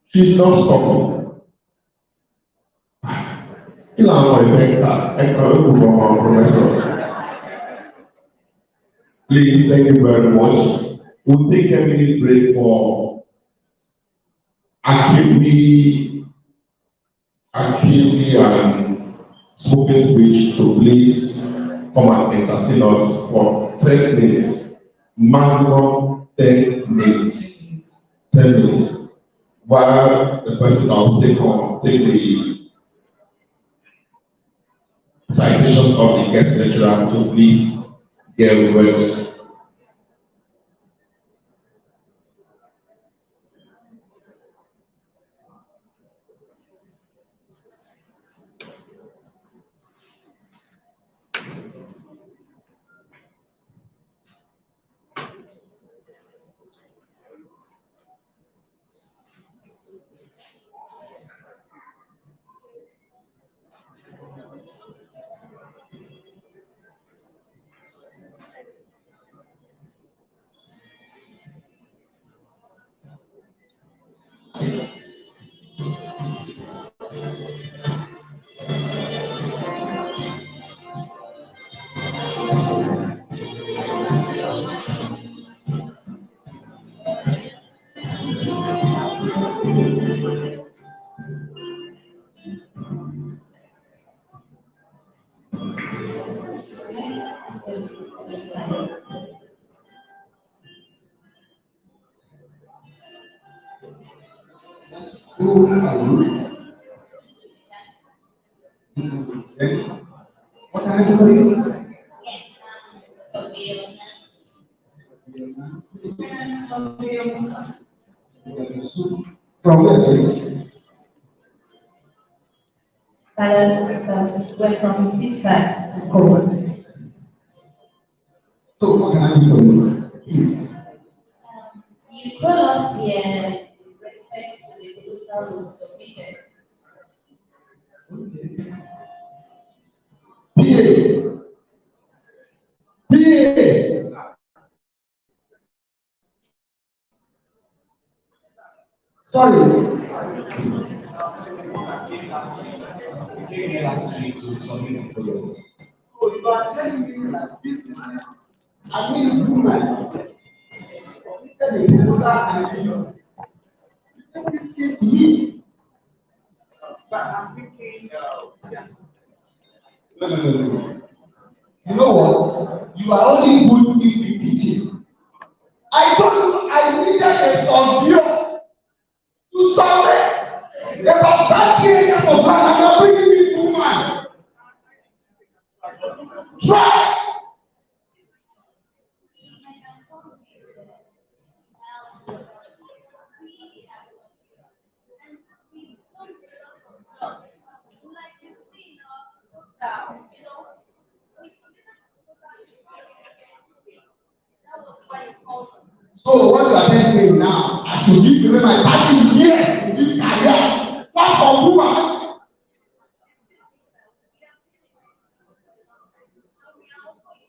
She's not stopping. Please, thank you very much. We'll take a minute break for actively and smoking speech to please come and entertain us for 10 minutes, maximum 10 minutes. 10 minutes. While the person that will take the citation of the guest lecturer to please get ready. Who are you? What can I do for you? From where, please? Went from receipt facts and cover. So what can I do for you? Please. You call us here with respect to the proposal we submitted. Sorry. Came here last week to submit the proposal. So you are telling me that this man, I mean woman, submitted the proposal and you came to me. But I'm thinking, yeah. No. You know what? You are only good if you teaching. I told you I needed a surveyor to survey about 30 acres of land and you're bringing this woman. Try. So what you are telling me now, I should give away my 30 years in this career, not for woman.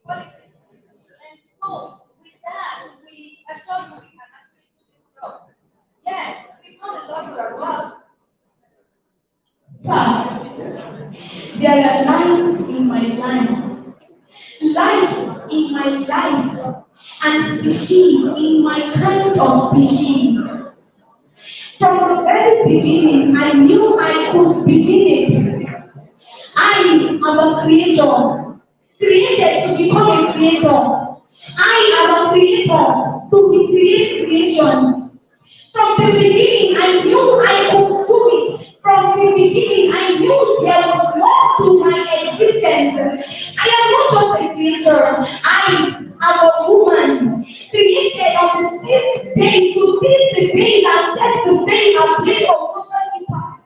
And so, with that, we assure you we can actually do the job. Yes, we know the doctor as well. Sir, there are lines in my line, lives in my life, and species in my kind of species. From the very beginning, I knew I could begin it. I am a creator, created to become a creator. I am a creator to recreate creation. From the beginning, I knew I could do it. From the beginning, I knew there was more to my existence. I am not just a creator. I am a woman created on the sixth day to seize the days and set the same and place of global impact.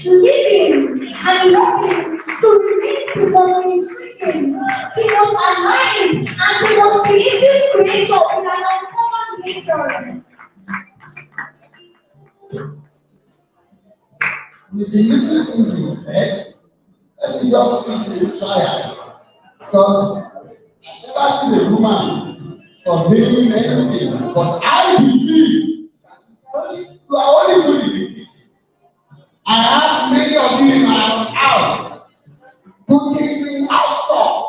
Living and loving to remain the most intriguing, the most aligned, and the most creative creature in an uncommon nature. With the little thing you said, let me just quickly try it. Because I've never seen a woman surveying anything, but I believe you are only good in the kitchen. I have many of you in my house putting me outdoors.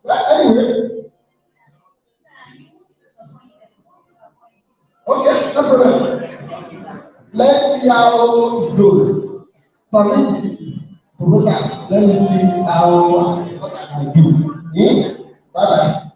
But anyway, okay, no problem. Let see how it goes. For me, Professor, let me see how what I can do. Bye-bye.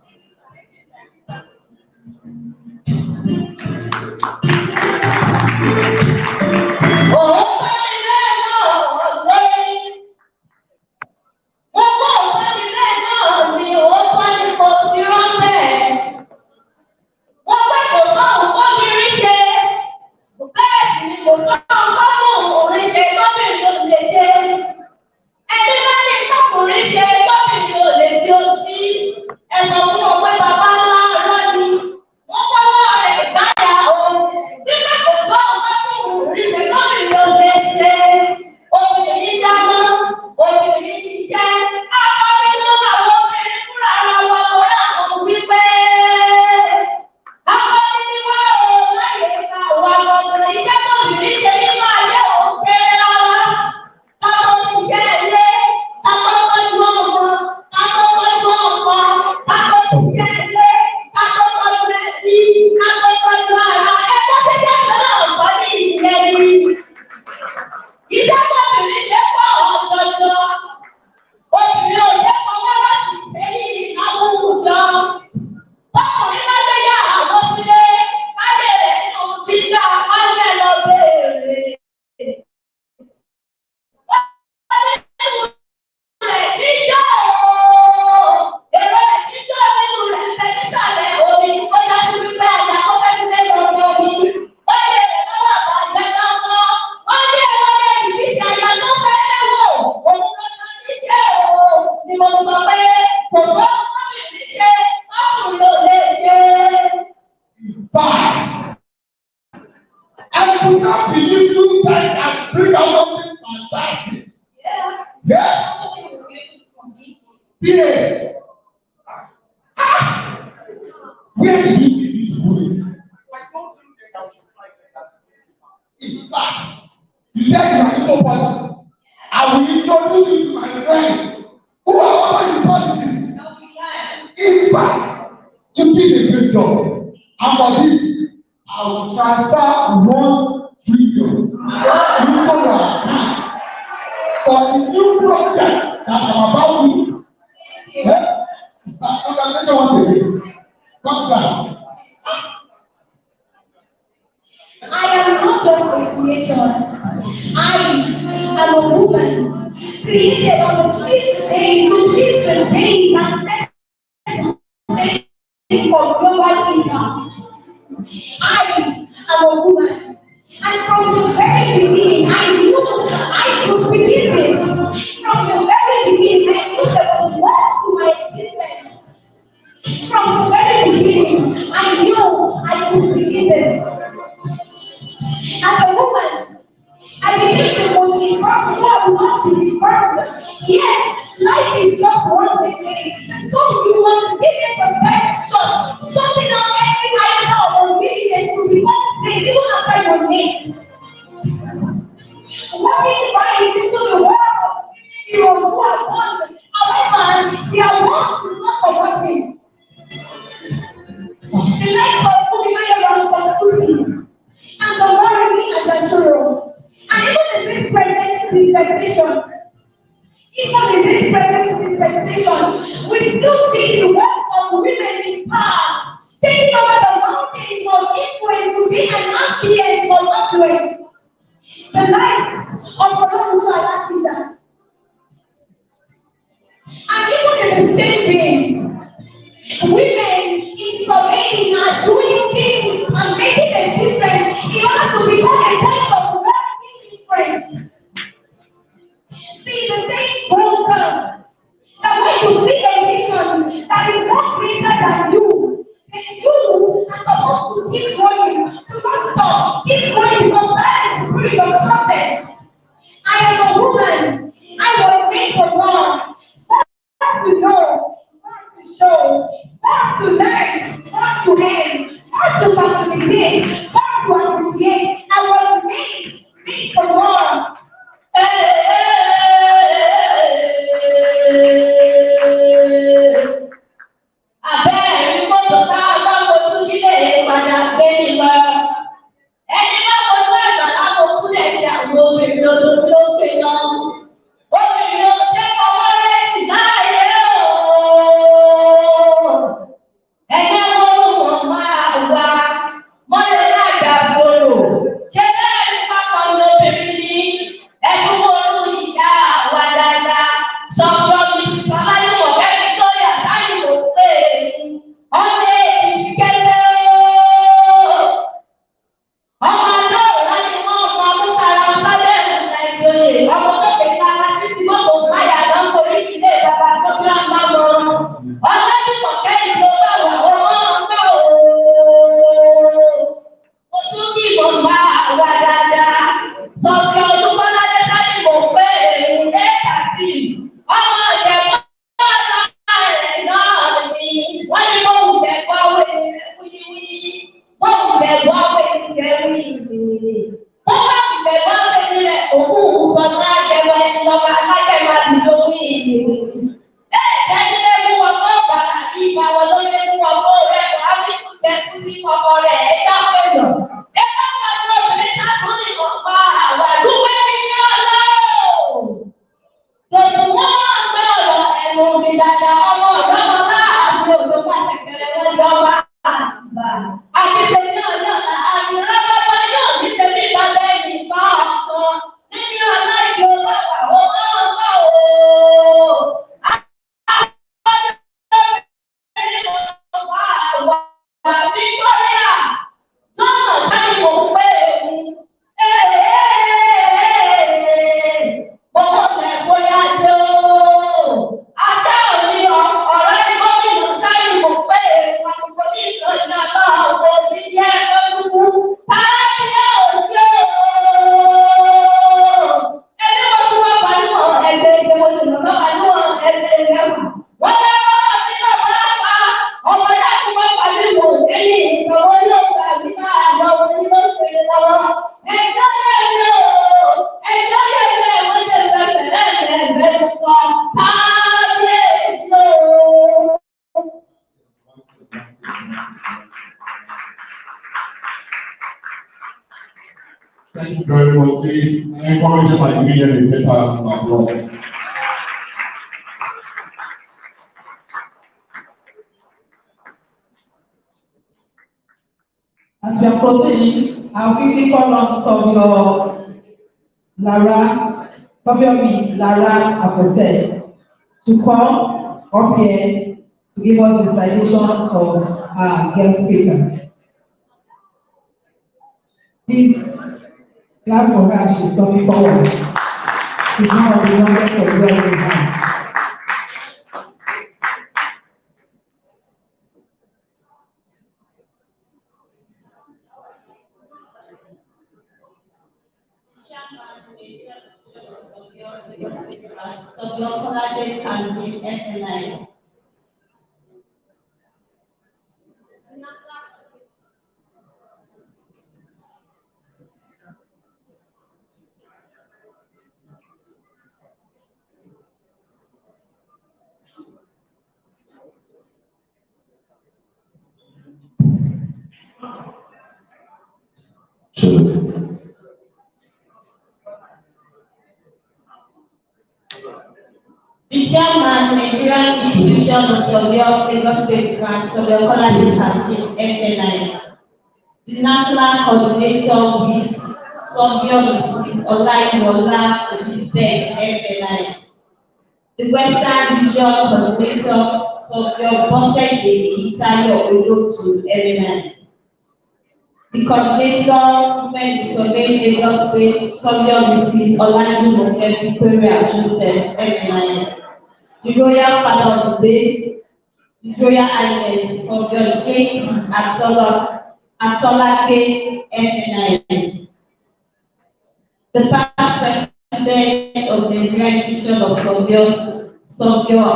Ẹni bá kọjú àgbàlá kò kú lẹ̀. àwa dáadáa. Sọ̀bì ọdún Bọ́ládé sábì mò ń pé èmi dé kàsí. Ọmọ ìjẹ̀bú ọ̀la rẹ̀ náà ni wọ́n ní wọ́n ń jẹ̀bú àwọn ènìyàn wíníwíní. Wọ́n ń jẹ̀bú àwọn ènìyàn wíníwíní. Wọ́n bá ń jẹ̀bú àwọn ènìyàn òkú sọ̀tún àjẹwọ́ ẹni lọ́ba alájẹmọ́ àti tó wíníwíní. Ẹni lẹ́nu ọkọ̀ bàrà ìgbà wọn ló lẹ́nu ọkọ̀ rẹ̀ wá bí kúkẹ́kú sí ọkọ̀ rẹ̀ ẹ̀dá pẹ̀lú. Ẹ̀ka wọn ní obìnrin sásùn ní ọ̀pá àwọn àdúgbò ní ọlọ́run. Lòsùn wọn máa ń gbé ọ̀rọ̀ ẹ̀rù mi dáadáa ọmọ ọ̀dọ́mọ láàbí òjò pàṣẹ kẹrẹ lọ́jọ́ wá àgbà. Àtìsẹ́ ní ọjọ́ ọ̀la àti lọ́wọ́lọ́wọ́ yóò ní ṣe bí ìbálẹ̀ ìgbà ọ̀kan. Nínú ọ̀la ìgbò lọ́wọ́ àwọn ọmọ ọ̀gá Victoria, John Ṣáàbì mò ń pè é. Bọ́lá ẹ̀ bóyá dé o. Aṣá òní ọ̀rọ̀ ẹni gómìnà Ṣáàbì mò ń pè é. Àkókò ní ìtọ́jú ọlọ́run kò ní jẹ́ lọ́dún. Káyọ̀ òsì o. Ẹni wọ́n tún wọ́n pàdúmọ̀ ẹgbẹ́ ìjẹ́wọ́ ìlú náà pàdúmọ̀ ẹgbẹ́ ìjẹ́wọ́. Wọ́n lé ọmọ sí ọ̀gá pa ọmọ yàtọ̀ wọ́n pàdúmọ̀ ẹ̀yìn ìgbàwọ́ yóò gbà mí náà lọ́wọ́ ní ló ṣe lọ́wọ́. Ẹjọ́ yẹ̀ mí o, ẹjọ́ yẹ̀ mí ẹ̀wọ́n lè bẹ̀rẹ̀ lẹ́sẹ̀ ẹ̀gbẹ́ púpọ̀. Kábíyèsí o. Thank you very much. Please encourage my immediate better applause. As we are proceeding, I'll quickly call on Savio Miss Lara Afosed to come up here to give us the citation of our guest speaker. Please clap for her, she's coming forward. She's one of the youngest of the hands. So your collaborative can be recognized. The chairman, Nigerian Institution of Surveyors, Lagos State Branch, Surveyor Colade Kasim, FNI. The National Coordinator with Surveyor Mrs. Olayiwola Elizabeth, FNI. The Western Region Coordinator, Surveyor Bosede Itayo Olotu, FNI. The Coordinator, Women in Surveying Lagos State, Surveyor Mrs. Olajumoke Victoria Joseph, FNI. The Royal Father of the Day, His Royal Highness Surveyor James Atolake, FNIS. The past President of the Nigerian Institution of Surveyors, Surveyor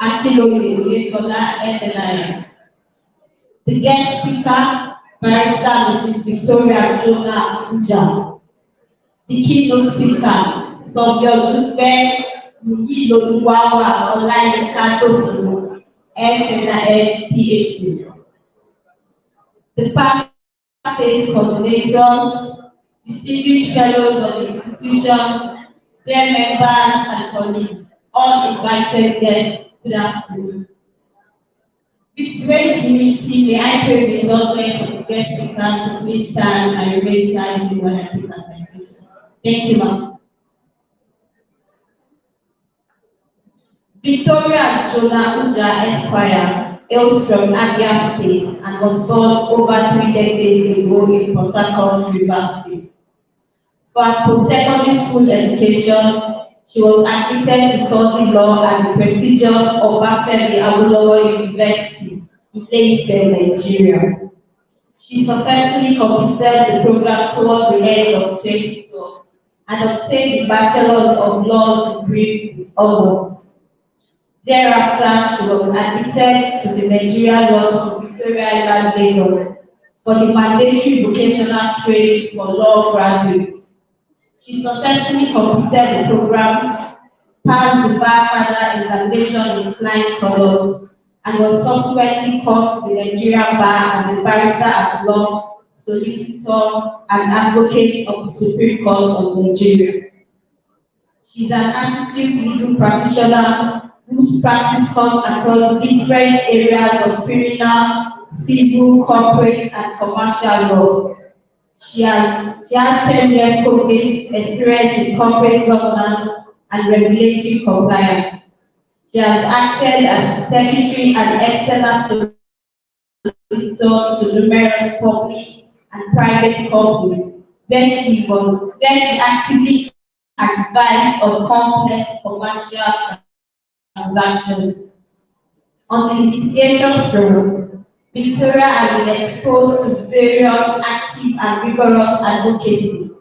Akinloye Oyekola, FNIS. The guest speaker, Barrister Mrs. Victoria Jonah Uja. The keynote speaker, Surveyor Dupe Muyiloduwawa Olayinka Tosunu, FNIS, PhD. The past state coordinators, distinguished fellows of the institutions, their members and colleagues, all invited guests, good afternoon. With great humility, may I pray the indulgence of the guest speaker to please stand and remain standing when I take a citation. Thank you, ma'am. Victoria Jonah Uja Esquire hails from Abia State and was born over 3 decades ago in Port Harcourt, Rivers State. For her post-secondary school education, she was admitted to study law at the prestigious Obafemi Awolowo University, Ile-Ife, Nigeria. She successfully completed the program towards the end of 2012 and obtained the Bachelor of Law degree with honors. Thereafter, she was admitted to the Nigerian Law School, Victoria Island, Lagos, for the mandatory vocational training for law graduates. She successfully completed the program, passed the bar final examination in flying colors, and was subsequently called to the Nigerian bar as a barrister at law, solicitor, and advocate of the Supreme Court of Nigeria. She's an institute legal practitioner whose practice cuts across different areas of criminal, civil, corporate, and commercial laws. She has 10 years corporate experience in corporate governance and regulatory compliance. She has acted as secretary and external solicitor to numerous public and private companies, where she actively advised on complex commercial transactions. On the litigation front, Victoria has been exposed to various active and rigorous advocacy.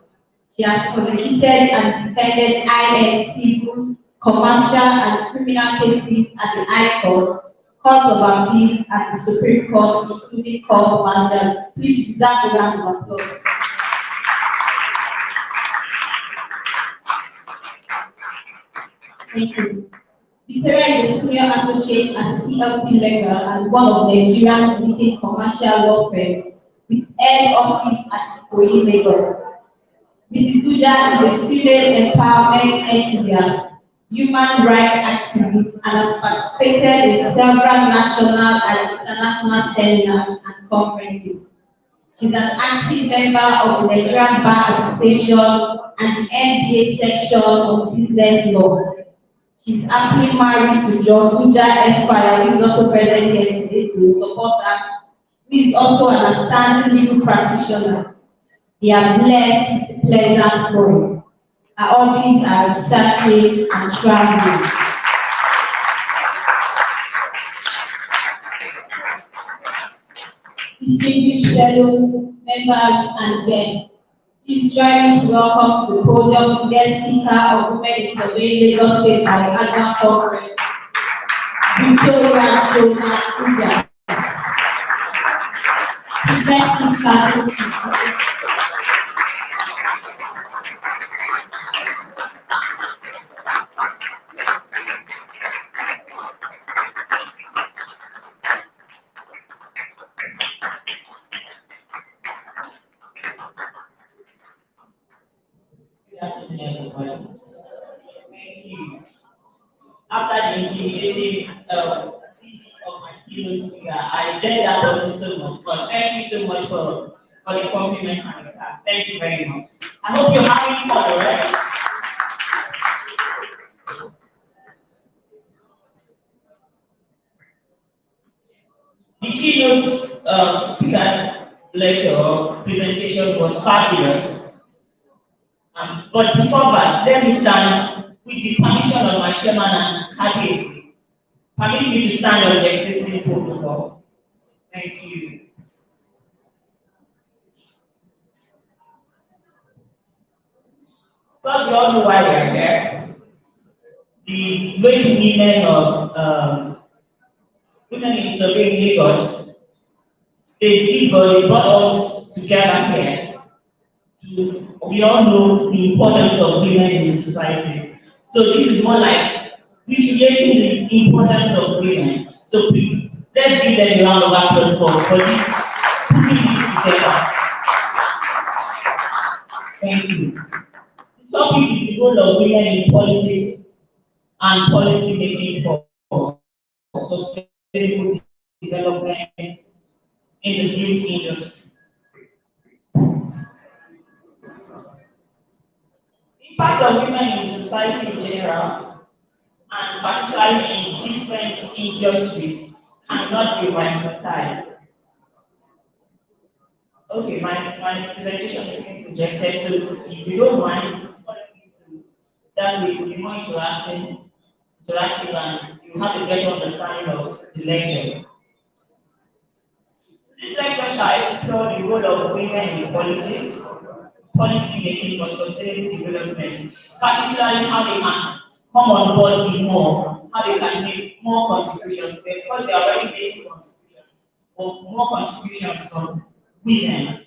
She has prosecuted and defended IS civil, commercial, and criminal cases at the High Court, Court of Appeal, and the Supreme Court, including court martial. Please deserve a round of applause. Thank you. Victoria is a senior associate at CLP Legal and one of Nigeria's leading commercial law firms, with head office at Ikoyi, Lagos. Mrs. Guja is a female empowerment enthusiast, human rights activist, and has participated in several national and international seminars and conferences. She's an active member of the Nigerian Bar Association and the MBA section of business law. She's happily married to John Guja Esquire, who is also present here today to support her, who is also an outstanding legal practitioner. They are blessed with a pleasant home. Her hobbies are researching and traveling. Distinguished fellow members and guests, please join me to welcome to the podium the guest speaker of Women in Surveying Lagos State at the annual conference, Victoria Jonah Uja. The guest speaker Thank you. After the intimidating of my keynote speaker, I learned that wasn't so much. But thank you so much for the compliment and the class. Thank you very much. I hope you're having fun, alright? The keynote speaker's lecture or presentation was fabulous. But before that, let me stand with the permission of my chairman and courtesy. Permit me to stand on the existing protocol. Thank you. Because we all know why we are here. The great women of women in Surveying Lagos, they brought us together here. We all know the importance of women in the society. So this is more like reiterating the importance of women. So please, let's give them a round of applause for this, putting this together. Thank you. The topic is the role of women in politics and policy making for sustainable development in the beauty industry. Impact of women in society in general, and particularly in different industries, cannot be emphasized. Okay, my presentation is being projected, so if you don't mind, that way it will be more interactive, and you have a better understanding of the lecture. This lecture shall explore the role of women in politics, policy making for sustainable development, particularly how they can come on board the more, how they can make more contributions, because they are already making contributions, but more contributions from women,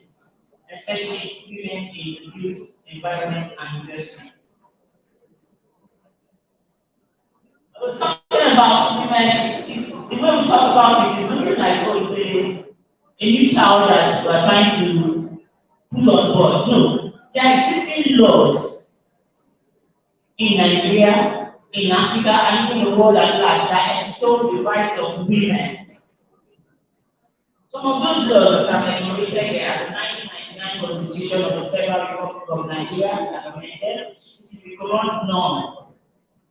especially women in youth, environment, and industry. We're talking about women, the way we talk about it is looking like, oh, it's a new child that we are trying to put on board. No, there are existing laws in Nigeria, in Africa, and even the world at large that extol the rights of women. Some of those laws that are enumerated there, the 1999 Constitution of the Federal Republic of Nigeria, as amended, it is the current norm,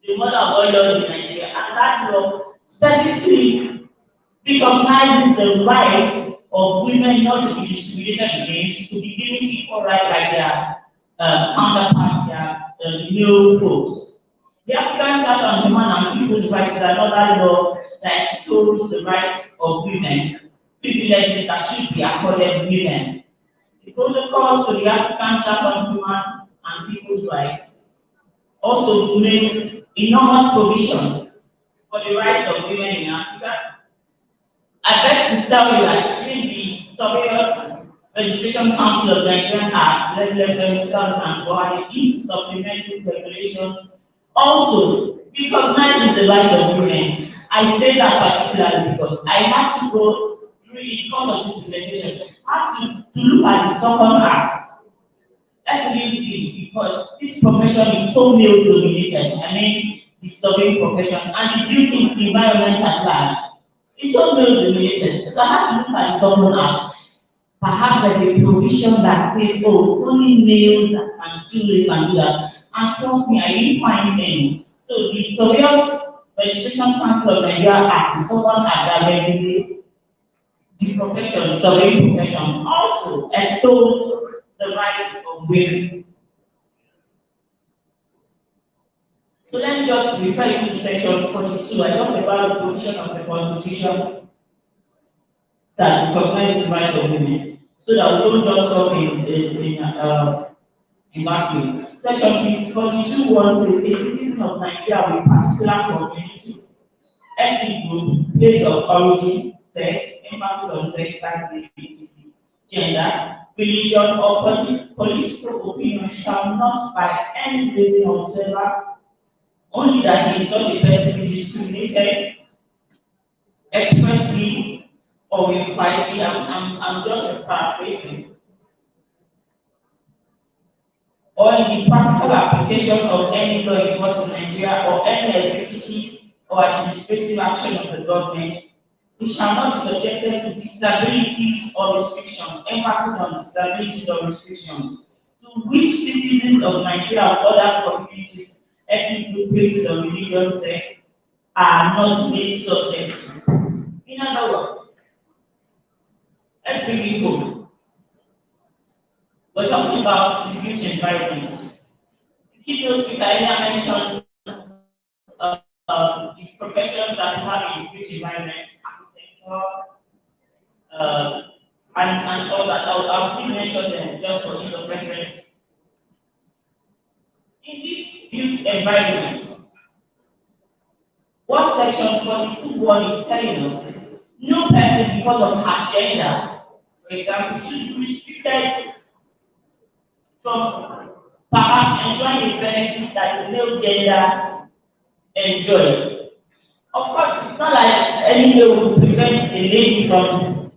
the mother of all laws in Nigeria, and that law specifically recognizes the right of women not to be discriminated against, to be given equal right like their counterparts, their male folks. The African Charter on Human and People's Rights is another law that extols the rights of women, privileges that should be accorded women. The protocols to the African Charter on Human and People's Rights also makes enormous provisions for the rights of women in Africa. I beg to tell you that even the Surveyors Registration Council of Nigerian Act 2004 in supplementary regulations also recognizes the right of women. I say that particularly because I had to go through the course of this presentation, I had to look at the second act. Let's really see, because this profession is so male dominated. I mean, the surveying profession and the built environment at large. It's so male dominated. So I have to look at the second act. Perhaps there's a provision that says, oh, it's only males that can do this and do that. And trust me, I didn't find any. So the Surveyors Registration Council of Nigeria Act, the second act that regulates the profession, the surveying profession, also extols the rights of women. So let me just refer you to section 42. I talked about the provision of the Constitution that recognizes the right of women, so that we don't just talk in vacuum. Section 42:1 says a citizen of Nigeria with particular community, ethnic group, place of origin, sex, emphasis on sex, that's gender, religion, or political opinion shall not by any reason whatsoever, only that is such a person be discriminated expressly or impliedly. I'm just paraphrasing. Or in the practical application of any law enforced in Nigeria or any executive or administrative action of the government, it shall not be subjected to disabilities or restrictions, emphasis on disabilities or restrictions, to which citizens of Nigeria or other communities, ethnic group, races, or religion, sex are not made subject to. In other words, let's bring it home. We're talking about the youth environment. The keynote speaker earlier mentioned the professions that we have in the youth environment, and all that. I'll still mention them just for ease of reference. In this youth environment, what section 42:1 is telling us is no person, because of her gender, for example, should be restricted from perhaps enjoying the benefit that the male gender enjoys. Of course, it's not like any male will prevent a lady from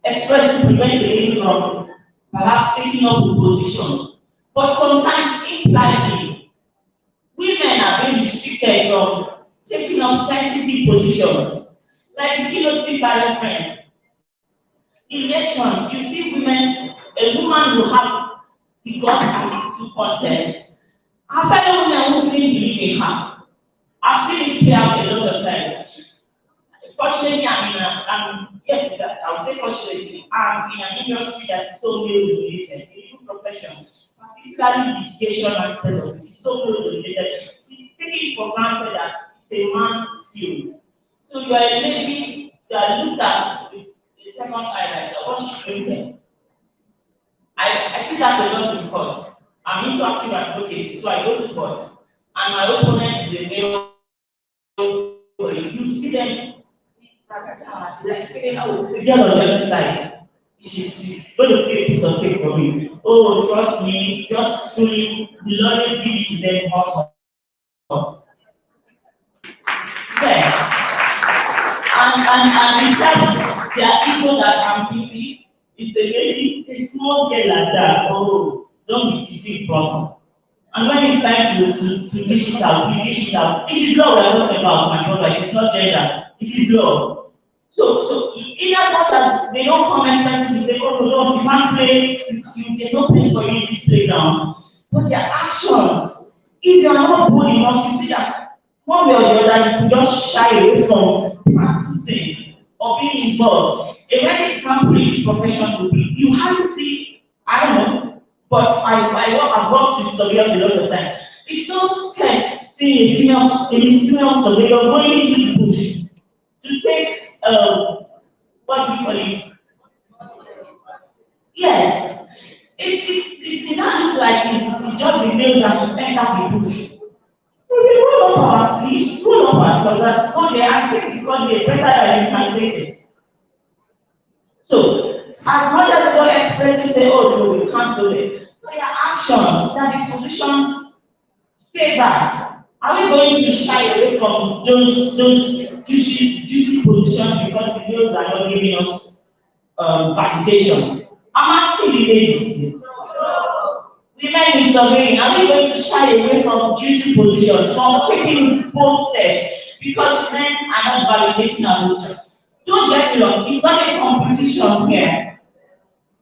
expressly prevent a lady from perhaps taking up a position. But sometimes impliedly, women are being restricted from taking up sensitive positions. Like the keynote speaker reference. In elections, you see women, a woman will have the guts to contest. Her fellow women won't even believe in her. I've seen it play out a lot of times. Fortunately, yes, I would say fortunately, I'm in an industry that is so male dominated, a legal profession, particularly litigation aspect of it is so male dominated. It's taken for granted that it's a man's field. So you are a lady, you are looked at with a second highlight. What she's doing there. I see that a lot in court. I'm into active advocacy, so I go to court, and my opponent is a male. You see them, like saying, "Oh, it's a girl on the other side. She's going to pay a piece of cake for me. Oh, trust me, just truly, will always give it to them hot, hot." Yeah. And it helps their ego that I'm busy. It's a lady, a small girl like that. Oh, don't be deceived, brother. And when it's time to dish it out, we dish it out. It is law we're talking about, my brother. It is not gender. It is law. So in as much as they don't come expect to say, "Oh no, you can't play, there's no place for you in this playground," but their actions, if you are not good enough, you see that one way or the other, you can just shy away from practicing or being involved. A very example in this profession would be, you hardly see, I don't know, but I've worked with surveyors a lot of times. It's so scarce seeing a female surveyor going into the bush to take, what do we call it? Yes. It doesn't look like it's just the males that should enter the bush. We roll up our sleeves, roll up our trousers, go there and take the code it's better than you can take it. So, as much as they don't expressly say, "Oh no, we can't do it," but their actions, their dispositions say that. Are we going to shy away from those juicy positions because the males are not giving us validation? I'm asking the ladies, please. Women in surveying, are we going to shy away from juicy positions, from taking bold steps because men are not validating our position? Don't get me wrong, it's not a competition here.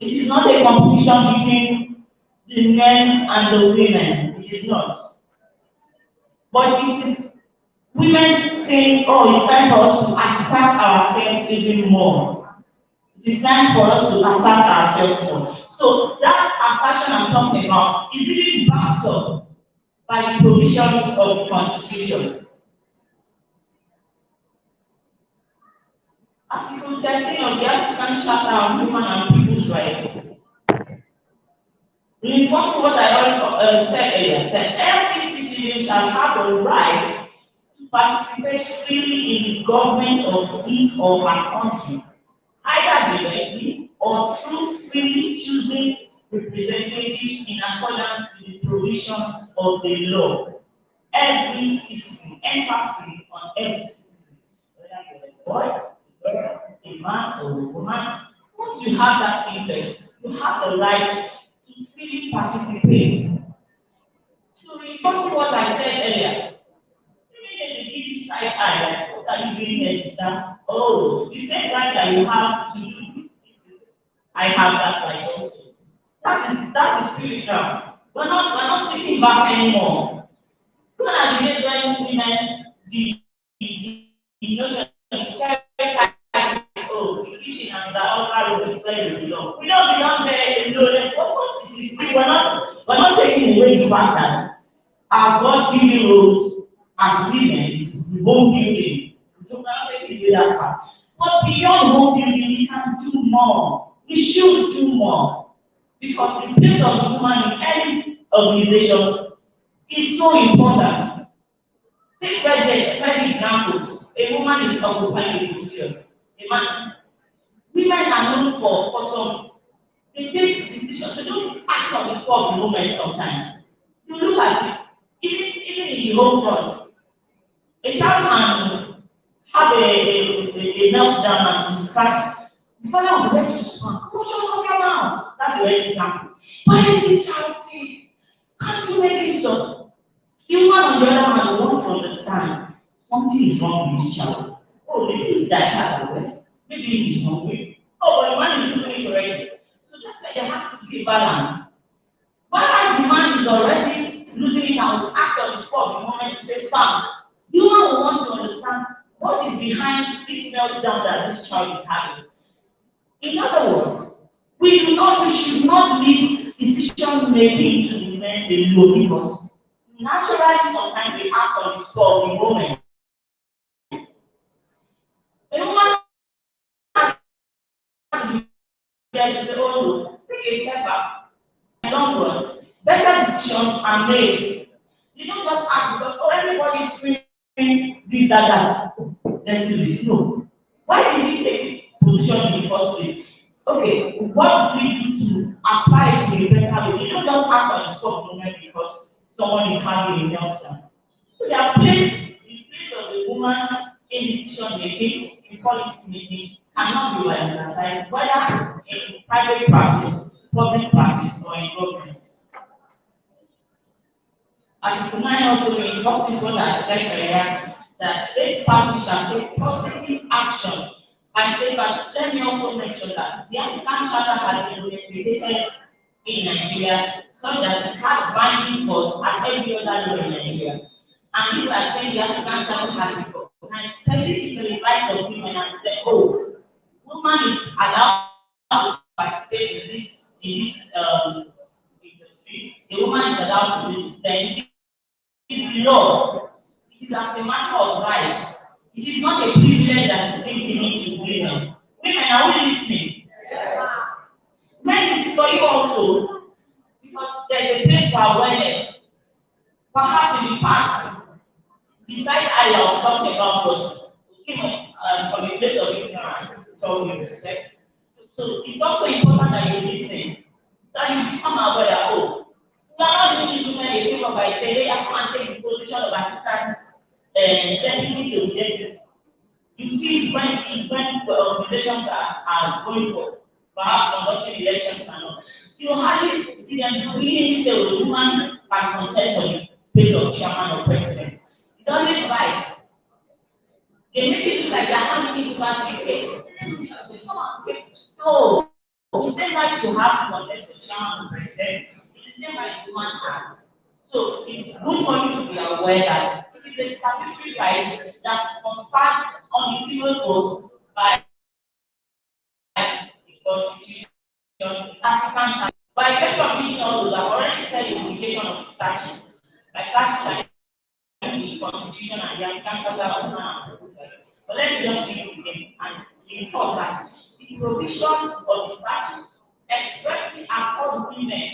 It is not a competition between the men and the women. It is not. But it is women saying, "Oh, it's time for us to assert ourselves even more. It is time for us to assert ourselves more." So that assertion I'm talking about is even backed up by the provisions of the Constitution. Article 13 of the African Charter on Human and People's Rights. Reinforcing what I already said earlier, said every citizen shall have the right to participate freely in the government of his or her country, either directly or through freely choosing representatives in accordance with the provisions of the law. Every citizen, emphasis on every citizen, whether you're a boy, a girl, a man, or a woman, once you have that interest, you have the right to freely participate. So reinforcing what I said earlier, maybe they give you side eye, like, "What are you doing here, sister?" Oh, the same right that you have to do this, I have that right also. That is spirit now. We're not sitting back anymore. Gone are the days when women, the notion is very, "Oh, the kitchen and the outside room is where we belong." We don't belong there alone. Of course, it is free. We're not taking away the fact that our God-given roles as women is home building. So we're not taking away that fact. But beyond home building, we can do more. We should do more. Because the place of the woman in any organization is so important. Take very examples. A woman is occupying a position. A man. Women are known for some. They take decisions. They don't act on the spot of the moment sometimes. You look at it. Even in the home front, a child can have a meltdown and distract. The father will be ready to spank. "Oh, shut up your mouth." That's a very example. "Why is he shouting? Can't you make him stop?" The woman on the other hand will want to understand something is wrong with this child. Oh, maybe his diapers are wet. Maybe he's hungry. Oh, but the man is losing it already. So that's why there has to be a balance. Whereas the man is already losing it and will act on the spot the moment to say spank, the woman will want to understand what is behind this meltdown that this child is having. In other words, we should not leave decision making to the men alone because naturally sometimes they act on the spot of the moment. A woman has president to say, oh no, take a step back. In the long run, better decisions are made. You don't just act because oh, everybody is screaming this, that. Let's do this. No. Why did we take this position in the first place? Okay, what do we do to apply it in a better way? You don't just act on the spot moment because someone is having a meltdown. So they are placed the place of the woman in decision making, in policy making, cannot be well exercised, whether in private practice, public practice, or in government. Article 9 also reinforces what I said earlier, that state parties shall take positive action by state parties. Let me also mention that the African Charter has been investigated in Nigeria such that it has binding force as every other law in Nigeria. And people are saying the African Charter has recognized specifically the rights of women and said, oh, woman is allowed to participate in this industry. The woman is allowed to do this. Then it is law. It is as a matter of right. It is not a privilege that is being given to women. Women, are we listening? Men, it is for you also, because there is a place for awareness. Perhaps in the past, the side I was talking about was from a place of ignorance, with all due respect. So it's also important that you listen, that you become aware that, oh, we are not doing this women a favor by saying, hey, I come and take the position of assistant deputy to the deputy. You see, when organizations are going for perhaps conducting elections and all, you hardly see them really say, oh, the woman can contest for the place of chairman or president. It's always right. They make it look like they're handing it to party. Come on, no. It's the same right to have to contest for chairman or president. It's the same right the woman has. So it's good for you to be aware that it is a statutory right that is conferred on the female force by the Constitution, the African Charter. By virtue of reading all those, I've already said the implication of the statute. By statute, the Constitution and the African Charter of Human Rights. But let me just read it again and reinforce that the provisions of the statute expressly accord women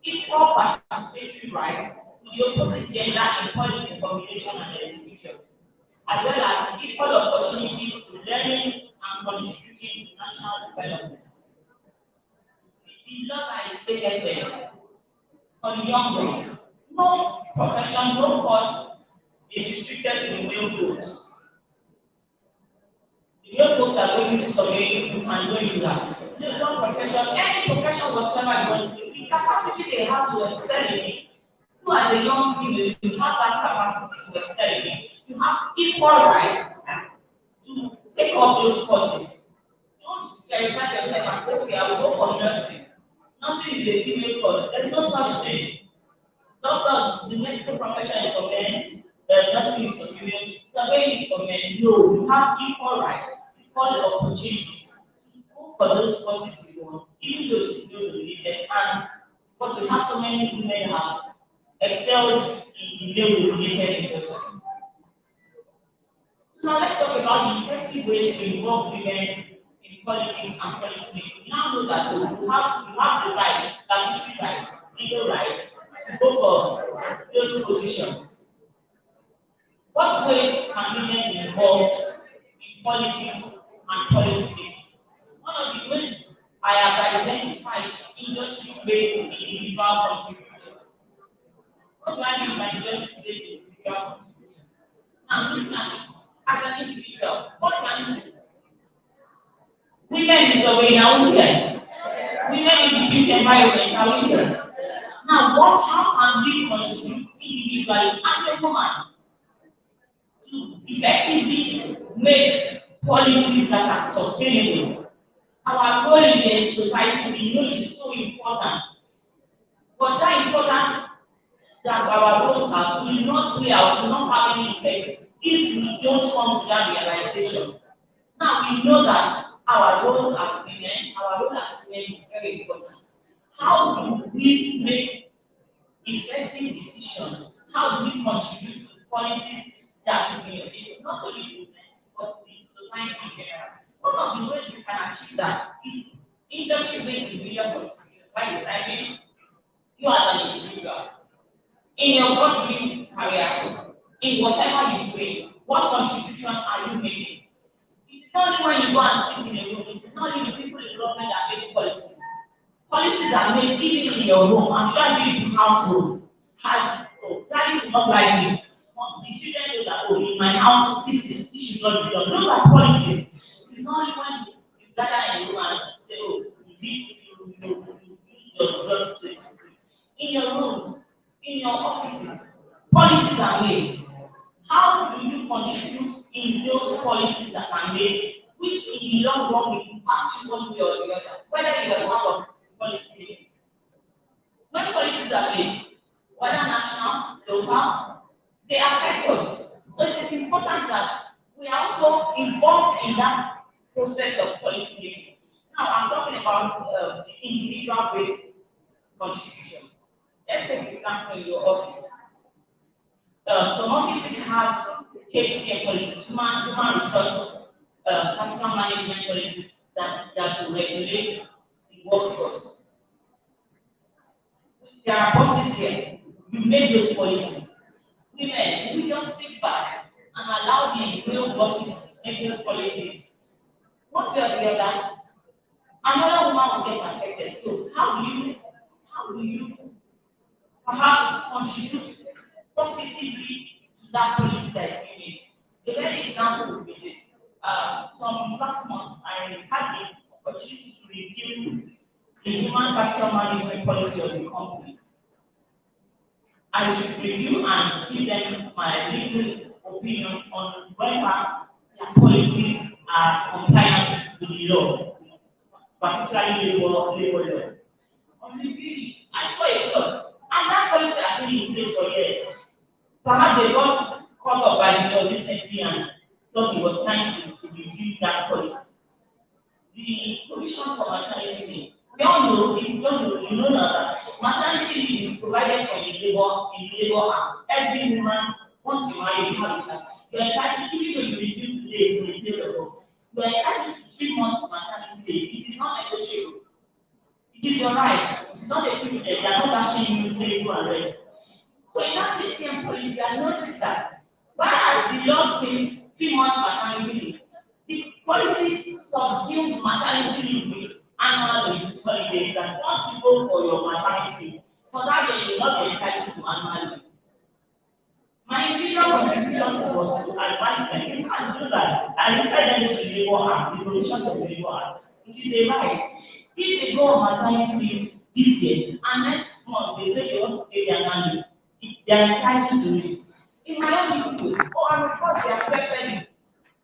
equal participatory rights to the opposite gender in policy formulation and execution, as well as equal opportunities to learning and contributing to national development. The laws are stated there for the young ones. No profession, no course is restricted to the male folks. The male folks are going to survey, you can go into that. No profession, any profession whatsoever you want to do, the capacity they have to excel in it. You as a young female, you have that capacity to excel in it. You have equal rights to take up those courses. Don't stereotype yourself and say, okay, I will go for nursing. Nursing is a female course. There's no such thing. Doctors, the medical profession is for men, nursing is for women, surveying is for men. No, you have equal rights, equal opportunity to go for those courses you want, even though it's male related. And because we have so many women have excelled in male related industries. So now let's talk about the effective ways to involve women in politics and policy making. We now know that you have the right, statutory rights, legal rights to go for those positions. What ways can women be involved in politics and policy making? One of the ways I have identified is industry-based individual contribution. What do I mean by industry-based individual contribution? I'm looking at it as an individual. What can you do? Women is already now women. Women in the beauty environment are women. Now, how can we contribute individually as a woman to effectively make policies that are sustainable? Our role in the society, we know it is so important. But that importance that our roles have will not play out, will not have any effect if we don't come to that realization. Now we know that our roles as women, our role as women is very important. How do we make effective decisions? How do we contribute to policies that will benefit not only women, but the society in general? One of the ways we can achieve that is industry-based individual contribution by deciding you as an individual in your God-given career, in whatever you're doing, what contribution are you making? It's not only when you go and sit in a room, it's not only the people in government that make policies. Policies are made even in your home. I'm sure every household has, oh, daddy will not like this. The children know that, oh, in my house, this should not be done. Those are policies. It is not only when you gather in a room and say, oh, you your job in your rooms, in your offices, policies are made. How do you contribute in those policies that are made, which in the long run will impact you one way or the other, whether you are part of policy making? When policies are made, whether national, local, they affect us. So it is important that we are also involved in that process of policy making. Now I'm talking about the individual-based contribution. Let's take an example in your office. Some offices have HCM policies, human resource, capital management policies that will regulate the workforce. There are bosses here. You make those policies. Women, we just sit back and allow the male bosses make those policies. One way or the other, another woman will get affected. So how do you perhaps contribute positively to that policy that is being made? A very example would be this. Some last month, I had the opportunity to review the human capital management policy of the company. I should review and give them my legal opinion on whether their policies are compliant with the law, particularly labor law. On reviewing it, I saw a clause, and that policy has been in place for years. Perhaps they got caught up by the law recently and thought it was time to review that policy. The provision for maternity leave. We all know, if you don't know, you know that maternity leave is provided for in the labor act. Every woman, once you marry, you have a child. You're entitled, even though you resume today in the place of law, you're entitled to 3 months maternity leave. It is not negotiable. It is your right. It's not a privilege. They are not asking you to say go and rest. So in that HCM policy, I noticed that whereas the law says 3 months maternity leave, the policy subsumes maternity leave with annual leave holidays, and once you go for your maternity leave, for that year you will not be entitled to annual leave. My individual contribution was to advise them, you can't do that. I refer them to the Labour Act, the provisions of the Labour Act. It is a right. If they go on maternity leave this year and next month they say they want to take their annual leave, they are entitled to it. In my own view, oh, and of course they accepted it.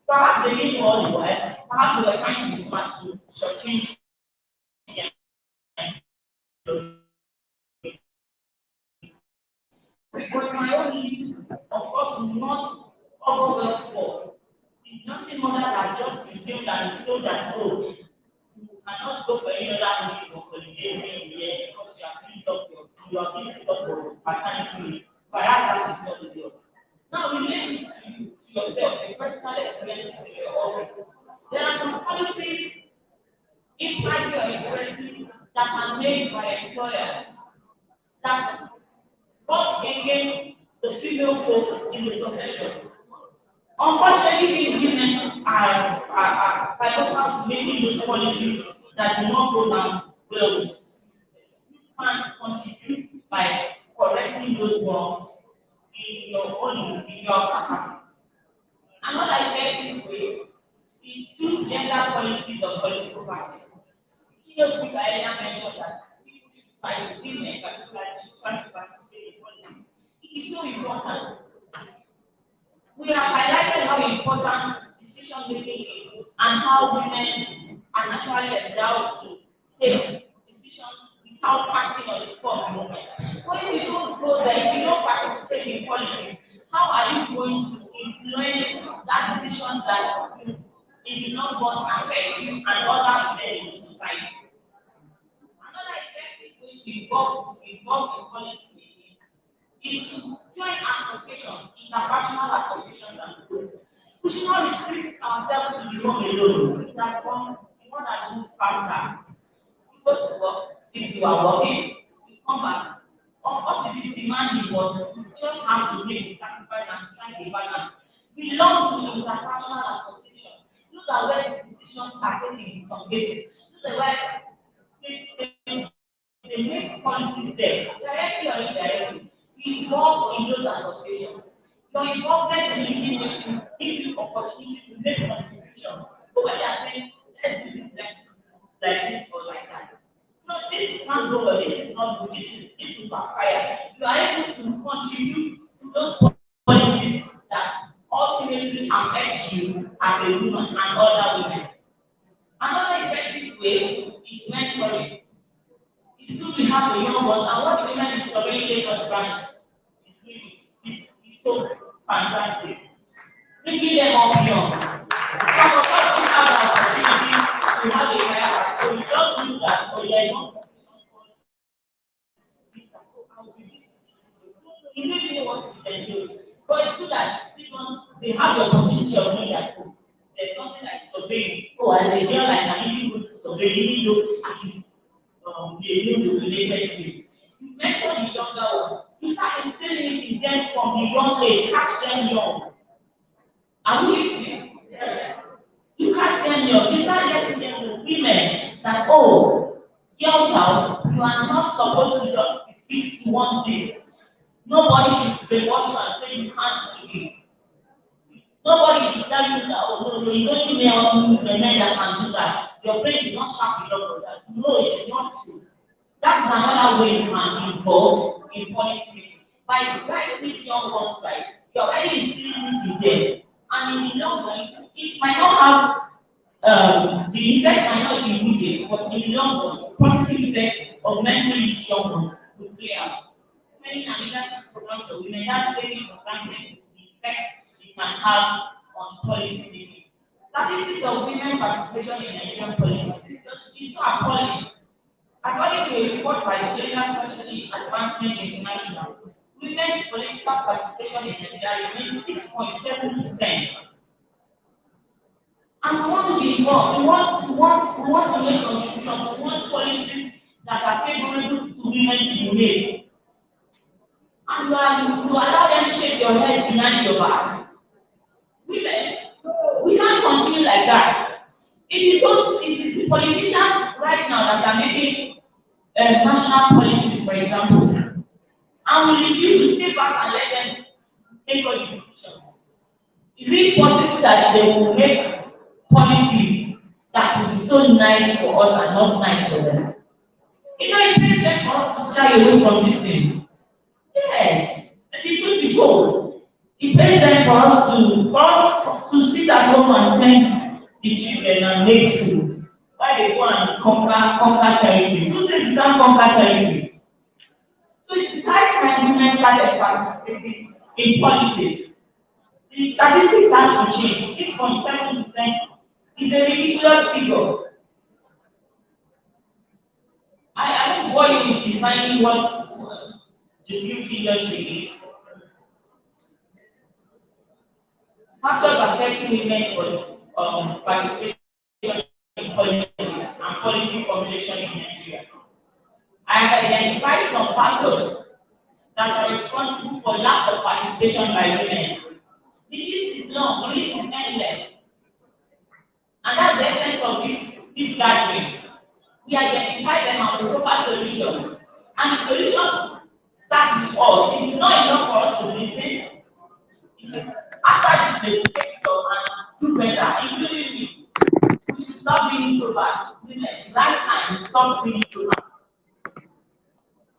Perhaps they didn't know all the while. Perhaps they were trying to be smart to change. But in my own view, of course, not all well for. The nursing mother has just resumed and told that, oh, you cannot go for any other leave or holiday during the year because you are being up for maternity leave. Whereas that is not the law. Now relate this to yourself, the personal experiences in your office. There are some policies implied or expressly that are made by employers that work against the female folks in the profession. Unfortunately, women are pivotal to making those policies that do not go down well with. You can contribute by correcting those wrongs in your own individual capacity. Another effective way is through gender policies of political parties. Keynote speaker earlier mentioned that people should try to women, particularly, should try to participate in politics. It is so important. We have highlighted how important decision making is and how women are naturally endowed to take decisions without acting on the spot moment. But if you don't go there, if you don't participate in politics, how are you going to influence that decision that in the long run affect you and other men in the society? Another effective way to involve in policy making is to join associations, interprofessional associations and groups. We should not restrict ourselves to the home alone. It has gone, the one has moved past that. go to work. If you are working, you come back. Of course, it is demanding, but you just have to make the sacrifice and strike a balance. We belong to international association. Look at where decisions are taken in some cases. Look at where they make policies there, directly or indirectly. We involved in those associations. Your involvement in making give you opportunity to make contributions. But when they are saying, let's do this like this or like that. No, this is not good, this is not good, this will backfire. You are able to contribute to those policies that ultimately affect you as a woman and other women. Another effective way is mentoring. It's good we have the young ones, and what the women is already Lagos branch is really is so fantastic. Bringing them up young. Some of us don't have the opportunity to have a career, so we just do that. So there is one you don't even want to enjoy. But it's good that these ones they have the opportunity of knowing that there's something like surveying. Oh, as a girl, I can even go to survey, even though it is a new related field. You mentor the younger ones. You start instilling it in them from the young age, catch them young. Are we listening? Yeah. You catch them young. You start letting them know women that, oh, young child, you are not supposed to just be fixed to one thing. Nobody should brainwash you and say you can't do this. Nobody should tell you that, oh, no, it's only the men that can do that. Your brain is not sharp enough for that. No, it's not true. That is another way you can be involved in policy making. By guiding these young ones right, you're already instilling it in them. And in the long run, it might not have the effect might not be immediate, but in the long run, positive effect of mentoring these young ones will play out. Training and leadership programs for women, that's taking for granted the effect it can have on policy making. Statistics of women participation in Nigerian politics is so appalling. According to a report by the Gender Strategy Advancement International, women's political participation in Nigeria remains 6.7%. And we want to be involved. We want to make contributions. We want policies that are favorable to women to be made. And you allow them to shake your head behind your back. Women, we can't continue like that. It is the politicians right now that are making national policies, for example. And we refuse to stay back and let them make all the decisions. Is it possible that they will make policies that will be so nice for us and not nice for them? You know, it pays them for us to shy away from these things. Yes, and the truth be told, it pays them for us to sit at home and tend the children and make food. Why they go and conquer territories? Who says you can't conquer territory? So it is high time women started participating in politics. The statistics have to change. 6.7% is a ridiculous figure. I don't bore you with defining what the beauty industry is. Factors affecting women for participation in politics and policy formulation in Nigeria. I have identified some factors that are responsible for lack of participation by women. The list is long, the list is endless. And that's the essence of this gathering. We identify them and we propose solutions. And the solutions start with us. It is not enough for us to listen. It is after this they will take it up and do better, including me. We should stop being introverts. Women, it's high time we stop being introverts.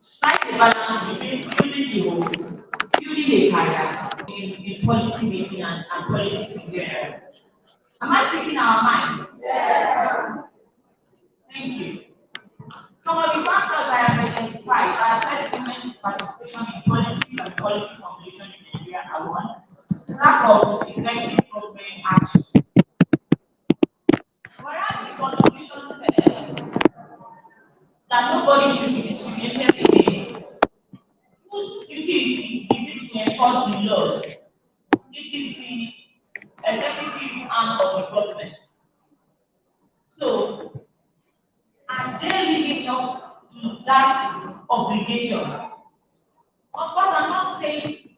Strike a balance between building the home, building a career in policy making and politics in general. Am I speaking our minds? Yeah. Thank you. Some of the factors I have identified that affect women's participation in politics and policy formulation in Nigeria are one, lack of effective government action. Whereas the Constitution says that nobody should be discriminated against, whose duty is it to enforce the laws? It is the executive arm of the government. So, Are they living up to that obligation? Of course, I'm not saying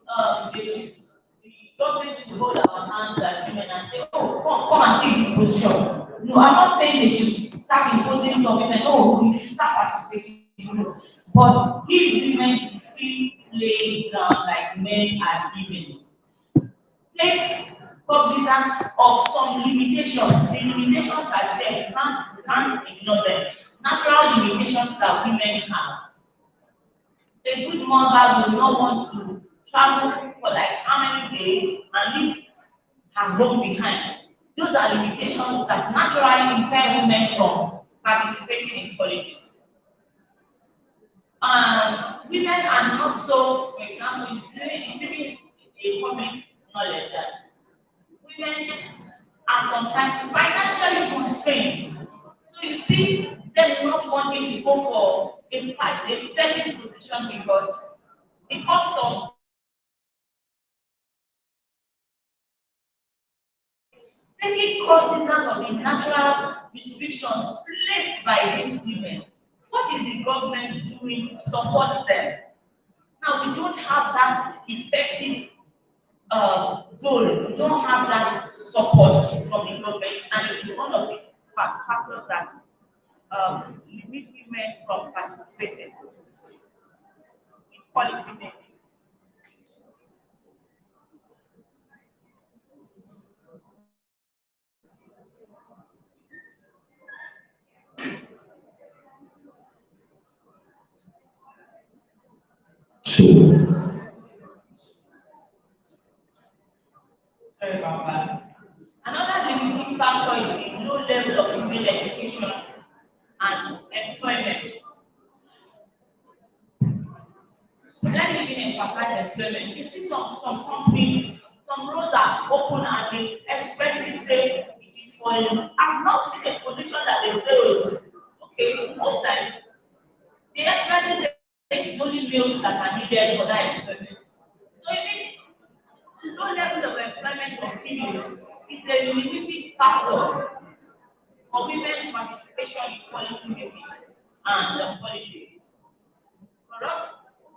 the government should hold our hands as women and say, oh, come and take this position. No, I'm not saying they should start imposing commitment. Oh, you should start participating. No. But give women free play ground like men are given. Take cognizance of some limitations. The limitations are there. You can't ignore them. Natural limitations that women have. A good mother will not want to travel for like how many days and leave her home behind. Those are limitations that naturally impair women from participating in politics. Women are not so, for example, it's even a public knowledge that women are sometimes financially constrained. So you see them not wanting to go for a certain position because the cost of taking cognizance of the natural restrictions placed by these women. What is the government doing to support them? Now we don't have that effective role. We don't have that support from the government, and it is one of the factors that limit women from participating in policy making. Sorry about that. Another limiting factor is the low level of female education and employment. Let me even emphasize employment. You see some companies, some roles are open and they expressly say it is for you. I've not seen a position that they say, oh, okay, most times they expressly say it is only males that are needed for that employment. So even low level of employment of females is a limiting factor for women's participation in policy making and politics. Corrupt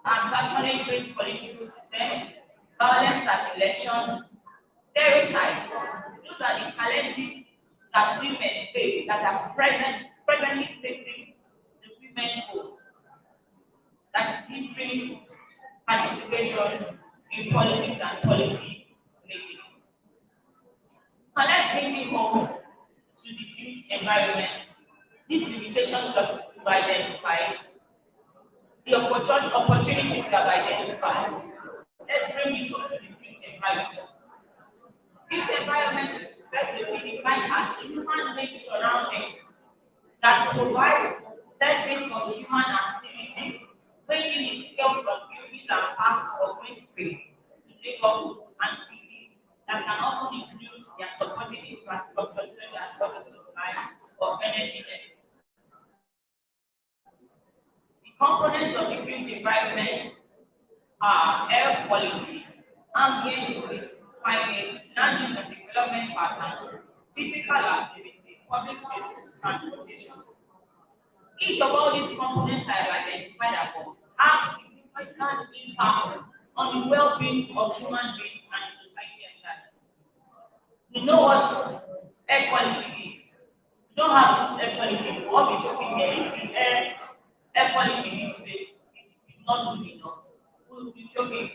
and patronage-based political system, violence at elections, stereotypes. Those are the challenges that women face that are presently facing the women vote that is hindering participation in politics and policy making. Now let's bring it home to the youth environment. These limitations that we've identified, the opportunities that I've identified. Let's bring it home to the youth environment. Youth environment is best defined as human-made surroundings that provide setting for human activity, ranging in scale from buildings and parks or green space to neighborhoods and cities that can often include their supporting infrastructure such as water supply or energy network. The components of the built environment are air quality, ambient noise, climate, land use and development patterns, physical activity, public spaces, transportation. Each of all these components I have identified above have significant impact on the well-being of human beings and society at large. We know what air quality is. We don't have air quality. What we're talking here, if the air quality in this place is not good enough, we'll be talking.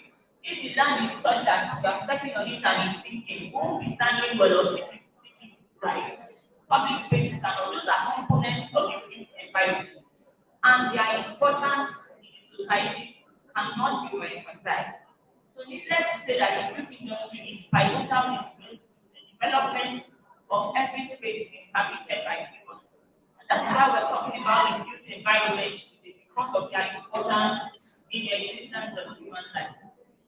If the land is such that you are stepping on it and it's sinking, we won't be standing well or sitting right. Public spaces and all those are components of the built environment, and their importance in the society cannot be overemphasized. So needless to say that the built industry is pivotal to the development of every space inhabited by humans. And that's why we're talking about the built environment today, because of their importance in the existence of human life.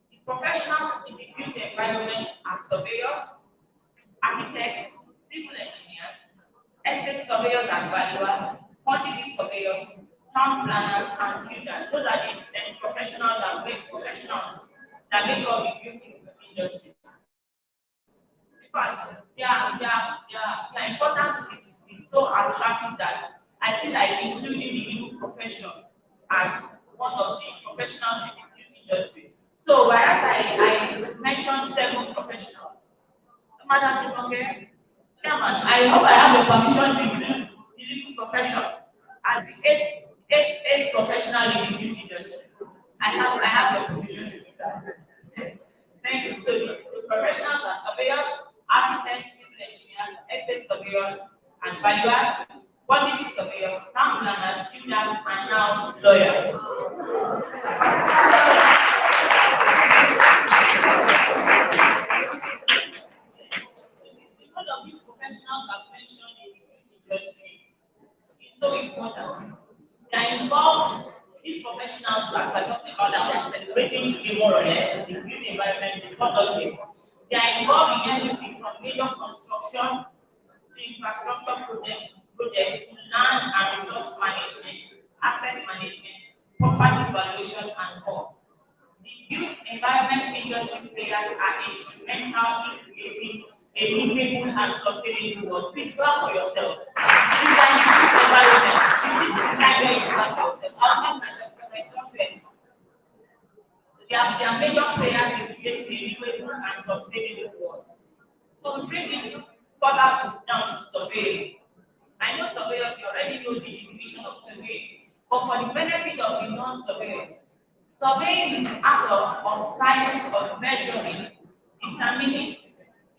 The professionals in the built environment are surveyors, architects, civil engineers, estate surveyors and valuers, quantity surveyors, town planners, and builders. Those are the professionals and great professionals that make up the building industry. In fact, their importance is so attractive that I feel like including the legal profession as one of the professionals in the beauty industry. So whereas I mentioned 7 professionals, Madam Kimonge, Chairman, I hope I have the permission to include the legal profession as the eighth professional in the beauty industry. I have the permission to do that. Thank you. So the professionals are surveyors, architects, civil engineers, estate surveyors, and valuers, quantity surveyors, town planners, builders, and now lawyers. One of these professionals I've mentioned in the beauty industry is so important. They are involved, these professionals that we're talking about that we're celebrating today more or less, the beauty environment, the industry. They are involved in everything from major construction to infrastructure projects to land and resource management, asset management, property valuation, and more. The youth environment industry players are instrumental in creating a livable and sustainable world. Please clap for yourself. These are youth environment. This is kind where you clap for yourself. I'll make myself because I don't care. They are major players in creating a livable and sustainable world. So we bring it further down to surveying. I know surveyors, you already know the definition of surveying, but for the benefit of the non-surveyors, surveying is the act of science of measuring, determining,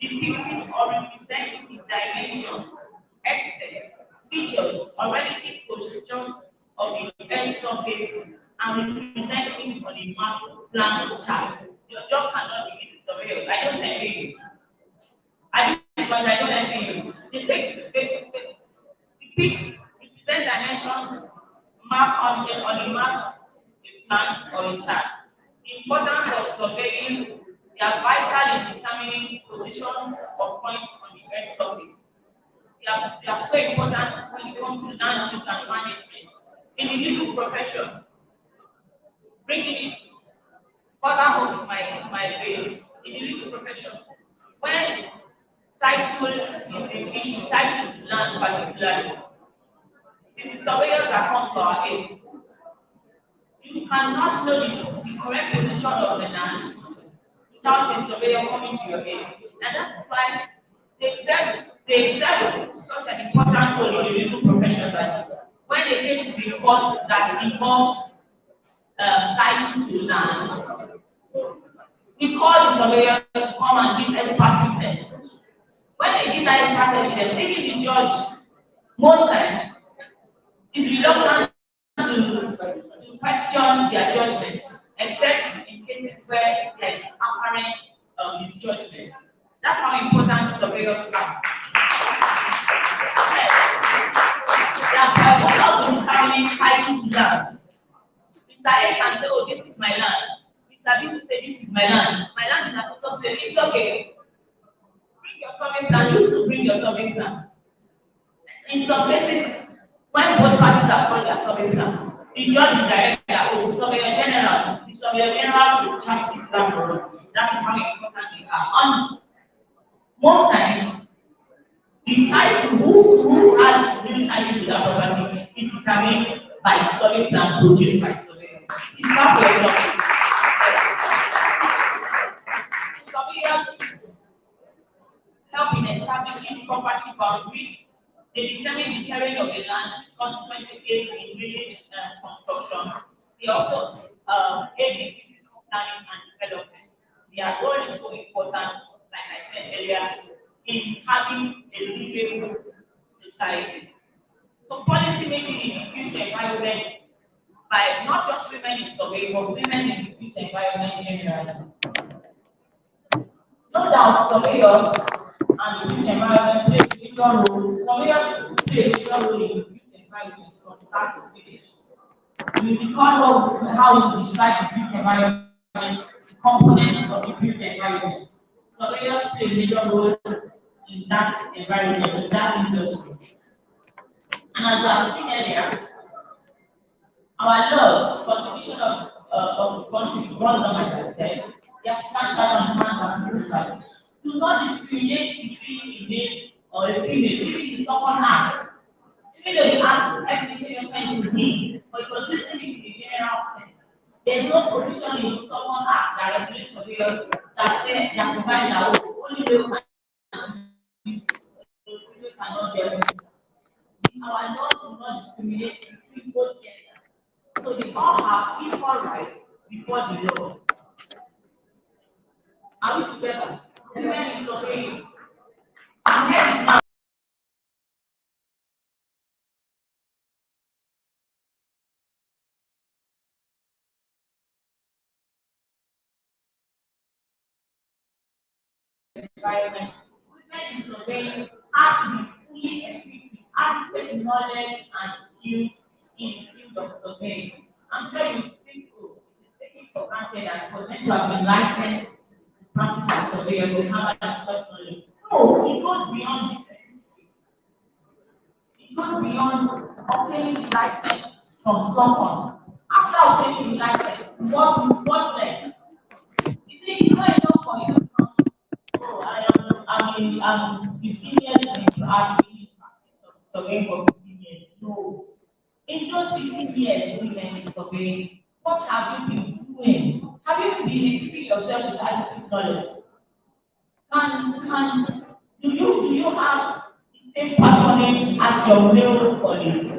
depicting, or representing the dimensions, extent, features, or relative positions of the earth surface and representing on the map, plan, or chart. Your job cannot be the surveyors. I don't envy you. I don't envy you. They take depict, represent dimensions, map on the map, a plan, or a chart. The importance of surveying, they are vital in determining position of points on the earth surface. They are so important when it comes to land use and management. In the legal profession, bringing it further home with my base, in the legal profession, when title is an issue, title to land particularly, it is the surveyors that come to our aid. You cannot know the correct position of the land without a surveyor coming to your aid. And that's why they serve such an important role in the legal profession that when a case is in court that involves title to land, we call the surveyors to come and give expert witness. When they give that expert evidence, even the judge, most times, is reluctant to question their judgment, except in cases where there is apparent misjudgment. That's how important surveyors are. They are allowed to determine title to land. Mr. A can say, oh, this is my land. Mr. B will say, this is my land. My land is a social place. It's okay. Bring your survey plan. You to bring your survey plan. In some places, when both parties have brought their survey plan, the judge will direct the surveyor general. The surveyor general will charge his land for. That is how important they are. And most times, the title, who has real title to that property is determined by the survey plan produced by the surveyor. It's not for example. Surveyors help in establishing property boundaries. They determine the terrain of the land, consequently aid in drainage and construction. They also aid in physical planning and development. Their role is so important, like I said earlier, in having a livable society. So policy making in the future environment by not just women in survey, but women in the future environment generally. No doubt surveyors and the future environment play a major role. Surveyors play a major role in the future environment from start to finish. We recall how we describe the future environment, the components of the future environment. Surveyors play a major role in that environment, in that industry. And as we have seen earlier, our laws, constitution of the country is run down, as I said, the African Charter on Human and People's Rights, do not discriminate between a male or a female, even the second act. Even though the act everything you're trying to be, but you're using it in the general sense. There's no provision in someone act that regulates surveillance that say that provide that only way we cannot get it. Our laws do not discriminate between both genders. So they all have equal rights before the law. Are we together? Women is obeying. And men now. Environment. Women is obeying have to be fully equipped with adequate knowledge and skills in the field of surveying. I'm sure you think so. It is taken for granted that for them to have been licensed to practice as surveyors, they have adequate knowledge. No, it goes beyond this. It goes beyond obtaining the license from someone. After obtaining the license, what next? You see, it's not enough for you to come. Oh, I'm 15 years into having surveying for 15 years. No. In those 15 years, women surveying, what have you been doing? Have you been equipping yourself with adequate knowledge? Do you have the same patronage as your male colleagues?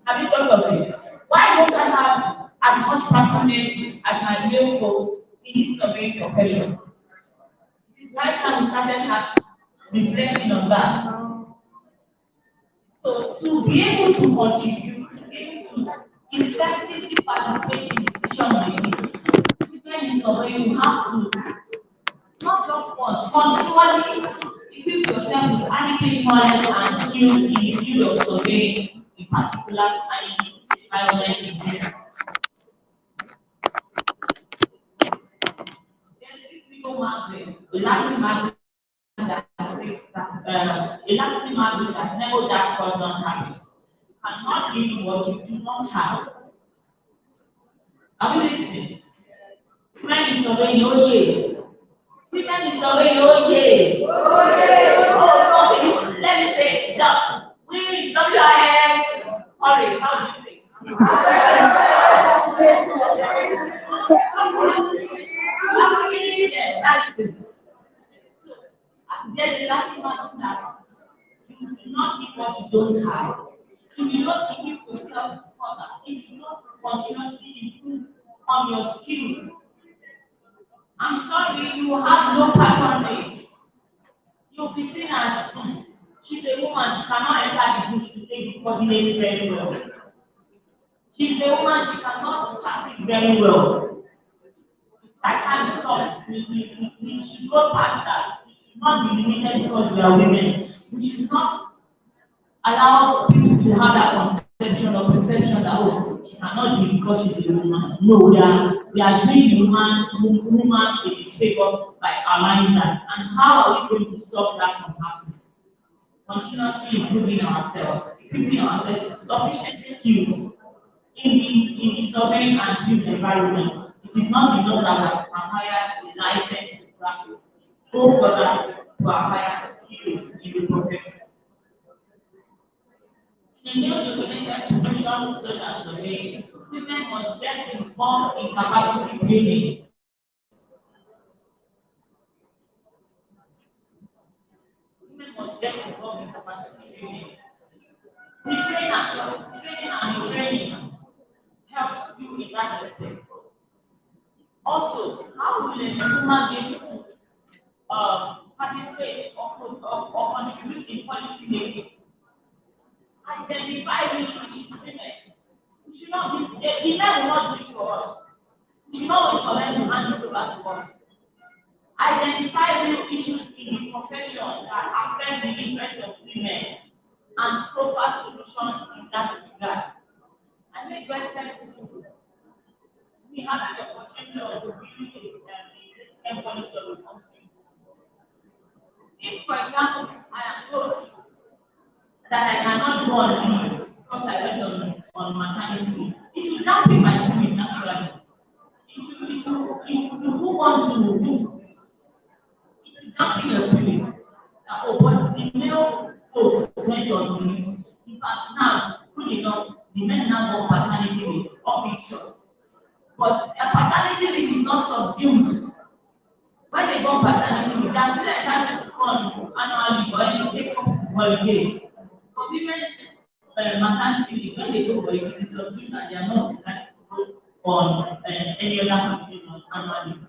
Have you thought of it? Why don't I have as much patronage as my male folks in this surveying profession? It is right now we started reflecting on that. So to be able to contribute, to be able to effectively participate in decision making, women in surveying you have to not just once, continually equip yourself with adequate knowledge and skills in the field of surveying, in particular, and in the environment in general. There's this legal magazine, the Latin magazine that says that a Latin magazine that never that problem habits cannot give what you do not have. Are we listening? Women in surveying, oh yeah. Women in surveying, oh yeah. Oh, okay. Let me say that. WIS, WIS, orange, how do you say? Yeah, that's it. So, there's a Latin magazine that you do not give what you don't have. If you don't equip yourself further, if you don't continuously improve on your skills, I'm sorry, you will have no patronage. You'll be seen as she's a woman, she cannot enter the bush to take the coordinates very well. She's a woman, she cannot chat it very well. That kind of stuff, we should go past that. We should not be limited because we are women. We should not allow people to have that conception or perception that she cannot do it because she's a woman. No, we are doing the woman a disfavor by allowing that. And how are we going to stop that from happening? Continuously improving ourselves, equipping ourselves with sufficient skills in the surveying and built environment. It is not enough that we acquire a license to practice. Go further to acquire skills in the profession. In the new dominated profession such as surveying, women must get involved in capacity building. Women must get involved in capacity building. Training helps you in that respect. Also, how will a woman be able to participate or contribute in policy making? Identify which issues women. We should not be, the men will not do it for us. We should not wait for them to hand it over to us. Identify real issues in the profession that affect the interests of women and proper solutions in that regard. I make very thankful. We have the opportunity of reviewing the policy of the country. If, for example, I am told that I cannot go on leave because I went on maternity leave, it will dampen my spirit naturally. If you move on to do, it will dampen your spirit. But the male folks went on leave, fact, now, good enough, the men now go paternity leave, or big short. But a paternity leave is not subsumed. When they go paternity leave, they are still entitled to on annual leave or any take up holidays. For women, maternity leave, when they go holidays, it's subsumed that they are not entitled to go on any other holiday on annual leave.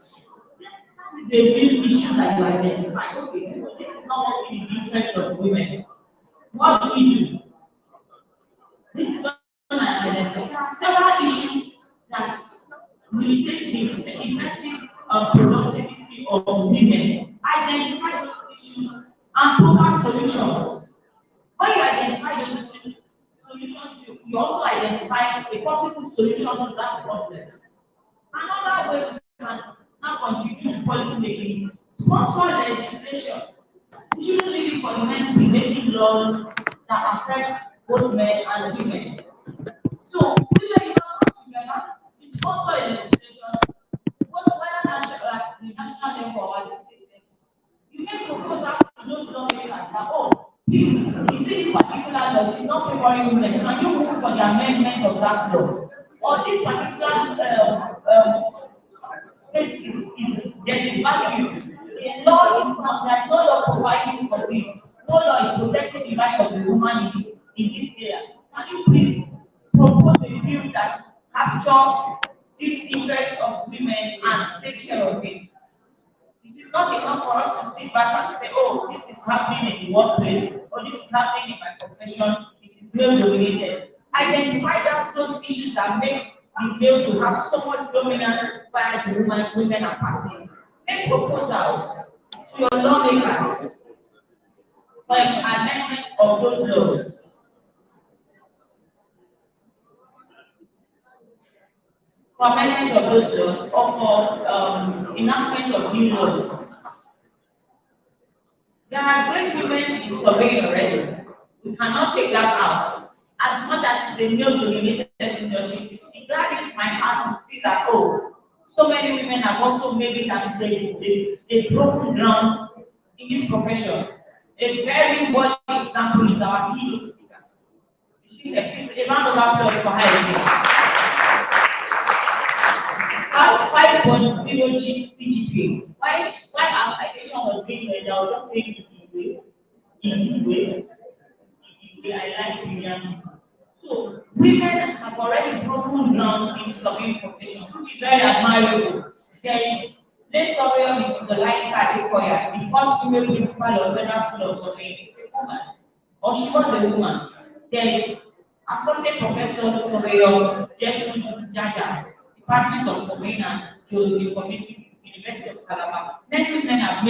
That is the real issue that you identify. Okay, this is not what in the interest of women. What do we do? This is not identify several issues that limitate the effective productivity of women. Identify those issues and provide solutions. When you identify those solutions, you also identify a possible solution to that problem. Another way we can now contribute to policy making, sponsor legislation. We shouldn't leave it for the men to be making laws that affect both men and women. So, women together, we sponsor legislation, whether national, at the national level or at the state level. You make proposals to those lawmakers that, oh, please, you see this particular law, it is not favoring women. Can you move for the amendment of that law? Or this particular space is there's a vacuum. The law is not, there's no law providing for this. No law is protecting the right of the woman in this area. Can you please propose a bill that capture this interest of women and take care of it? It is not enough for us to sit back and say, oh, this is happening in the workplace, or this is happening in my profession, it is male dominated. Identify those issues that make the male to have so much dominance while the women are passive. Make proposals to your lawmakers for an amendment of those laws. For amendment of those laws or for enactment of new laws. There are great women in surveying already. We cannot take that out. As much as it's a male-dominated industry, it gladdens my heart to see that, oh, so many women have also made it and they've broken ground in this profession. A very worthy example is our keynote speaker. She's a round of applause for her again. 5.0 CGPA. Why our citation was being read, I was just saying in the way, I like Miriam. So women have already broken ground in surveying profession, which is very admirable. There is late surveyor Mrs. Olaika Adekoya, the first female principal of Federal School of Surveying, is a woman, or she was a woman. There is associate professor surveyor Jetson Jaja, Department of Surveying and Geoinformatics, University of Calabar. Many women have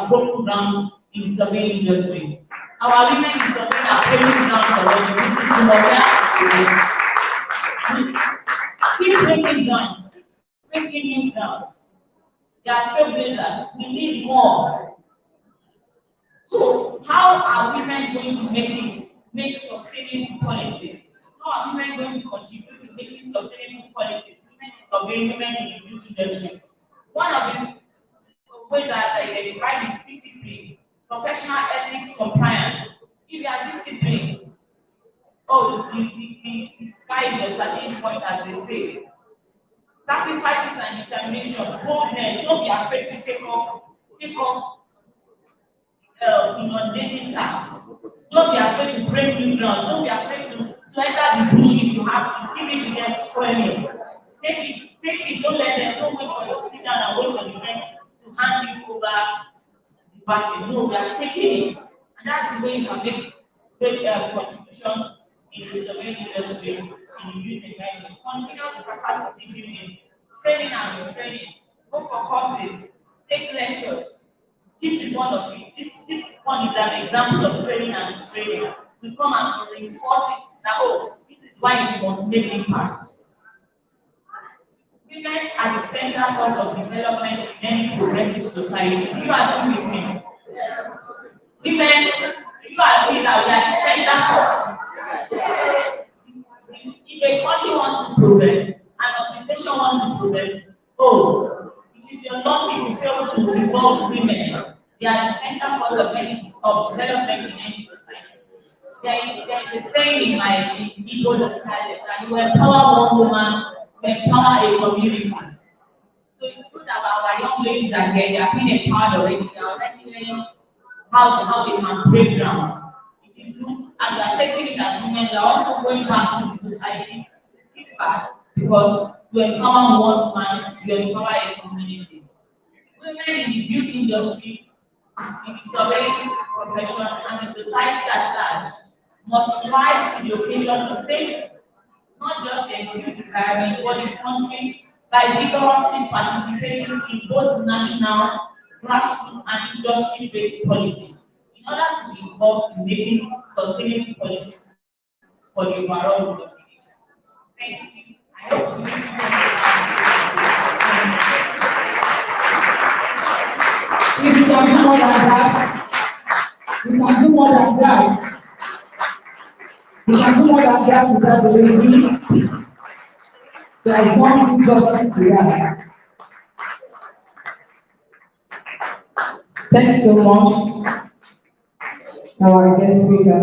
broken ground in the surveying industry. Our women in surveying are breaking ground already. This is keep breaking ground, breaking new ground. They are trailblazers. We need more. So, how are women going to make sustainable policies? How are women going to contribute to making sustainable policies? Women in surveying, women in the beauty industry. One of the ways that I identify is discipline, professional ethics, compliance. If you are disciplined, oh, the sky is a certain point, as they say. Sacrifices and determination, boldness, don't be afraid to take up inundating tasks. Don't be afraid to break new ground. Don't be afraid to enter the bush if you have to. Give it to them squarely. Take it, don't let them, don't wait for you to sit down and wait for the men to hand you over the party. No, we are taking it. And that's the way you can make great contribution in the surveying industry, in the youth environment. Continuous capacity building, training and retraining, go for courses, take lectures. This is one of it. This one is an example of training and retraining. We come and reinforce it that, oh, this is why we must make impact. Women are the center point of development in any progressive society. You are doing with me. Women, you are doing that we are the center point. If a country wants to progress, an organization wants to progress, oh, it is your loss if you fail to involve women. They are the center point of development in any society. there is a saying in Igbo that you empower one woman, you empower a community. So it's good that our young ladies are here, they are being empowered already, they are already learning how they can break grounds. It is good, as we are taking it as women, we are also going back to the society, give back, because you empower one woman, you empower a community. Women in the beauty industry, in the surveying profession, and the society at large must rise to the occasion to save not just the beauty environment, but the country by vigorously participating in both national, grassroots, and industry-based politics in order to be involved in making sustainable policies for the overall community. Thank you. I hope to meet you. We can do more than that. We can do more than that. We can do more than that without the lady. There is one justice to that. Thanks so much. Our guest speaker.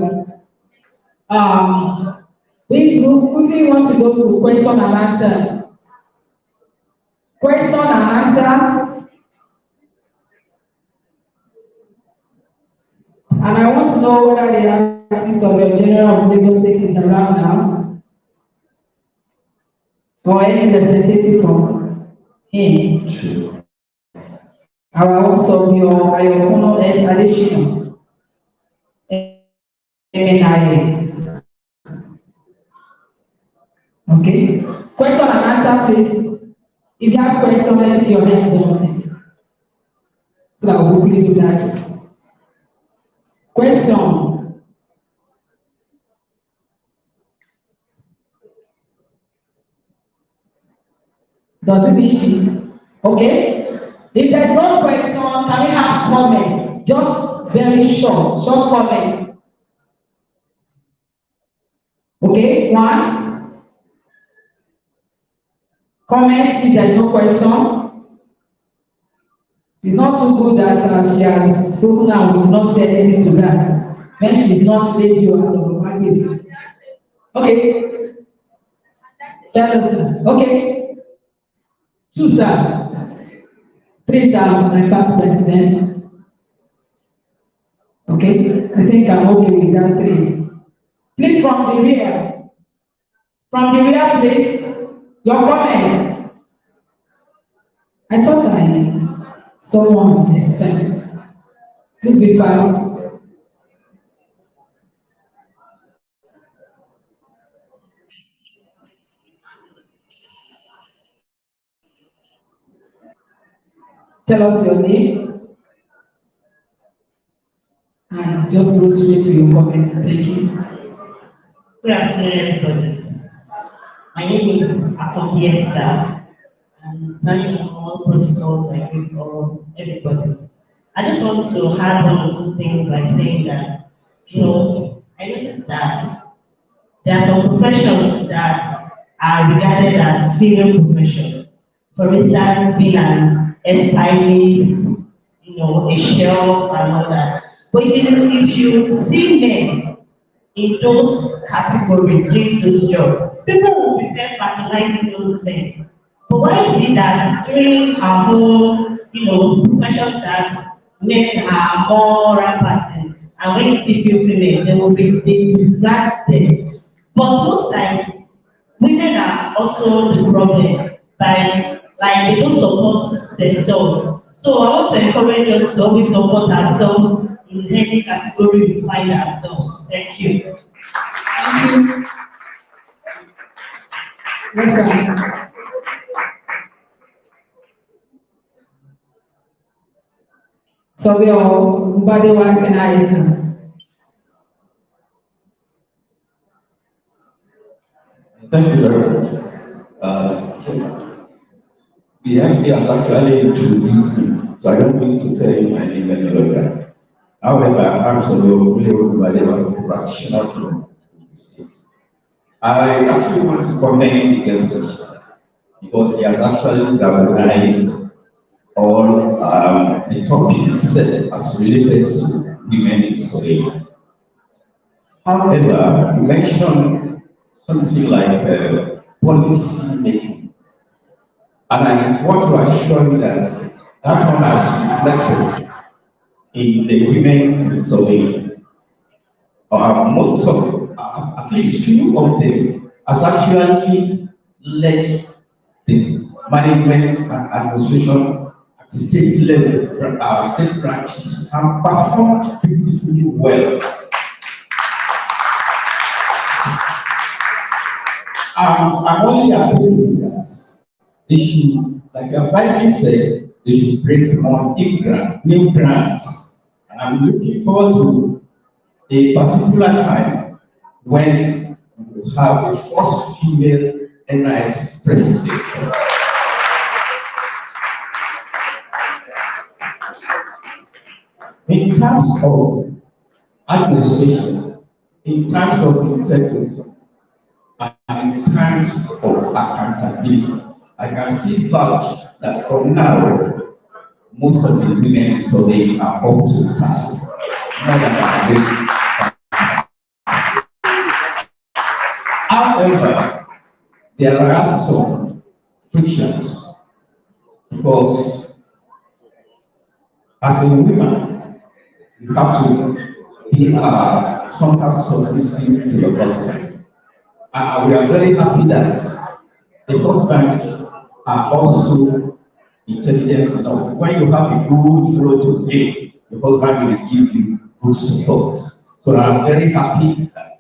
This group quickly wants to go to question and answer. Question and answer. And I want to know whether the artist of your General of Lagos State is around now, or any representative from him. Sure. Our also your Ayokuno S. Additional. MNIS. Okay. Question and answer, please. If you have questions, let me see your hands on this. So I will quickly do that. Question. Does it issue? Okay. If there's no question, can we have comments? Just very short comment. Okay, one. Comment if there's no question. It's not too good that she has spoken and we will not say anything to that. When she's not paid you as of the okay. Okay. 2, sir. 3, sir, my past president. Okay, I think I'm okay with that 3. Please, from the rear. From the rear, please. Your comments. I thought I saw one this time. Please be fast. Tell us your name. And just go straight to your comments. Thank you. Good afternoon, everybody. My name is Akombi Esther, and standing on all protocols I greet all everybody. I just want to add 1 or 2 things by saying that, I noticed that there are some professions that are regarded as female professions. For instance, being an stylist, a shelf and all that. But if you see men in those categories doing those jobs, people will prefer patronizing those men. But why is it that during our own, professions that men are more rampant, and when you see few women, they distract them. But most times, women are also the problem by, they don't support themselves. So I want to encourage us to always support ourselves in any category we find ourselves. Thank you. Thank you. Yes, sir. So we are body work and eyes. Thank you very much. The MC has actually introduced me, so I don't need to tell you my name any longer. However, I'm a practitioner from the States. I actually want to commend the guest speaker because he has actually organized all the topic itself as related to women in Survey. However, you mentioned something like policy making. And I want to assure you that that one has reflected in the women in survey. Most of, at least few of them, has actually led the management and administration at state level, state branches, and performed beautifully well. I'm only appealing that they should, like your rightly said, they should bring on new grants. And I'm looking forward to a particular time when we will have a first female NIS president. In terms of administration, in terms of integrity, and in terms of accountability, I can see vouch that from now, most of the women survey are up to the task. More than that. However, there are some frictions because as a woman, you have to be somehow submissive to your husband. And we are very happy that the husbands are also intelligent enough. When you have a good role to play, the husband will give you good support. So I'm very happy that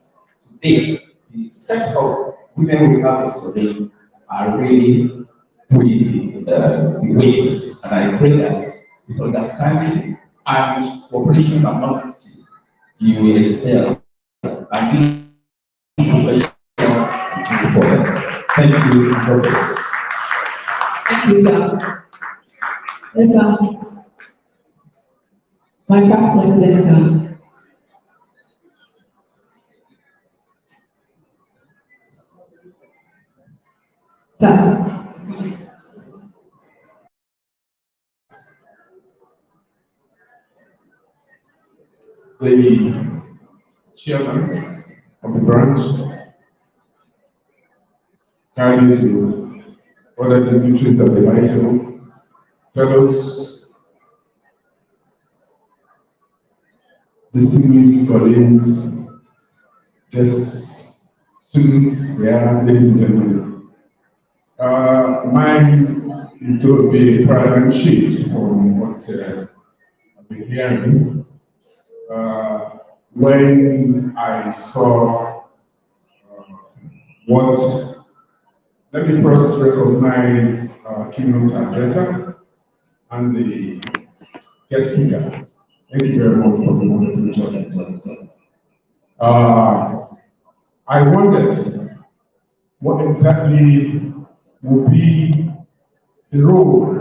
today the set of women we have today are really putting the weight, and I pray that with understanding and cooperation among you will excel. And this profession for them. Thank you, Robert. Thank you, sir. Yes, sir. My past president, sir. Sir. The chairman of the branch carries you other dignitaries of the vital fellows, distinguished colleagues, guests, students, ladies and gentlemen. Mine is going to be a paradigm shift from what I've been hearing. When I saw let me first recognize keynote addresser and the guest speaker. Thank you very much for the wonderful job. I wondered what exactly will be the role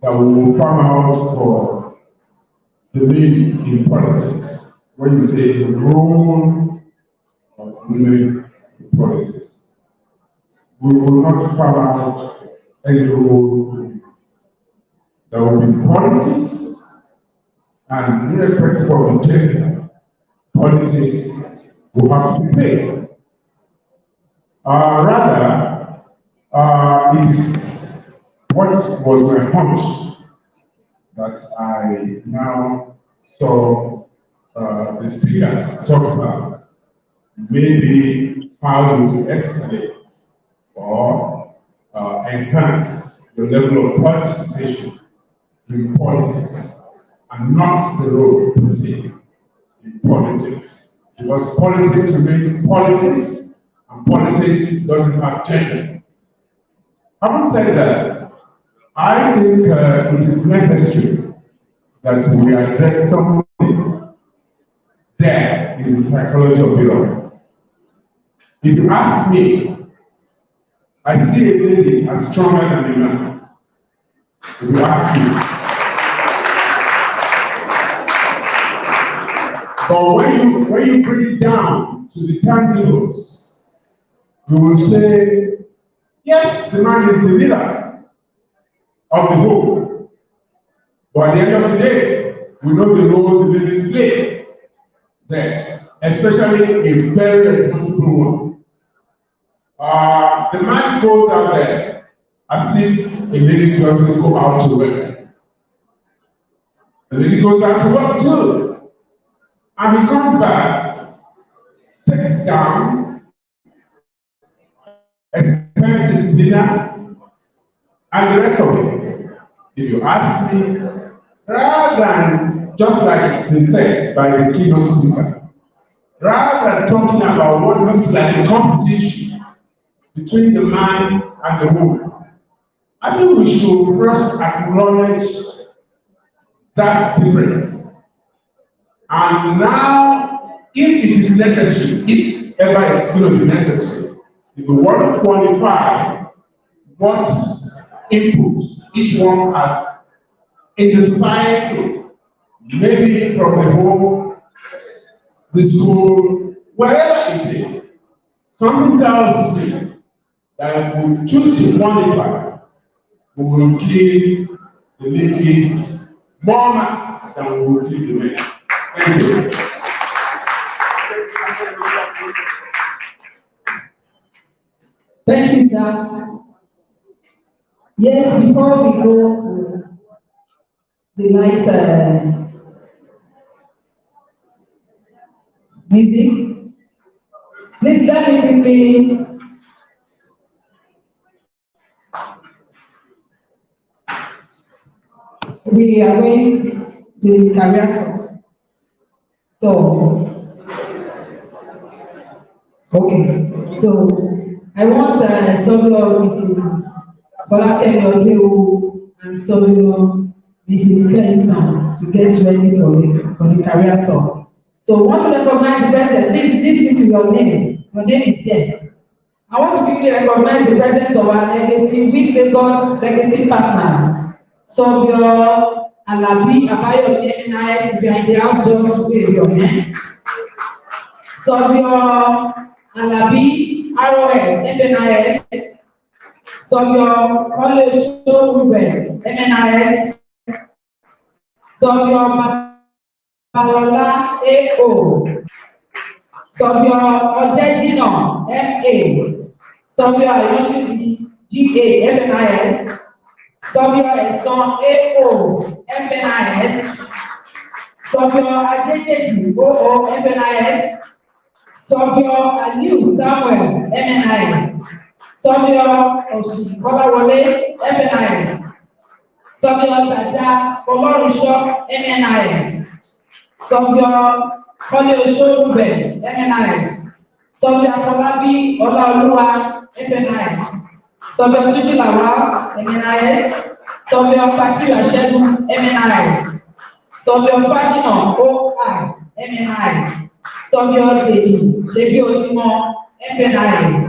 that we will farm out for the lady in politics. When you say the role of women in politics, we will not farm out any role. There will be politics, and irrespective of the gender, politics will have to play. Rather, it is what was my hunch that I now saw the speakers talk about. Maybe how to escalate or enhance the level of participation in politics, and not the role per se in politics. Because politics remains politics, and politics doesn't have gender. Having said that, I think it is necessary that we address something there in the psychology of it all. If you ask me, I see a lady as stronger than a man. If you ask me. But when you bring it down to the tangibles, you will say, yes, the man is the leader of the home. But at the end of the day, we know the role the ladies play there. especially a very responsible one. The man goes out there as if a lady doesn't go out to work. The lady goes out to work too. And he comes back, sits down, expects his dinner, and the rest of it. If you ask me, rather than just like it's been said by the keynote speaker, rather than talking about what looks like a competition between the man and the woman, I think we should first acknowledge that difference. And now, if it is necessary, if ever it's going to be necessary, if we want to quantify what input each one has in the society, maybe from the home, the school, wherever it is, something tells me that if we choose to quantify, we will give the ladies more marks than we will give the men. Thank you. Thank you, sir. Yes, before we go to the light music, please let me quickly we are going to the career talk. So, okay. So, I want Solo Mrs. Bolake Odewo and Solo Mrs. Clinton to get ready for the career talk. So, I want to recognize the person. Please listen to your name. Your name is here. I want to quickly recognize the presence of our legacy, WIS Lagos legacy partners. Sobio, Alabi, Abayo, NIS, if you are in the house, just wave your hand. Sobio, Alabi, ROS, NIS. Sobio, College Ruben, MNIS. Sobio, Malola, AO. Sobio, Odejino, MA. Sobio, Ayoshi, GA, MNIS. Sobio Ẹ̀sán AO FNIS, Sobio Adédèjì OO FNIS, Sobio Aliu Samuel MNIS, Sobio Òṣì Kọ́láwọlé FNIS, Sobio Dàda Olórunṣọ́ MNIS, Sobio Kọ́lé Oṣóòrùbẹ̀ MNIS, Sobio Afọlábí Ọláolúwa FNIS, Sobio Túnjí Làwá MNIS, Sobio Fatiu Aṣẹ́gun MNIS, Sobio Fáṣínà OI MNIS, Sobio Dèjì Ṣebí Otímọ̀ FNIS.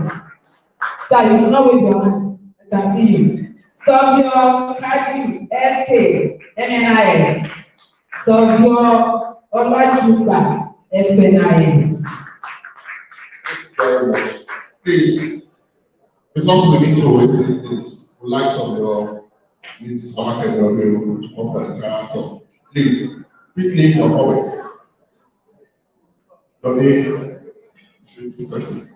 Sir, you do not wave your hand. I can see you. Sobio Kadi FK MNIS, Sobio Ọlájúgbà FNIS. Very much. Please, because we need to listen to this, we like some of your Mrs. Samake Odewo to come and character. Please, quickly your comments. Your name, question.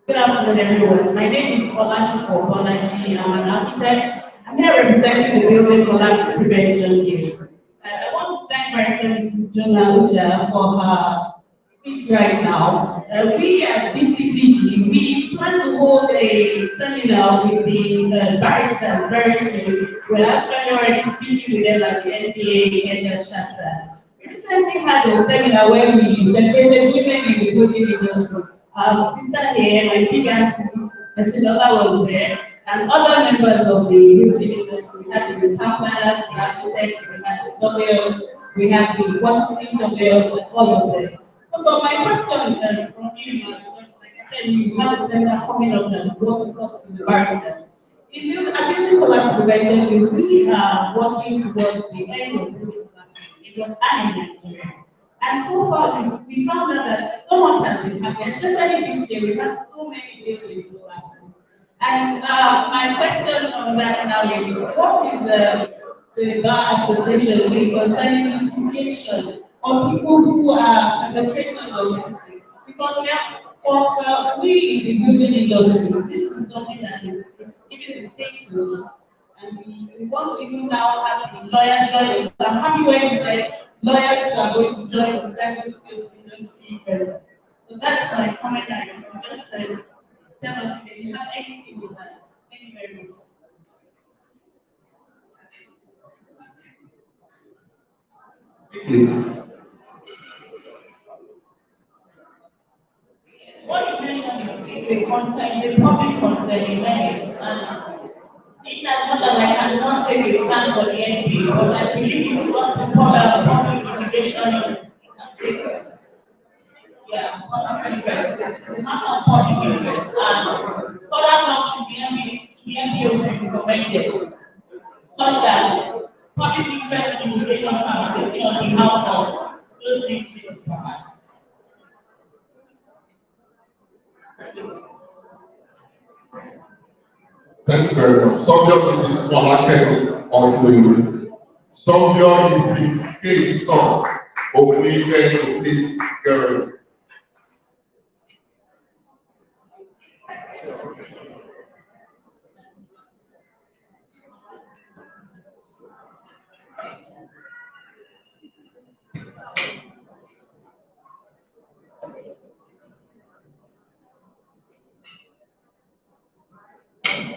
Good afternoon, everyone. My name is Olashipo Bolaji. I'm an architect. I'm here representing the Building Collapse Prevention Unit. I want to thank my friend Mrs. Jonah Uja for her speech right now. We at BCPG, we plan to hold a seminar with the barristers very soon. We're actually already speaking with them at the NPA Kenya chapter. We recently had a seminar where we separated women in the building industry. Sister here, my big auntie, Esilola was there, and other members of the building industry. We had the town planners, the architects, we had the surveyors, we had the quantity surveyors, and all of them. So, but my question from you, like I said, you have a seminar coming up and go to talk to the barristers. At Building Collapse Prevention, we are working towards the end of building collapse. It was in Nigeria. And so far, we found out that so much has been happening, especially this year. We had so many buildings collapsing. And my question on that now is, what is the Bar Association doing concerning mitigation on people who are penetrating on this thing. Because we in the building industry, this is something that is giving the state to us. And we want to even now have the lawyers join us. I'm happy when you said lawyers are going to join the civil field industry further. So that's my comment. I just said, tell us if you have anything with that. Thank you very much. What you mentioned is a concern, a public concern in many, and in as much as I cannot take a stand for the NP, but I believe it's what the public litigation public interest. The matter of public interest, and further talks to the NP will be recommended, such that public interest litigation can be taken on behalf of those victims. Thank you very much. Subject Mrs. Falake Ogwin. Subject Mrs. K. Ogwin, please, Gary.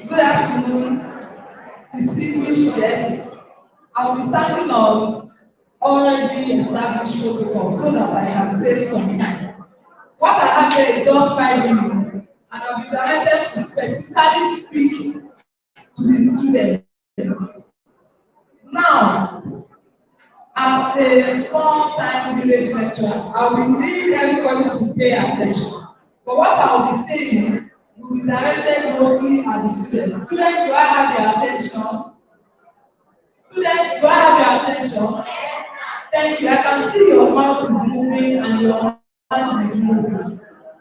Good afternoon, distinguished guests. I'll be standing on already established protocols so that I can save some time. What I have here is just 5 minutes, and I'll be directed to specifically speak to the students. Now, as a small-time village lecturer, I'll be needing everybody to pay attention. But what I'll be saying will be directed mostly at the students. Students, do I have your attention? Students, do I have your attention? Thank you. I can see your mouth is moving and your hand is moving.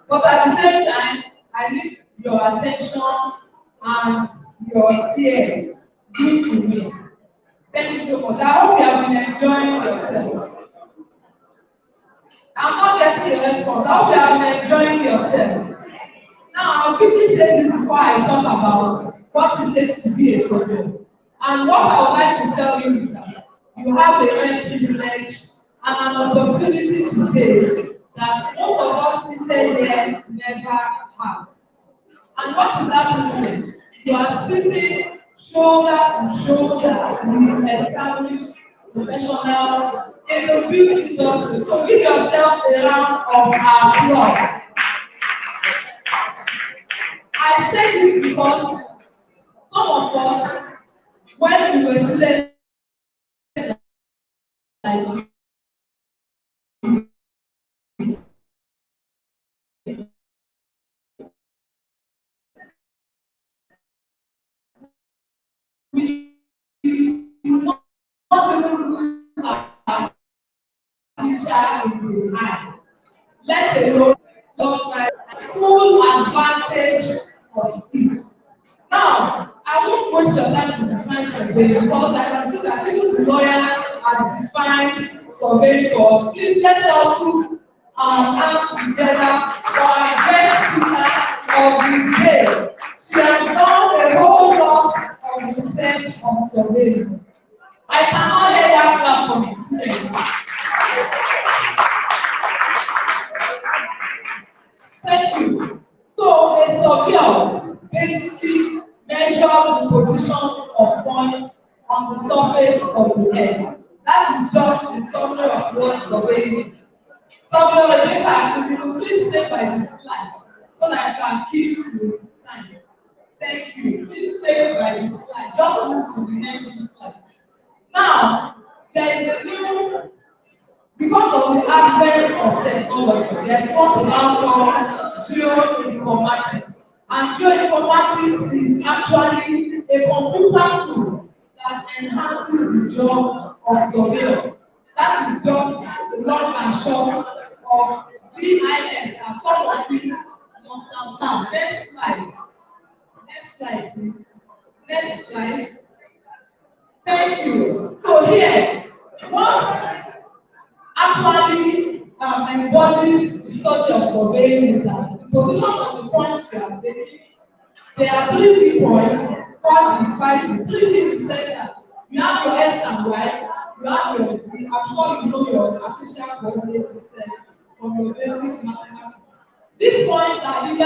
But at the same time, I need your attention and your ears due to me. Thank you so much. I hope you have been enjoying yourselves. I'm not getting a response. I hope you have been enjoying yourselves. Now, I'll quickly say this before I talk about what it takes to be a surveyor. And what I would like to tell you is that you have a rare privilege and an opportunity today that most of us seated here never have. And what is that privilege? You are sitting shoulder to shoulder with established professionals in the beauty industry. So give yourself a round of applause. I say this because some of us, when we were students like you, we want to look at teacher in the eye. Let alone full advantage of it. Now, I won't waste your time to define surveying because I can see that even the lawyer has defined surveying for us. Please let us put our hands together for our guest speaker of the day. She has done a whole lot of research on surveying. I cannot let that clap from the students. Thank you. So a surveyor basically measures the positions of points on the surface of the earth. That is just the summary of what surveying is. Surveyor, if you please stay by the slide so that I can keep to time. Thank you. Please stay by the slide. Just move to the next slide. Now, there is a new, because of the advent of technology, there's what we now call geoinformatics. And geoinformatics is actually a computer tool that enhances the job of surveyors. That is just the long and short of GIS that some of you must have done. Next slide. Next slide, please. Next slide. Thank you. So here, what actually study of surveying is that the position of the points we are taking, there are 3D points, called the 5D. 3D is saying that you have your X and Y, you have your Z. I'm sure you know your artificial coordinate system from your basic mathematics. These points are either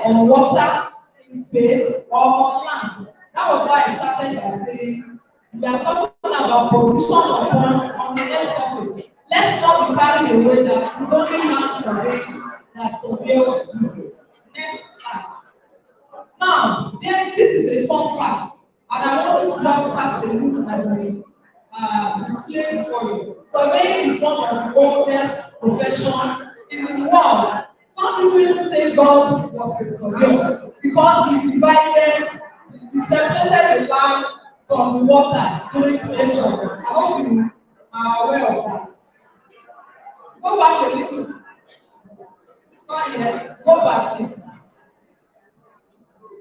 on water, in space, or on land. That was why I started by saying we are talking about position of points on the next topic. Let's not be carried away that it's only land surveying that surveys do. Next slide. Now, this is a fun fact, and I want to just pass a look at the display for you. Surveying is one of the oldest professions in the world. Some people say God was a surveyor because he divided, he separated the land from the waters during creation. I hope you are aware of that. Go back a little. Not yet. Go back a little.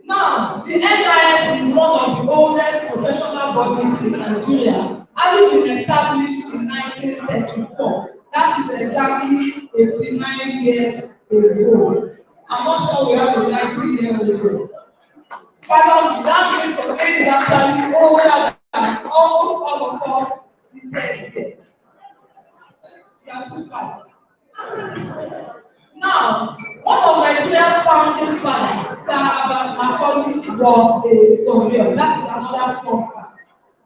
Now, the NIS is one of the oldest professional bodies in Nigeria, having been established in 1934. That is exactly 89 years ago. I'm not sure we have a 90 years ago. But that means surveying is actually older than almost all of us seated here. You are too fast. Now, one of Nigeria's founding fathers, Sir Abbas Macaulay, was a surveyor. That is another fun fact.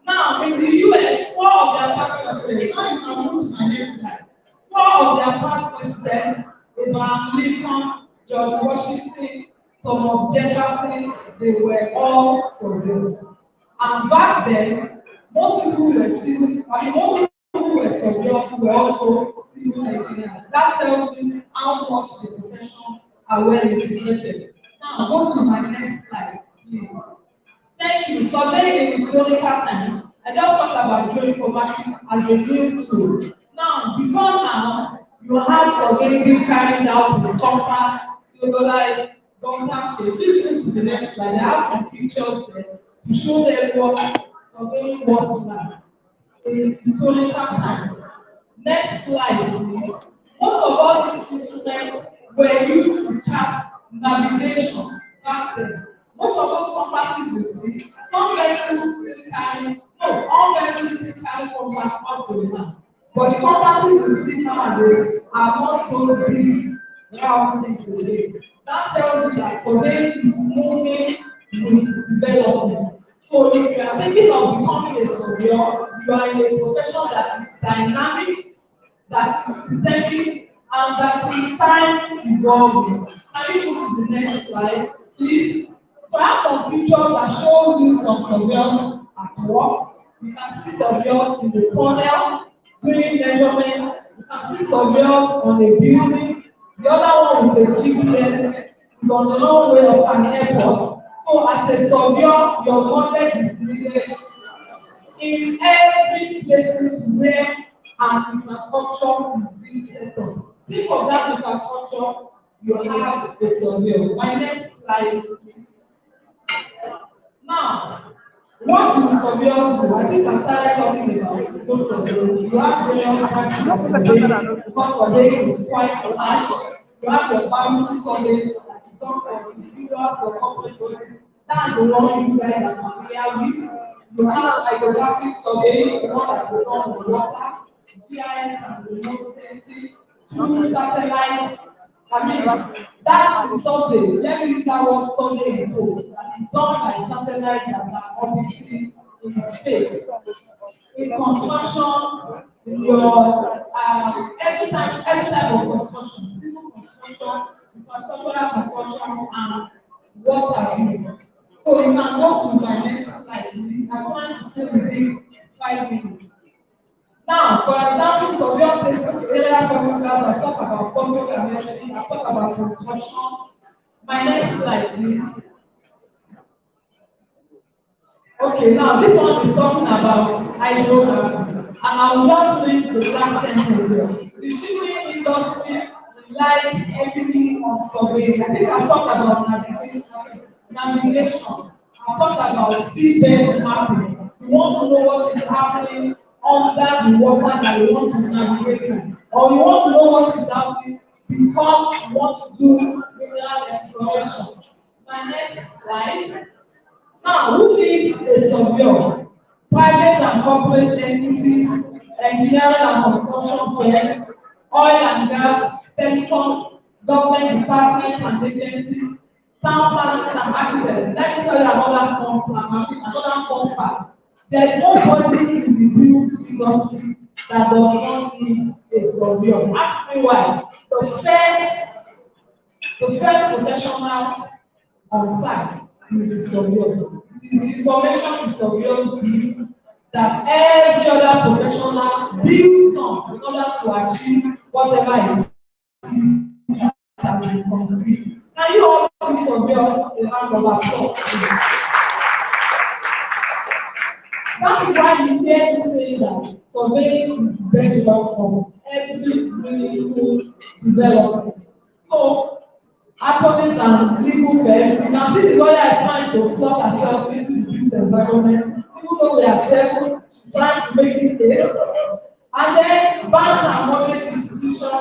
Now, in the US, 4 of their past presidents, now you can move to my next slide. 4 of their past presidents, Abraham Lincoln, George Washington, Thomas Jefferson, they were all surveyors. And back then, most people were most people who were surveyors were also civil engineers. That tells you how much the professions are well integrated. Now, go to my next slide, please. Thank you. Surveying in historical times, I just talked about geoinformatics as a new tool. Now, before now, you had surveying being carried out with compass, theodolite, compass shape. Please go to the next slide. I have some pictures there to show them what surveying was like in historical times. Next slide, please. Most of all these instruments were used to chart navigation back then. Most of those compasses you see, some vessels still carry, no, all vessels still carry compass up to the map. But the compasses you see nowadays are not so big, round things today. That tells you that surveying is moving with development. So if you are thinking of becoming a surveyor, you are in a profession that is dynamic, that is systemic, and that is time evolving. Can you go to the next slide, please? So I have some pictures that shows you some surveyors at work. You can see surveyors in the tunnel doing measurements. You can see surveyors on a building. The other one with the GPS is on the runway of an airport. So as a surveyor, your knowledge is needed in every places where an infrastructure is being set up. Think of that infrastructure, you have a surveyor. My next slide, please. Now, what do surveyors do? I think I started talking about those surveyors. You have various types of surveying, because surveying is quite large. You have your boundary survey that is done for individuals or corporate bodies. That's the one you guys are familiar with. You have hydrographic survey, the one that is done on water, GIS and remote sensing, through satellite. I mean, that is survey. Let me use that word survey in quotes. That is done by satellites that are orbiting in space. In construction, in your every type of construction, civil construction, infrastructural construction, and what have you. So you can go to my next slide, please. I'm trying to stay within 5 minutes. Now, for example, surveyor places area hospitals, I talk about photogrammetry, I talk about construction. My next slide, please. Okay, now this one is talking about hydrography, and I'll just read the last sentence here. The shipping industry relies heavily on surveying. I think I talked about navigation. I talked about seabed mapping. You want to know what is happening under the water that you want to navigate to, or you want to know what is happening because we want to do mineral exploration. My next slide. Now, who needs a surveyor? Private and corporate entities, engineering and construction firms, oil and gas, telecoms, government departments and agencies, town planners and architects. Let me tell you another fun fact. There's nobody in the built industry that does not need a surveyor. Ask me why. The first professional on site is the surveyor. It is the information the surveyors give that every other professional builds on in order to achieve whatever it is that we conceive. Now you all be surveyors a round of applause. That is why you hear me say that surveying is very well from every meaningful development. So attorneys and legal firms, you can see the lawyer is trying to slot herself into the built environment, even though we are seven, trying to make it safe. And then banks and mortgage institutions,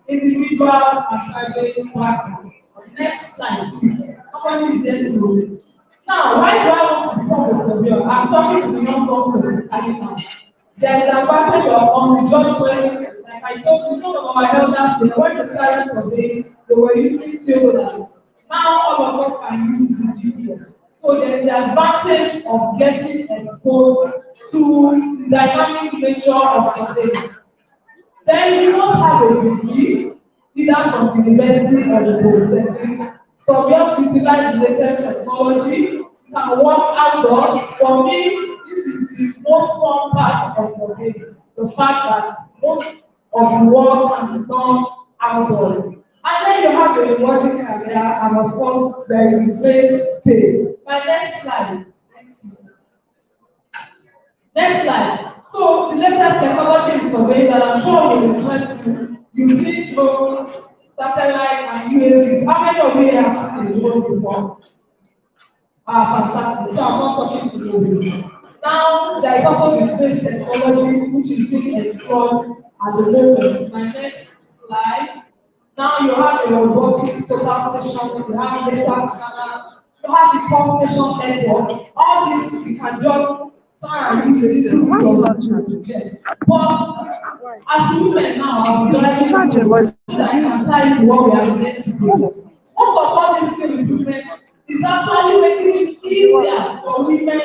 individuals and private practice. Next slide, please. Somebody is there to. Now, why do I want to become a surveyor? I'm talking to the young persons now. There is an advantage of on the job training. Like I told you, some of our elders, when they started surveying, they were using theory. Now all of us can use the GPS. So there is the advantage of getting exposed to the dynamic nature of surveying. Then you must have a degree, either from the university or the polytechnic. Surveyors utilize the latest technology. You can work outdoors. For me, this is the most fun part of surveying. The fact that most of the work can be done outdoors. And then you have a rewarding career, and of course, there is a great pay. My next slide. Thank you. Next slide. So, the latest technology in surveying that I'm sure will interest you. You see drones, satellite, and UAVs. How many of you have seen the drone before? Fantastic. So, I'm not talking to you. Now, there is also the space technology, which is being explored at the moment. My next slide. Now you have your robotic total stations, you have laser scanners, you have the pump station network. All this we can just try and use a little bit of it. But as women now, I'm driving that I can tie to what we are going to do. Most of all this skill improvement is actually making it easier for women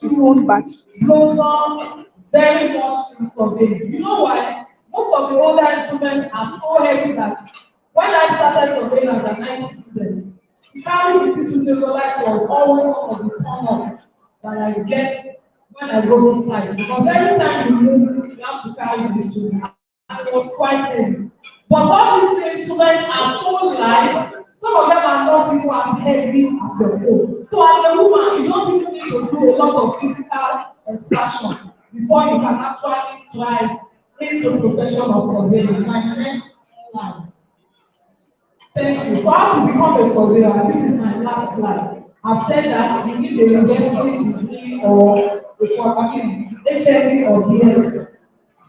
to blossom very much in surveying. You know why? Most of the older instruments are so heavy that when I started surveying as a 90 student, carrying the teaching Israelite was always one of the turn-ups that I get when I go to site. Because every time you move, you have to carry the instrument. And it was quite heavy. But all these instruments are so light, some of them are not even as heavy as your phone. So as a woman, you don't even need to do a lot of physical exertion before you can actually drive into the profession of surveying. My next slide. Thank you. So how to become a surveyor? This is my last slide. I've said that you need a university degree or HND or BS.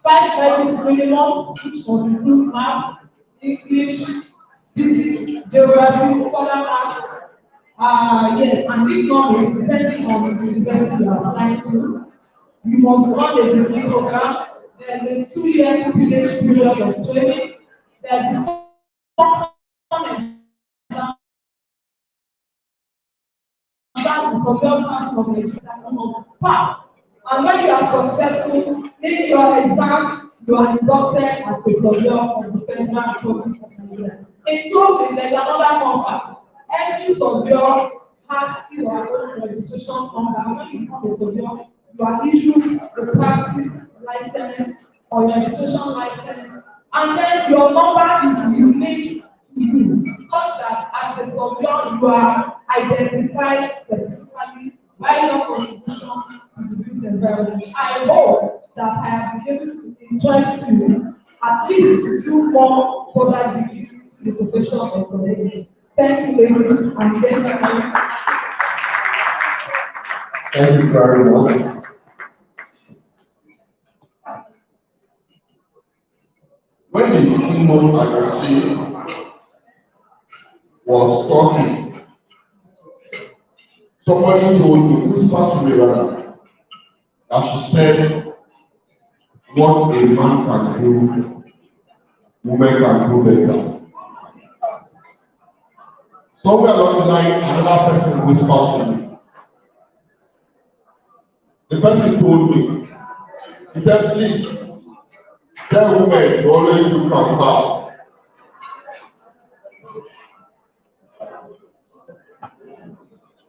5 credits minimum, which must include maths, English, physics, geography, further maths. Yes, and economics, depending on the university you are applying to. You must run a degree program. There's a 2-year PhD period of training. There's a and when you are successful in your exam, you are inducted as a surveyor of the Federal Republic of Nigeria. In closing, there's another number. Every surveyor has his or her own registration number. When you become a surveyor, you are issued a practice license or registration license, and then your number is unique to you, such that as a surveyor you are identified specifically by your contribution to the built environment. I hope that I have been able to interest you at least to do more further degree to the profession of surveying. Thank you, ladies and gentlemen. Thank you very much. When the kingdom I see was talking, somebody told me, whispered to me rather, that she said, what a man can do, women can do better. Somewhere along the line, another person whispered to me. The person told me, he said, please, tell women to always do transfer.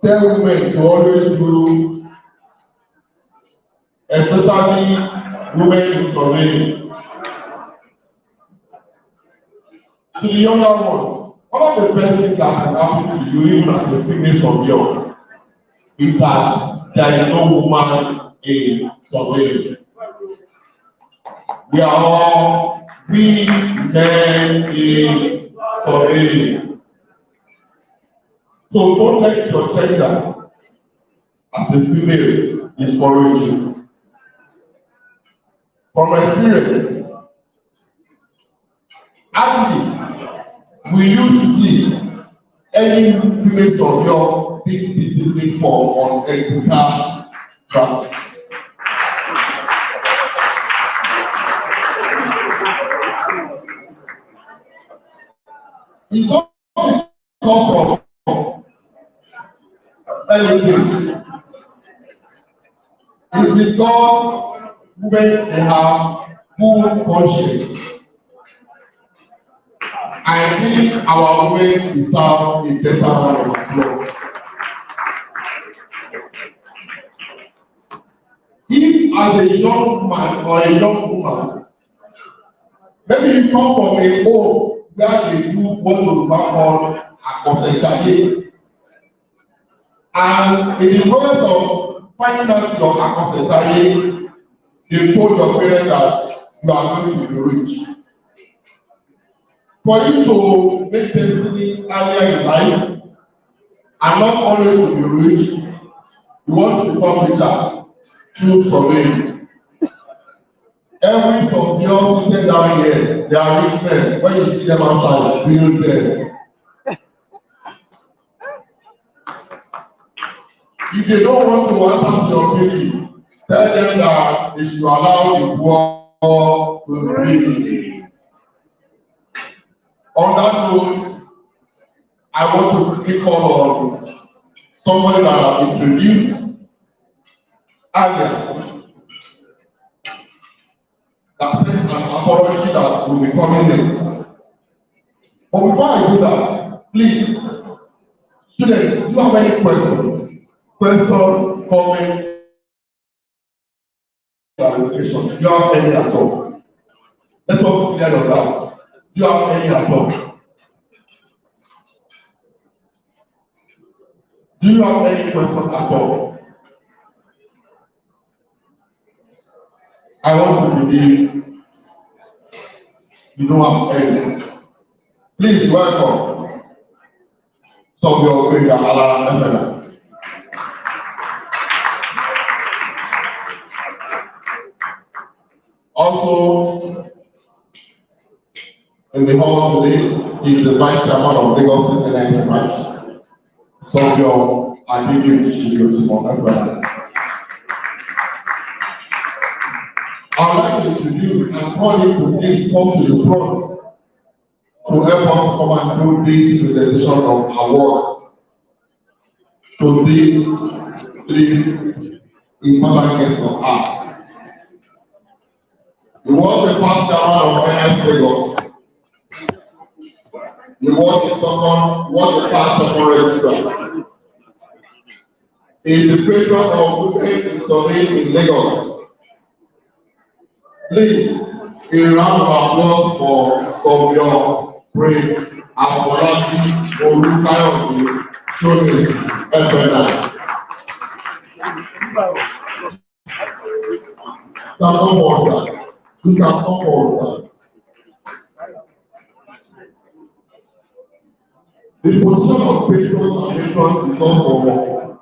Tell women to always do, especially women in surveying. To the younger ones, one of the best things that can happen to you, even as a female surveyor, is that there is no woman in surveying. We are all men in surveying. So don't let your gender as a female discourage you. From experience, hardly will you see any female surveyor being disciplined for unethical practice. It's not because of anything. It's because women they have good conscience. I think our women deserve a better round of applause. If as a young man or a young woman, maybe you come from a home where they do what we call akọsẹ̀jayé, and in the process of finding out your akọsẹ̀jayé, they told your parents that you are going to be rich. For you to make destiny earlier in life and not always to be rich, you want to become richer through surveying. Every surveyor sitting down here, they are rich men. When you see them outside, build them. If they don't want to answer to your query, tell them that they should allow the poor to breathe. On that note, I want to quickly call on somebody that I introduced earlier that sent an apology that will be coming next. But before I do that, please, students, do you have any questions? Question, comment, clarification? Do you have any at all? Let us clear your doubt. Do you have any at all? Do you have any questions at all? I want to believe you don't have any. Please welcome some of your great eminence. Also, in the hall today is the Vice Chairman of Lagos City Next Branch, Sobio Adini Shigosimo. I would like to introduce and call him to please come to the front to help us come and do this presentation of award to these three important guests of us. He was the past chairman of NS Lagos. He was the past second registrar. He is the patron of women in surveying in Lagos. Please, a round of applause for some of your great Abolaki Olukayode Shonis evidence. Come forward, sir. You can come forward, sir. The position of patrons and patrons is not for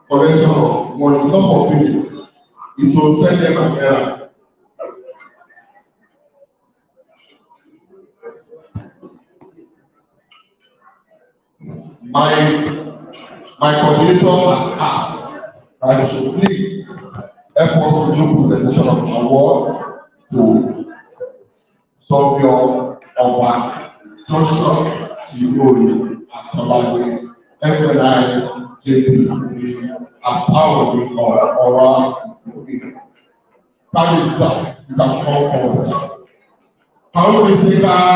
collection of money, it's not for people. It's to send them an error. my coordinator has asked that you should please help us to do presentation of award to Sofio Oba, Joshua Tigori, Atolawe, FNIS, JP, Asawo, Ora, Palisa, you can come forward. How do we say that?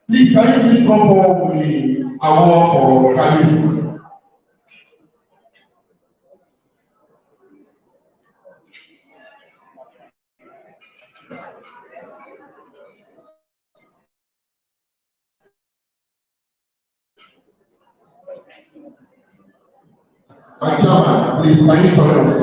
Please, can you please come forward with the award for Kalis? My chairman, please, can you join us?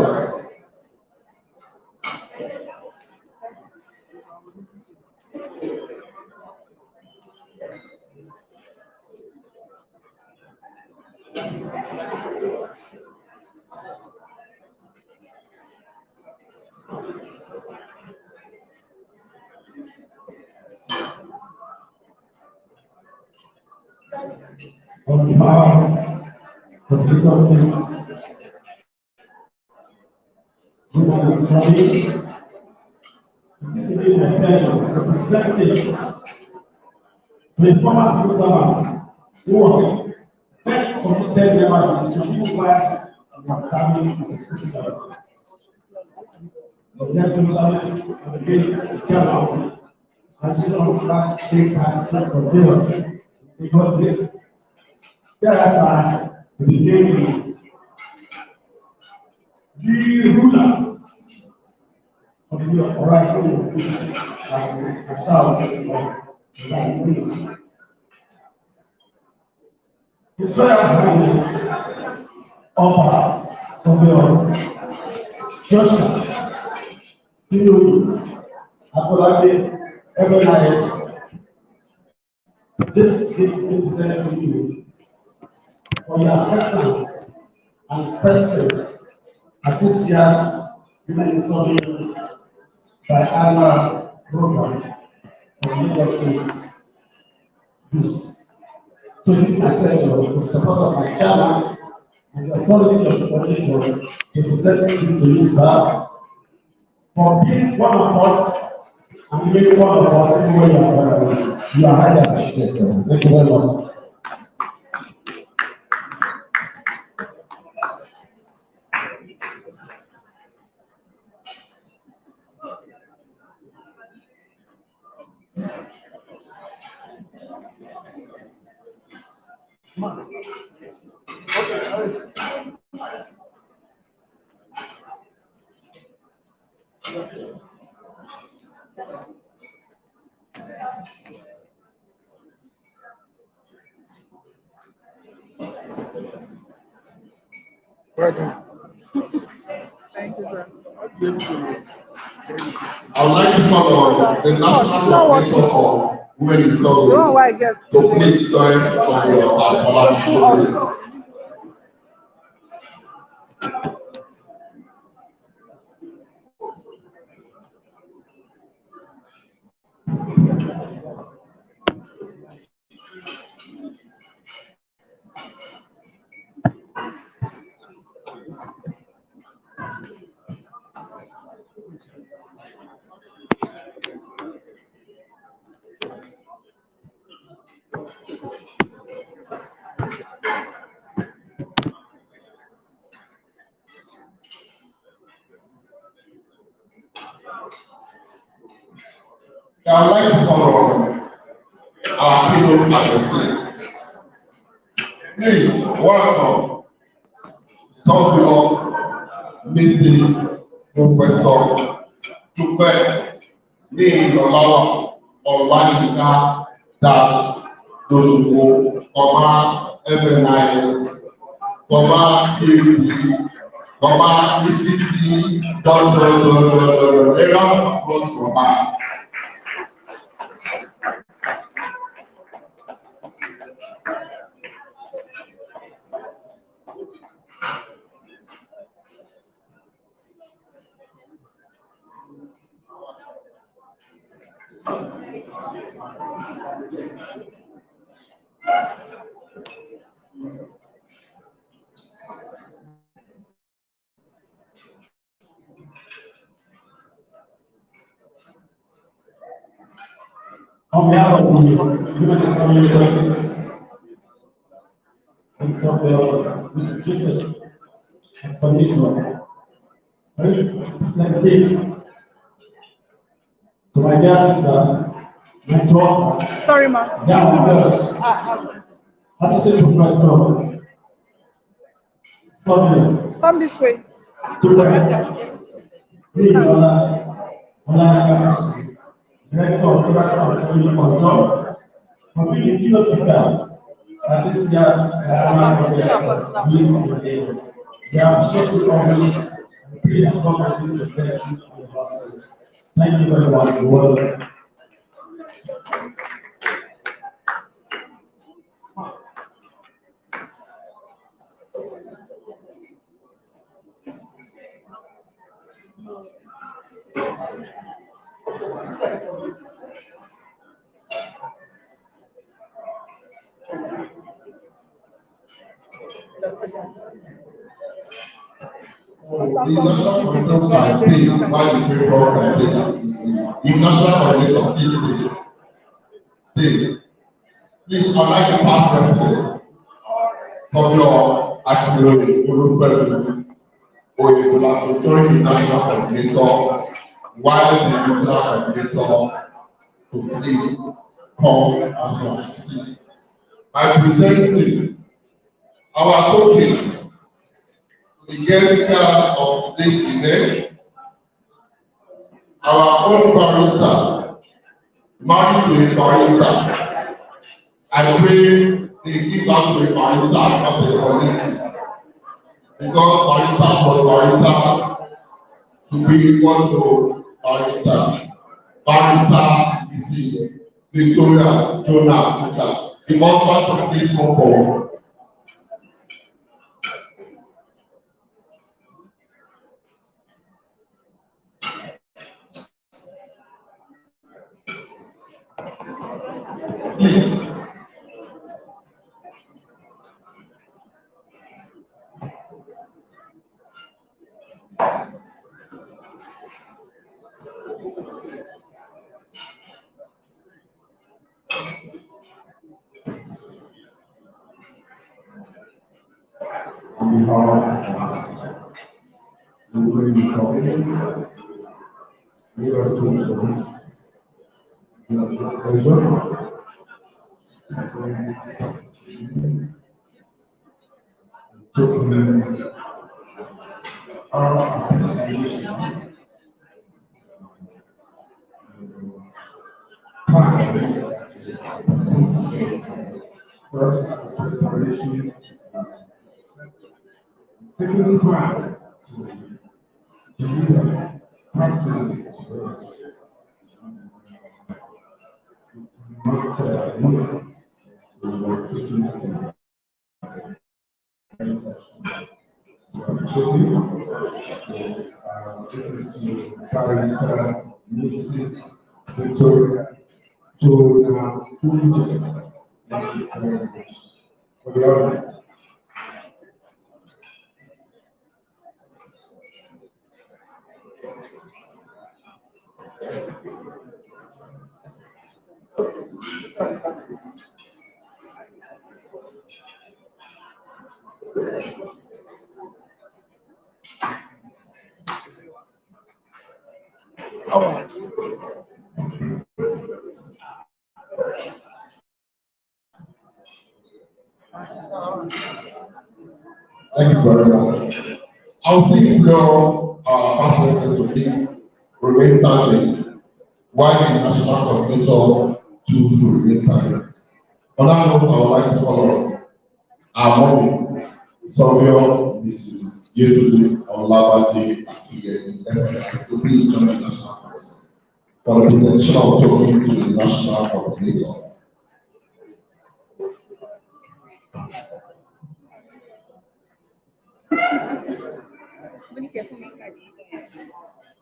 On behalf of the Lagos Women and Study, it is indeed a pleasure to present this to a former civil servant who was a very committed member of the Supreme Court and was serving as a civil servant. The next civil service and the chairman has shown that take part in surveillance because this thereafter became the ruler of the oracle as a south of the His Royal Highness Oba Sofio Joshua Tigori Atolawe FNIS, this is presented to you for your acceptance and presence at this year's Women Summit biannual program of Lagos State WIS. So it is my pleasure, with the support of my chairman and the authority of the coordinator, to present this to you, sir, for being one of us and being one of us in way you are highly appreciated, sir. Thank you very much. Welcome. Thank you, sir. I would like to call on the national coordinator for women in Southern to please join from your apology. our keynote address. Please welcome Sọ́bíọ̀ Mrs. Professor Dúpẹ́ ní Ìlọ́láwà Ọláyínká Dash Lóṣùwò Ọmá FNIS Ọmá PhD Ọmá ETC dọ́dọ̀dọ̀dọ̀dọ̀ ẹ̀rọ plus Ọmá. On behalf of the Human Economic Justice, and so Mr. Joseph has permitted to present this to my dear sister, my daughter. Sorry, ma. Young girls, Assistant Professor, Sonia. Come this way. Director of International Study Control, for being the speaker at this year's WIS in Lagos. They are appreciated always and pray that God continue to bless you and your household. Thank you very much. You're welcome. The national coordinator can say why the paper criteria is the national coordinator please allow the past president Sọ́bíọ̀ Akínlóye Olúpẹ̀lú Oyèbọ́lá to join the national coordinator while the regional coordinator to please come as well. I presenting our token the guest of this event, our own barrister, married to a barrister. I pray they give out to a barrister of the community because barrister was barrister to be equal to barrister. Barrister is Victoria Jonah Kucha. The husband to please come forward. Please. On behalf of the Women Committee, we are still pleasure. Taking our appreciation time first preparation, taking time to deliver personally this is to Barrister Mrs. Victoria Jonah Kucha. Thank you very much for the honor. Thank you very much. I'll see your pastor to this remain standing while the national coordinator to remain standing. On that note, I would like to call our mommy, Sylvia Mrs. Yesterday on Labade Akiyemi, so please join the national council for the presentation of talking to the national coordinator.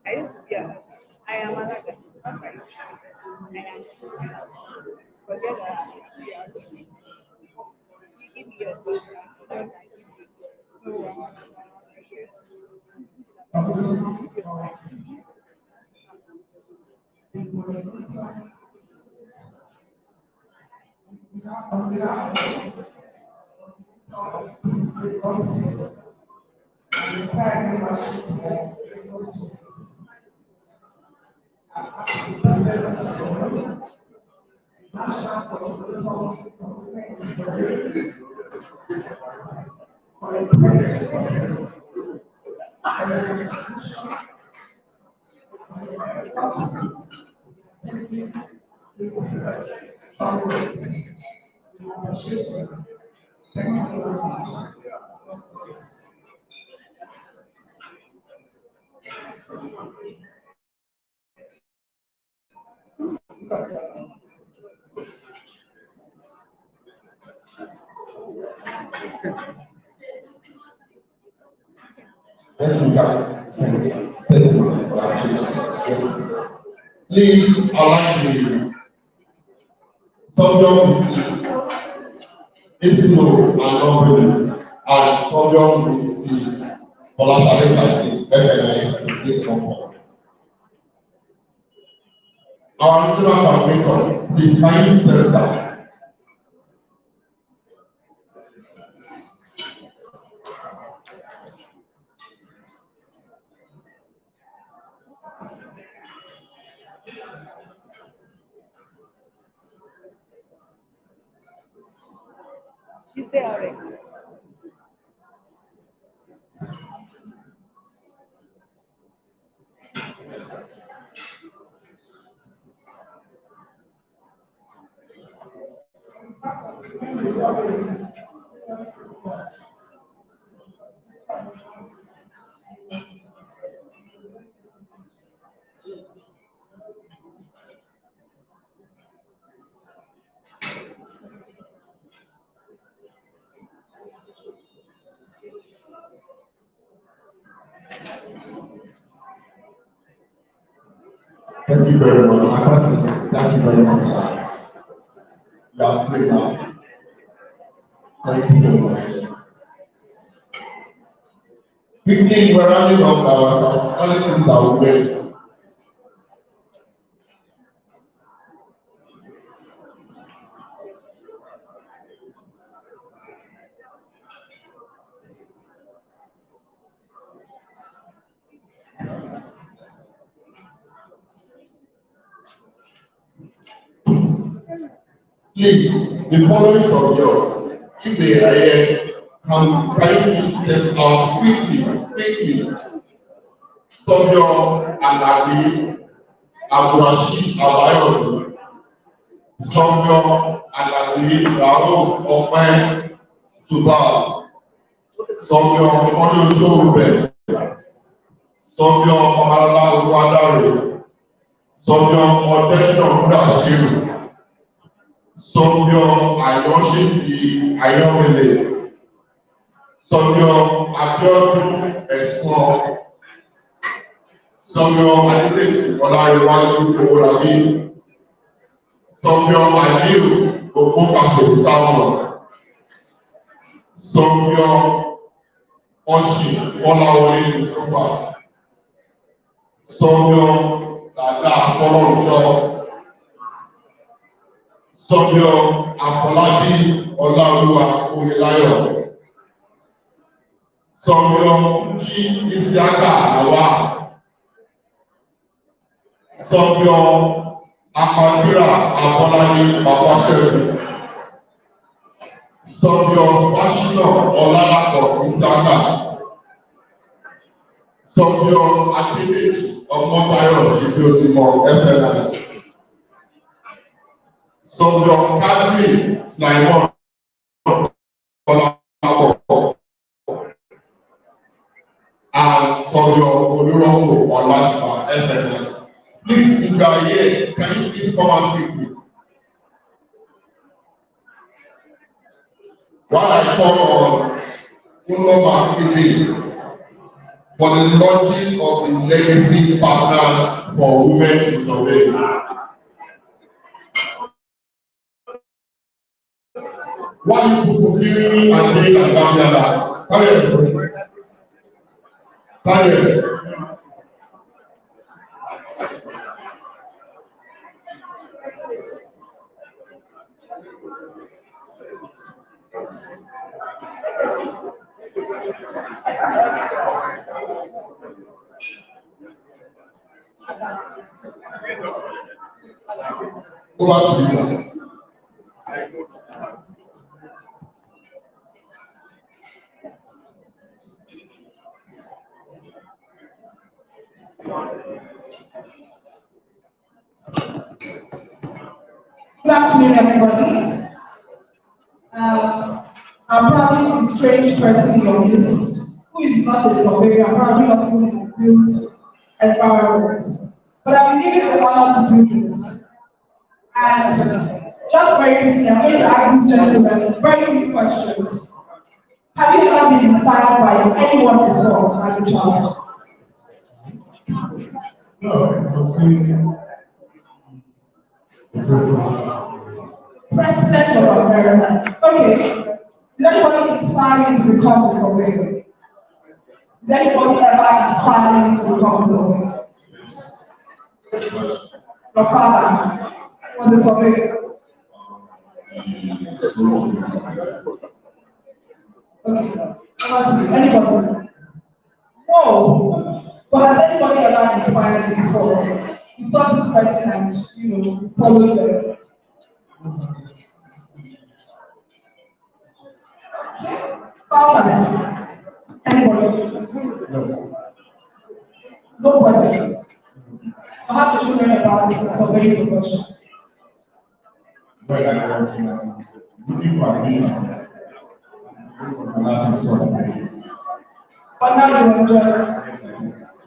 I used to be I am Malaga, not by choice. I am still sharp. Forget that. Yeah. You give me your background, so that I give you yours. No, Thank you, God. Thank you for that appreciation. Yes. Please align the Sylvia Mrs. Ismo and Nobody and Sylvia Mrs. Olasade Kasi, FNIS, please come forward. Our regional coordinator, please can you step down? she's there already. Thank you very much. Thank you very much, sir. You are free now. Thank you so much. Quickly, we're running up ourselves. Only things are wait. Please, the following from yours, if they are here, can you please step out quickly? Sylvia Alabi, Abdulrasheed Abayodi, Sylvia Alabi, Rahul Ope, Subal, Sylvia Olusorube, Sylvia Omalala Oluwadare, Sylvia Odedon Dashiru, Sylvia Ayọ̀ṣèjì Ayọ̀mílẹ̀, Sylvia Abiodun Ẹ̀sán, Sylvia Adédèjì Ọláyíwájú Owólabí, Sylvia Aliu Ògbókàfé Samuel, Sylvia Ọ̀ṣì Ọláwọlé Ìtúfà, Sylvia Dàda Fọlọ́runṣọ́, Sylvia Afọlábí Ọláolúwa Oyèláyọ̀, Sylvia Túnjí Isiaka Àwa, Sylvia Akpatira Abọ́ládé Babáṣẹ́gun, Sọ̀bíọ̀ Fáṣínà Ọlálápọ̀ Ìsáká. Sọ̀bíọ̀ Adédèjì Ọmọ́táyọ̀ Ṣèbíòtìmọ̀ FNI. Sọ̀bíọ̀ Kádírì Sulaimon Ọlálápọ̀. And Sọ̀bíọ̀ Olúrọ̀pọ̀ Ọláṣà FNI. Please, if you are here, can you please come and pick me? While I call on Unoma Kili for the launching of the legacy partners for women in surveying. Why you giving me and doing and Gambia that? Daniel. Over to you. Good afternoon, everybody. I'm probably the strange person in your list who is not a surveyor, probably not in the built environment. But I've been given the honor to do this. And just very quickly, I'm going to ask these gentlemen very quick questions. Have you ever been inspired by anyone before as a child? No, President of America. Okay. Did anybody inspire you to become a surveyor? Did anybody ever inspire you to become a surveyor? Your father was a surveyor. Okay. Anybody? No. But has anybody ever inspired you before? You saw this person and you followed them. Fathers. Anybody? No. Nobody. So how did you learn about this surveying profession? Well, I was looking for admission. It was the last resort. But now you enjoy it.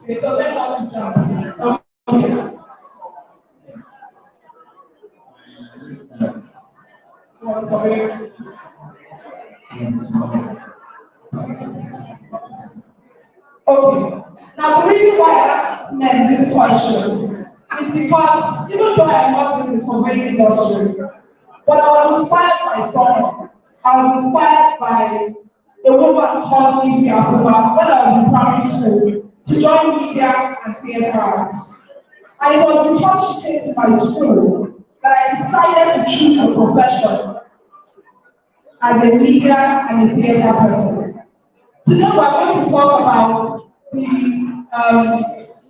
Okay, so let's have to jump. Okay. Well, sorry. Okay. Now the reason why I asked these questions is because even though I am not in the surveying industry, but I was inspired by someone. I was inspired by a woman called Evie Abuba when I was in primary school to join media and theatre arts. And it was because she came to my school that I decided to choose a profession as a media and a theatre person. Today we are going to talk about the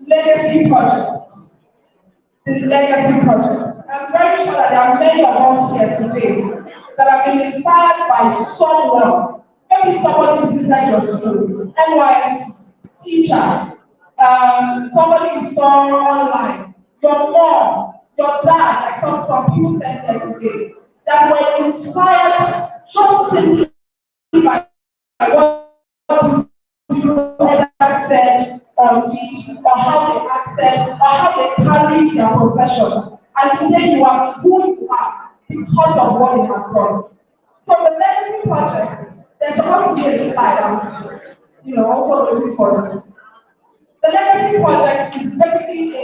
legacy projects. The legacy projects. I'm very sure that there are many of us here today that have been inspired by someone. Maybe somebody visited your school, NYS teacher, somebody you saw online, your mom, your dad, like some people said there today, that were inspired just simply by what people ever said on TV, or how they acted, or how they carried their profession. And today you are who you are because of what you have done. So the legacy projects, there's supposed to be a slide, also looking for it. The legacy project is basically a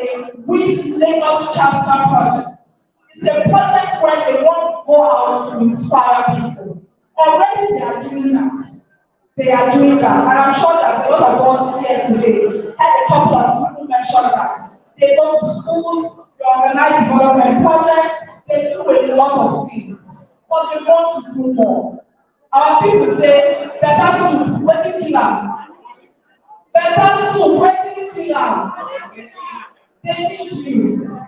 WIS Lagos chapter project. It's a project where they want to go out to inspire people. Already they are doing that. They are doing that. And I'm sure that a lot of us here today had a couple of people mention that. They go to schools, they organize development projects, they do a lot of things. But they want to do more. Our people say, better soup, waiting killer. Better soup, waiting killer. They need you.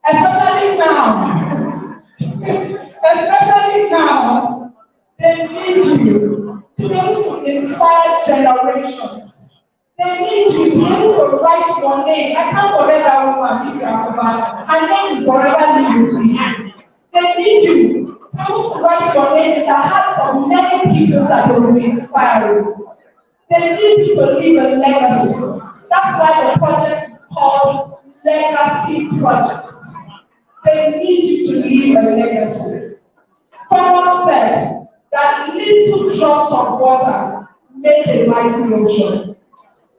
Especially now. Especially now. They name. I can't forget that woman, if you are woman. Her name will forever live with you. They need you to write your name in the hearts of many people that they will be inspiring. They need you to leave a legacy. That's why the project is called Legacy Project. They need you to leave a legacy. Someone said that little drops of water make a mighty ocean.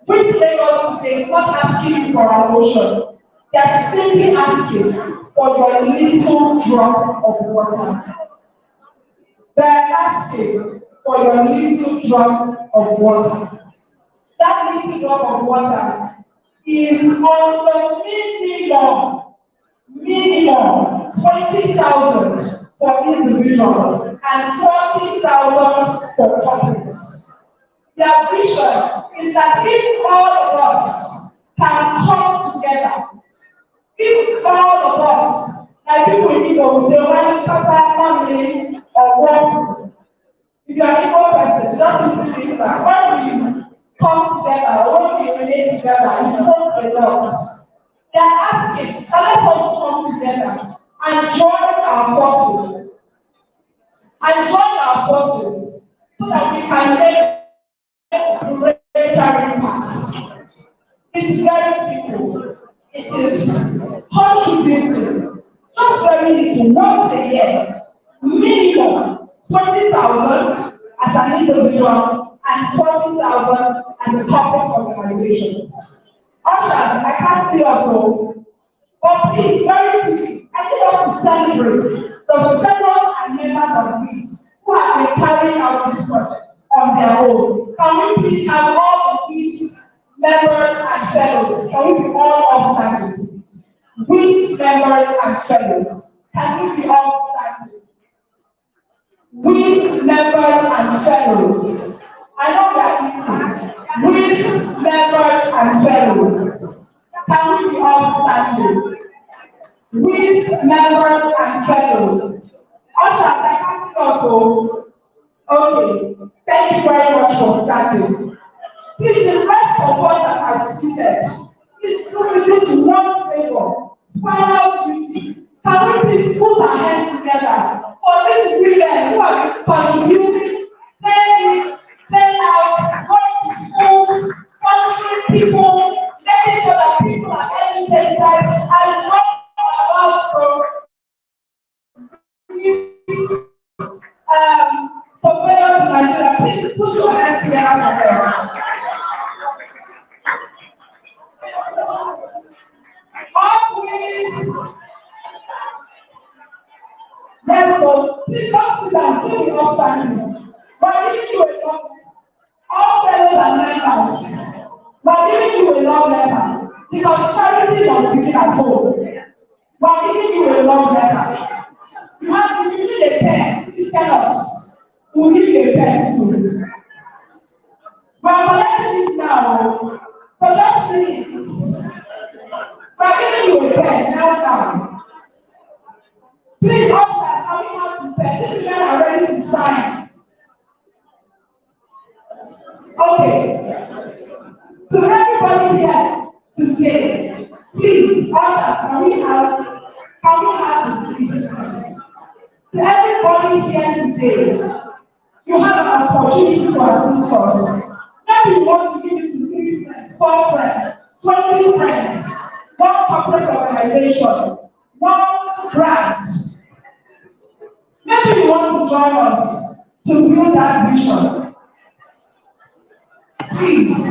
Which Lagos today is not asking you for an ocean. They are simply asking for your little drop of water. They are asking for your little drop of water. That little drop of water is on the minimum 20,000 for individuals and 40,000 for couples. Their vision is that if all of us can come together, if all of us, like people in Igbo will say, one family or one, if you are an Igbo person, just simply listen. When we come together, or when we relate together, it helps a lot. They are asking, let us come together and join our forces. And join our forces so that we can make greater impacts. It's very simple. It is contributing just very little once a year, minimum 20,000 as an individual and 40,000 as a corporate organizations. Ushers, I can't see us all, but please, very quickly, I need us to celebrate the fellows and members of WIS who have been carrying out this project on their own. Can we please have all the WIS members and fellows? Can we be all upstanding, please? WIS members and fellows, can we be all standing? WIS members and fellows, I know that easy. WIS members and fellows, can we be all standing? WIS members and fellows. Ushers, I can see also. Okay, thank you very much for standing. Please, the rest of us that are seated, please do me this one favor. Final duty. Can we please put our hands together for these women who have been contributing, playing out, going to schools, sponsoring people, making sure that people are educated, and not about surveillance in Nigeria. Please put your hands together for them. Always. Yes, so please don't sit down, stay with us standing. We're giving you a long letter. All fellows and members, we're giving you a long letter because charity must begin at home. We're giving you a long letter. If you need a pen, please tell us. We'll give you a pen too. We're collecting this now. So just please. We're giving you a pen now. Please, officers, can we have the pen? These men are ready to sign. Okay. To everybody here today, please, ushers, can we have the speeches? To everybody here today, you have an opportunity to assist us. Maybe you want to give it to 3 friends, 4 friends, 20 friends, one corporate organization, one brand. Maybe you want to join us to build that vision. Please.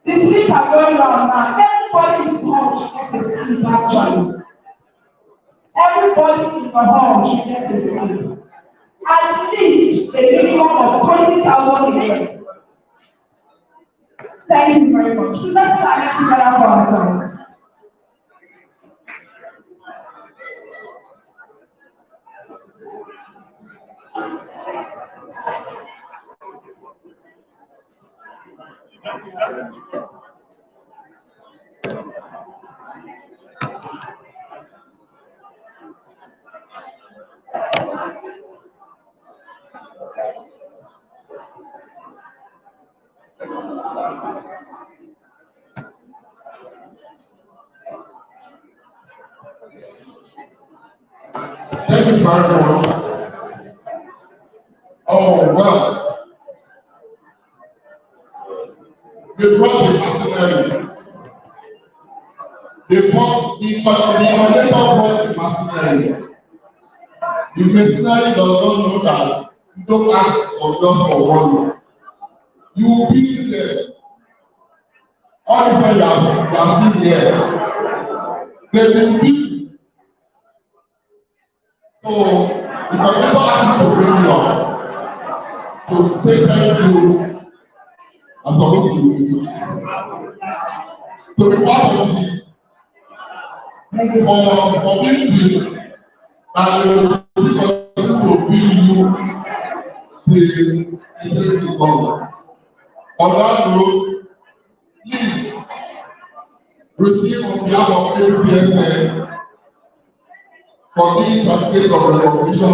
The seats are going on now. Everybody in this hall should get a seat actually. Everybody in the hall should get a seat. At least a minimum of 20,000 a year. Thank you very much. So let's start together for ourselves. you very much. Oh, well. They brought the machinery. The coordinator brought the machinery. The machinery does not know that you don't ask for just for one. You will be there. All these things you are seeing here, they will be. So the coordinator asks you to bring you up to say thank you. I'm supposed to do it. To be part of the for being big and to bring you till eternity comes. On that note, please receive on behalf of APSN for this certificate of recognition.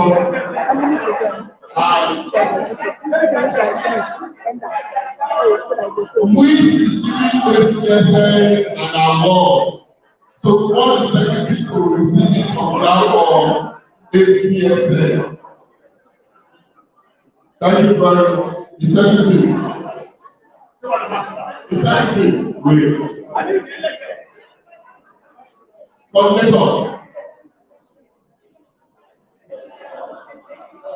WIS is giving APSN an award. So all the secretary to receive it on behalf of APSN. Thank you very much. The secretary. The secretary. Wait. Coordinator.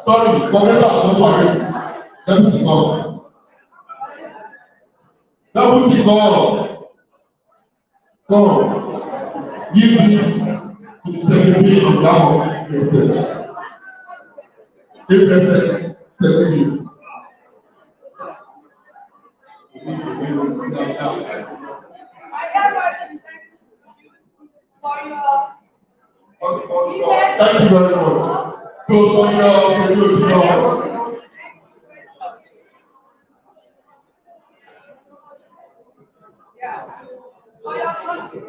Sorry, coordinator has not parade. Deputy God. Deputy God. Come. Give this to the secretary on behalf of APSN. APSN secretary. Thank you very much. Those on your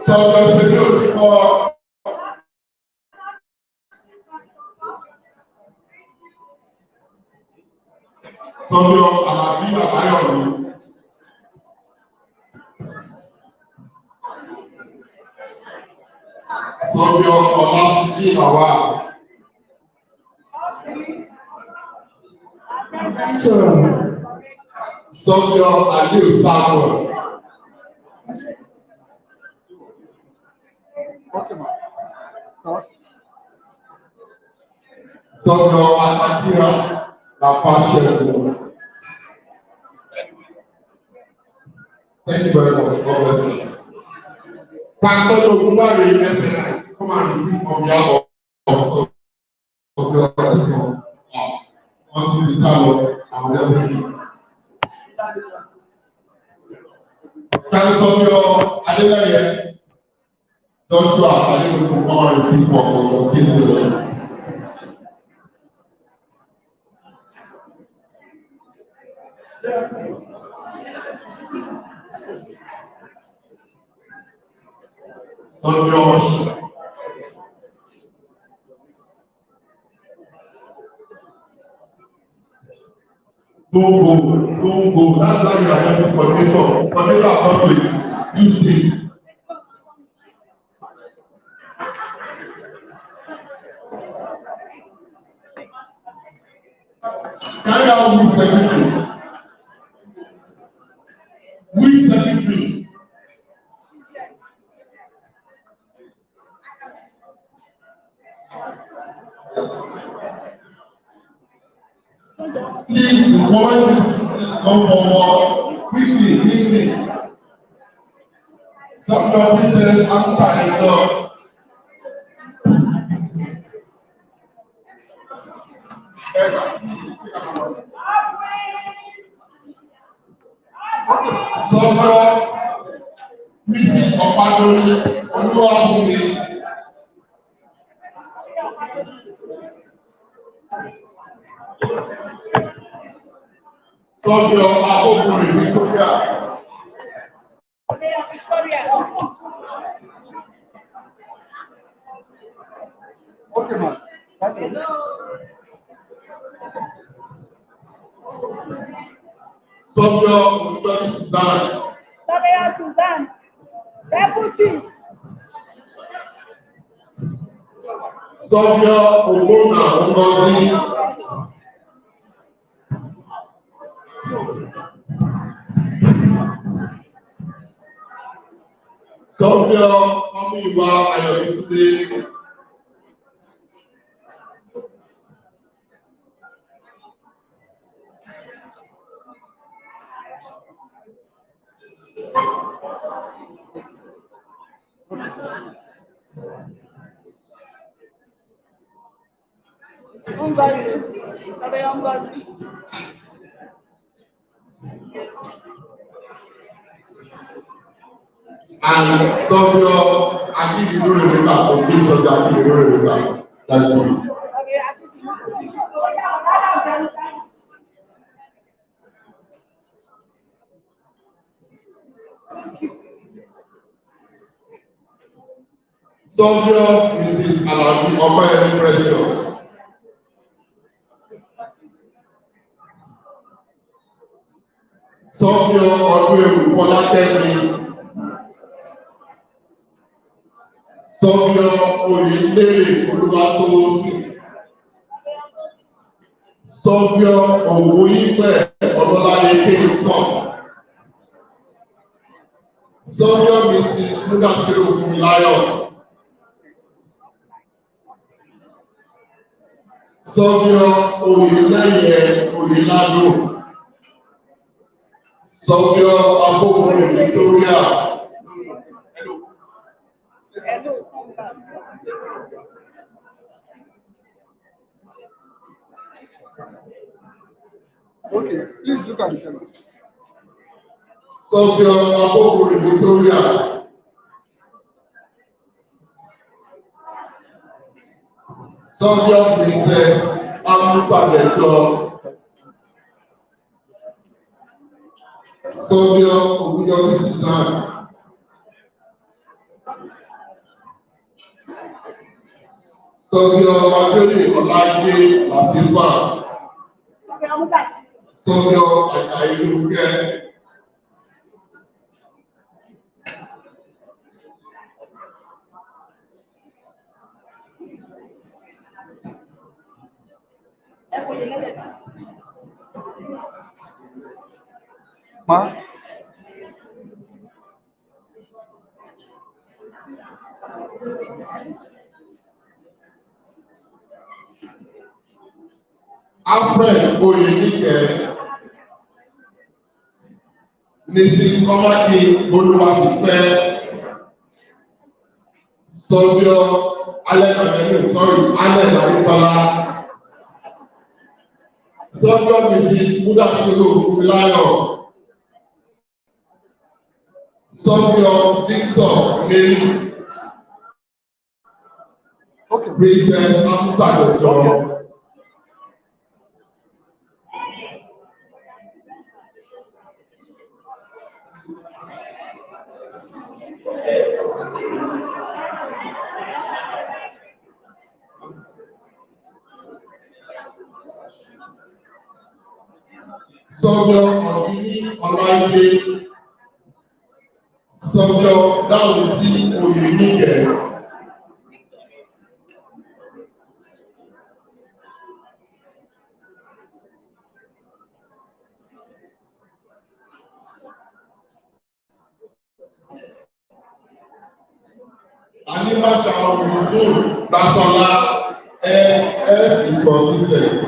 so the for Sọ́jọ́ Àlàbí Àbáyọ̀mí. Sọ́jọ́ Ọlátúnjí Àwà. Sọ́jọ́ Aliu Samuel. Sọ́jọ́ Akátírá Làpáṣẹ́gun. Thank you very much. God bless you. Pastor Ogunbari, come and receive on behalf of the person on the salon and everything. Pastor Adeleye Joshua Adeleye come and receive for the station. Josh. Don't go. That's why you are having coordinator. Coordinator conflict. You see. Carry out with secretary. With secretary. Please, the woman come forward quickly. Some of the business outside the door. Sọ́jọ́ Mrs. Ọ̀pádọ́lé Olúwàbùnmi. Sọ́jọ́ Akókùnrin Victoria. Okay, ma. Sọ́jọ́ Olùtọ́jú Sudan. Sọ́jọ́ Sudan. Deputy. Sọ́bíọ́ Ògbónà Ngozi. Sọ́bíọ́ Ọmọìwà Ayọ̀dẹ́túndé. And Sọ́bíọ́ Akíndúró Rèmíkà, òkú ìṣọ̀jà Akíndúró Rèmíkà. That's good. Sọ́bíọ́ Mrs. Alabi Ọpẹ́yẹmí Precious. Sọ́bíọ́ Ọdún Ewu Fọlákẹ́mi. Sọ́bíọ́ Oyèlérè Olúwatósìn. Sọ́bíọ́ Òwòyípẹ̀ Ọlọ́ládé Kéésàn. Sọ́bíọ́ Mrs. Múdàṣírò Fúnmiláyọ̀. Sọ́bíọ́ Oyèlẹ́yẹ Oyèládò. Sọ́bíọ́ Abókùnrin Victoria. Okay, please look at the camera. Sọ́bíọ́ Abókùnrin Victoria. Sọ́bíọ́ Princess Amusadejo. Sọ́bíọ́ Ògúnjọ́bí Susan. Sọ́bíọ́ Adéyè Ọláìdé Làtífà. Sọ́bíọ́ Àjàyílúkẹ́. Ma? Alfred Oyèníkẹ́. Mrs. Kọ́mádé Olúwafífẹ́. Sọ́bíọ́ Allen Adébọ́lá. Sọ́bíọ́ Mrs. Múdàṣírò Fúnmiláyọ̀. Sọ́bíọ́ Victor Mary. Okay. Princess Amusadejo. Sọ́bíọ́ Ọ̀gbìnní Ọláìdé. Sọ́bíọ́ Dáhùnsí Oyèníkẹ́. Animasa Ọ̀gbìnfún Dasola S is consistent.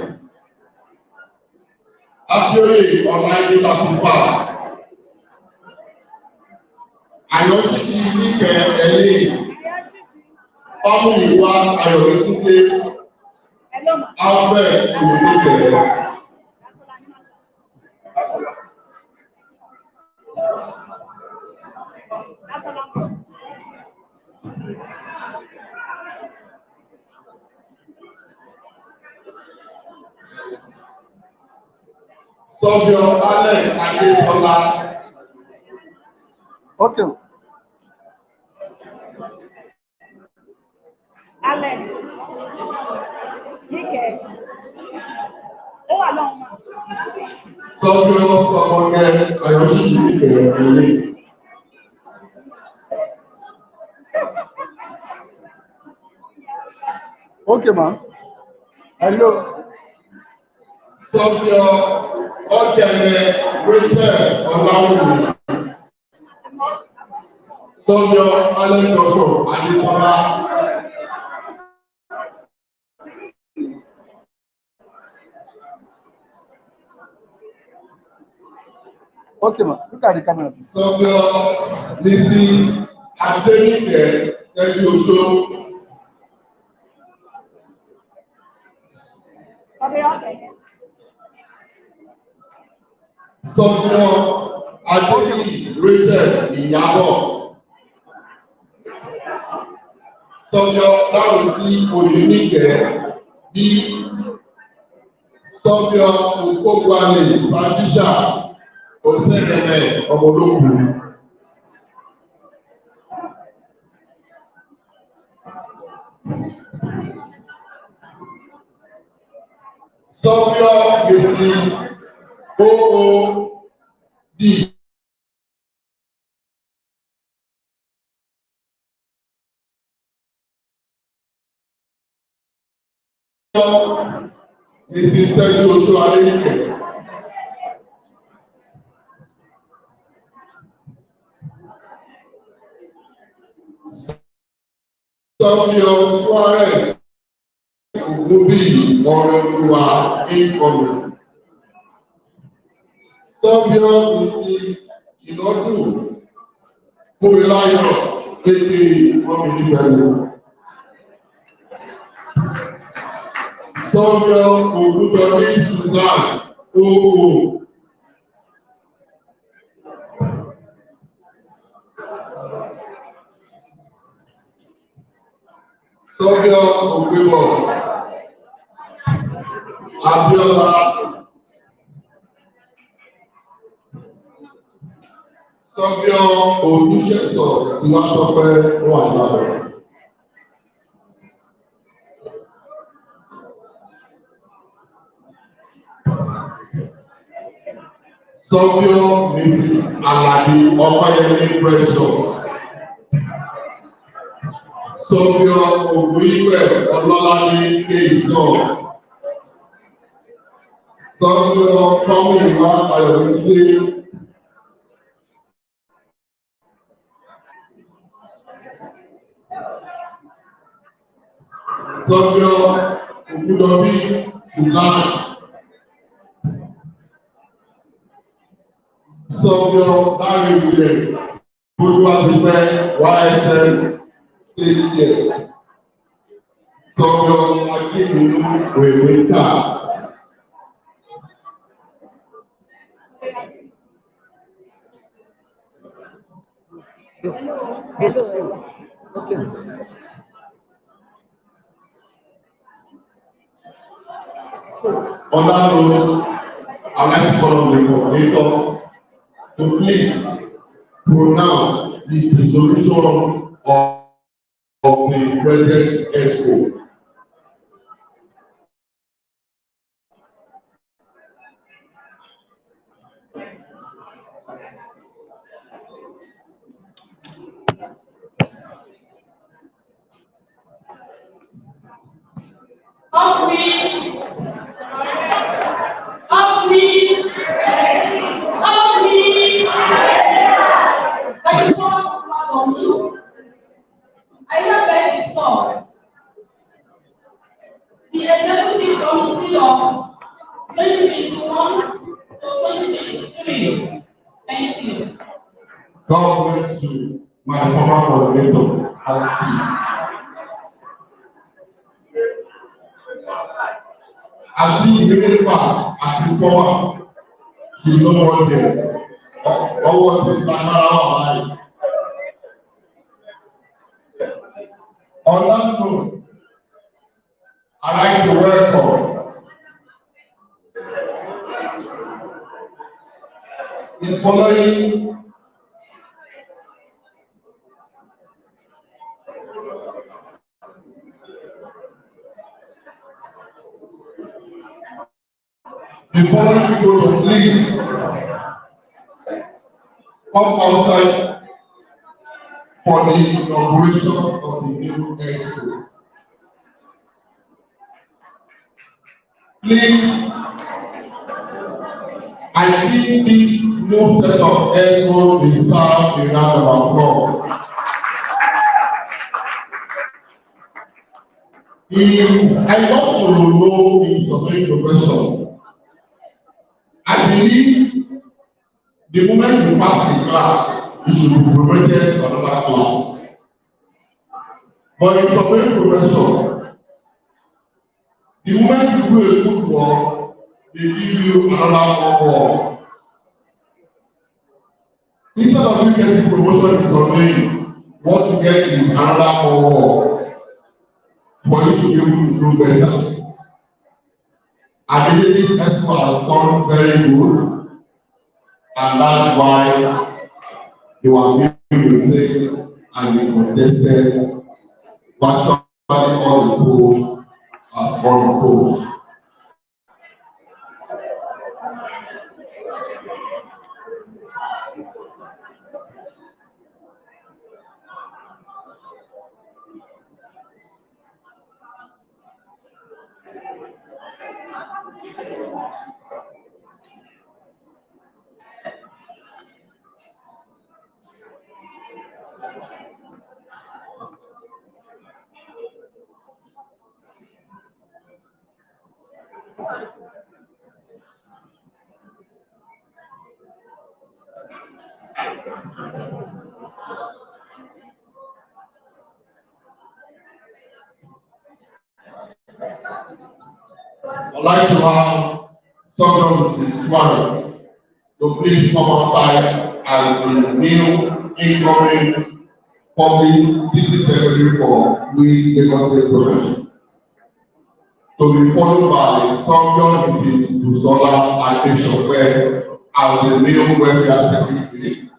Abioye Ọláìdé Latifa. Àyọ̀síkì Níkẹ́ Ẹlẹ́. Ọmọìwà Ayọ̀dẹ́túndé. Alfred Oyèníkẹ́. Sọ́bíọ́ Allen Adébọ́lá. Okay. Allen Níkẹ́. Ó wà lọ́wọ́. Sọ́bíọ́ Sọmọkẹ́ Ayọ̀síkì Níkẹ́ Ẹlẹ́. Okay, ma'am. Hello. Sọ́bíọ́ Ọ̀kẹ́lẹ̀ Rachel Ọláwùmí. Sọ́bíọ́ Alẹ́kọ̀ọ́sọ̀ Adékọ́lá. Okay, ma'am. Look at the camera, please. Sọ́bíọ́ Mrs. Adéníkẹ́ Tẹ́jú Oṣó. Sọ́bíọ́ Adéníkẹ́ Rachel Ìyábọ̀. Sọ́bíọ́ Láwùsí Oyèníkẹ́ bí Sọ́bíọ́ Òkógbálè Patricia Òsèkèmẹ̀ Ọmọlókun. Sọ́bíọ́ Mrs. OOD. Mrs. Tẹ́jú Oṣó Adéníkẹ́. Sọ́bíọ́ Suarez Ògúnbí Ọ̀rẹ́olúwa Ìkọlù. Sọ́bíọ́ Mrs. Ìnọ́dún Fúnmiláyọ̀ Kéké Ọmọdébẹ̀rù. Sọ́bíọ́ Ògúndọ̀bí Susan Owó. Sọ́bíọ́ Ògbébọ̀ Abíọ́lá. Sọ́bíọ́ Olúṣẹ̀sọ̀ tí wọ́n sọpẹ́ wà lábẹ́. Sọ́bíọ́ Mrs. Aládé Ọpẹ́yẹmí Precious. Sọ́bíọ́ Ògúnìwẹ̀ Ọlọ́ládé Kéìsọ̀. Sọ́bíọ́ Fámúyìwá Ayọ̀mídé. Sọ́bíọ́ Ògúndọ̀bí Susan. Sọ́bíọ́ Lárí Wilẹ̀ Olúwàbífẹ́ YSL Kéèké. Sọ́bíọ́ Akínyìnú Wèwéka. Okay. On that note, I'd like to call on the coordinator to please pronounce the dissolution of the present ESCO. The executive committee of 2021 to 2023. Thank you. God bless you, my former coordinator. Thank you. Àti ìdílé pass àti fọ́wà ṣì ló wọ́n dẹ̀ ọwọ́ ti ta náà wà láyé. On that note, I'd like to welcome the following people to please come outside for the inauguration of the new expo. Please, I think this new set of ESCO deserve a round of applause. I want to know in surveying profession. I believe the moment you pass the class, you should be promoted to another class. But in surveying profession, the moment you do a good work, they give you another work. Instead of you getting promotion in surveying, what you get is another work for you to be able to do better. I believe this expo has done very good, and that's why they were given the same and they contested virtually all the polls as one polls. I'd like to have some of Mrs. Suarez to please come outside as the new incoming public city secretary for WIS Lagos State Profession. To be followed by some Mrs. Busola Adeshope as the new welfare secretary.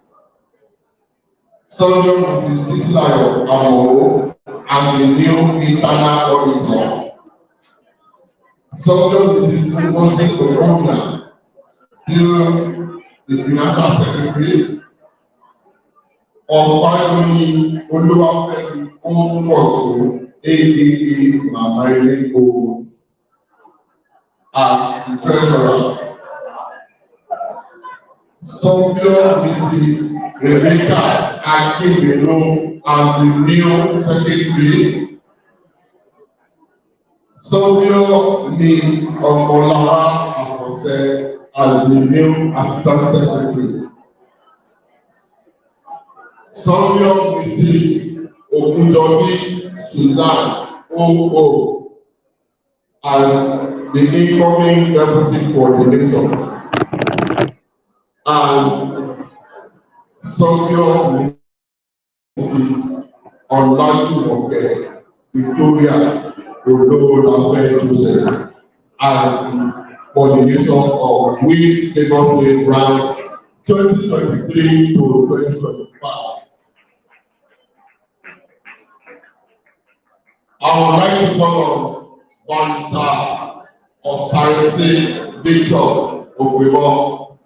Some Mrs. Titilayo Amoro as the new internal auditor. Someone Mrs. Ngozi Ogbonna, still the financial secretary, of finally Oluwafemi Otunwosu, aka Mama Ileko, as the treasurer. Someone Mrs. Rebecca Akindele as the new secretary. Sobio Ms. Omolawa Afose as the new assistant secretary. Sobio Mrs. Ogunjobi Suzanne O.O. as the incoming deputy coordinator. And Sobio Mrs. Olaju Victoria Odolampe Joseph as the coordinator of WIS Lagos State Branch 2023 to 2025. I would like to call on Barrister Osarete Victor Okwebo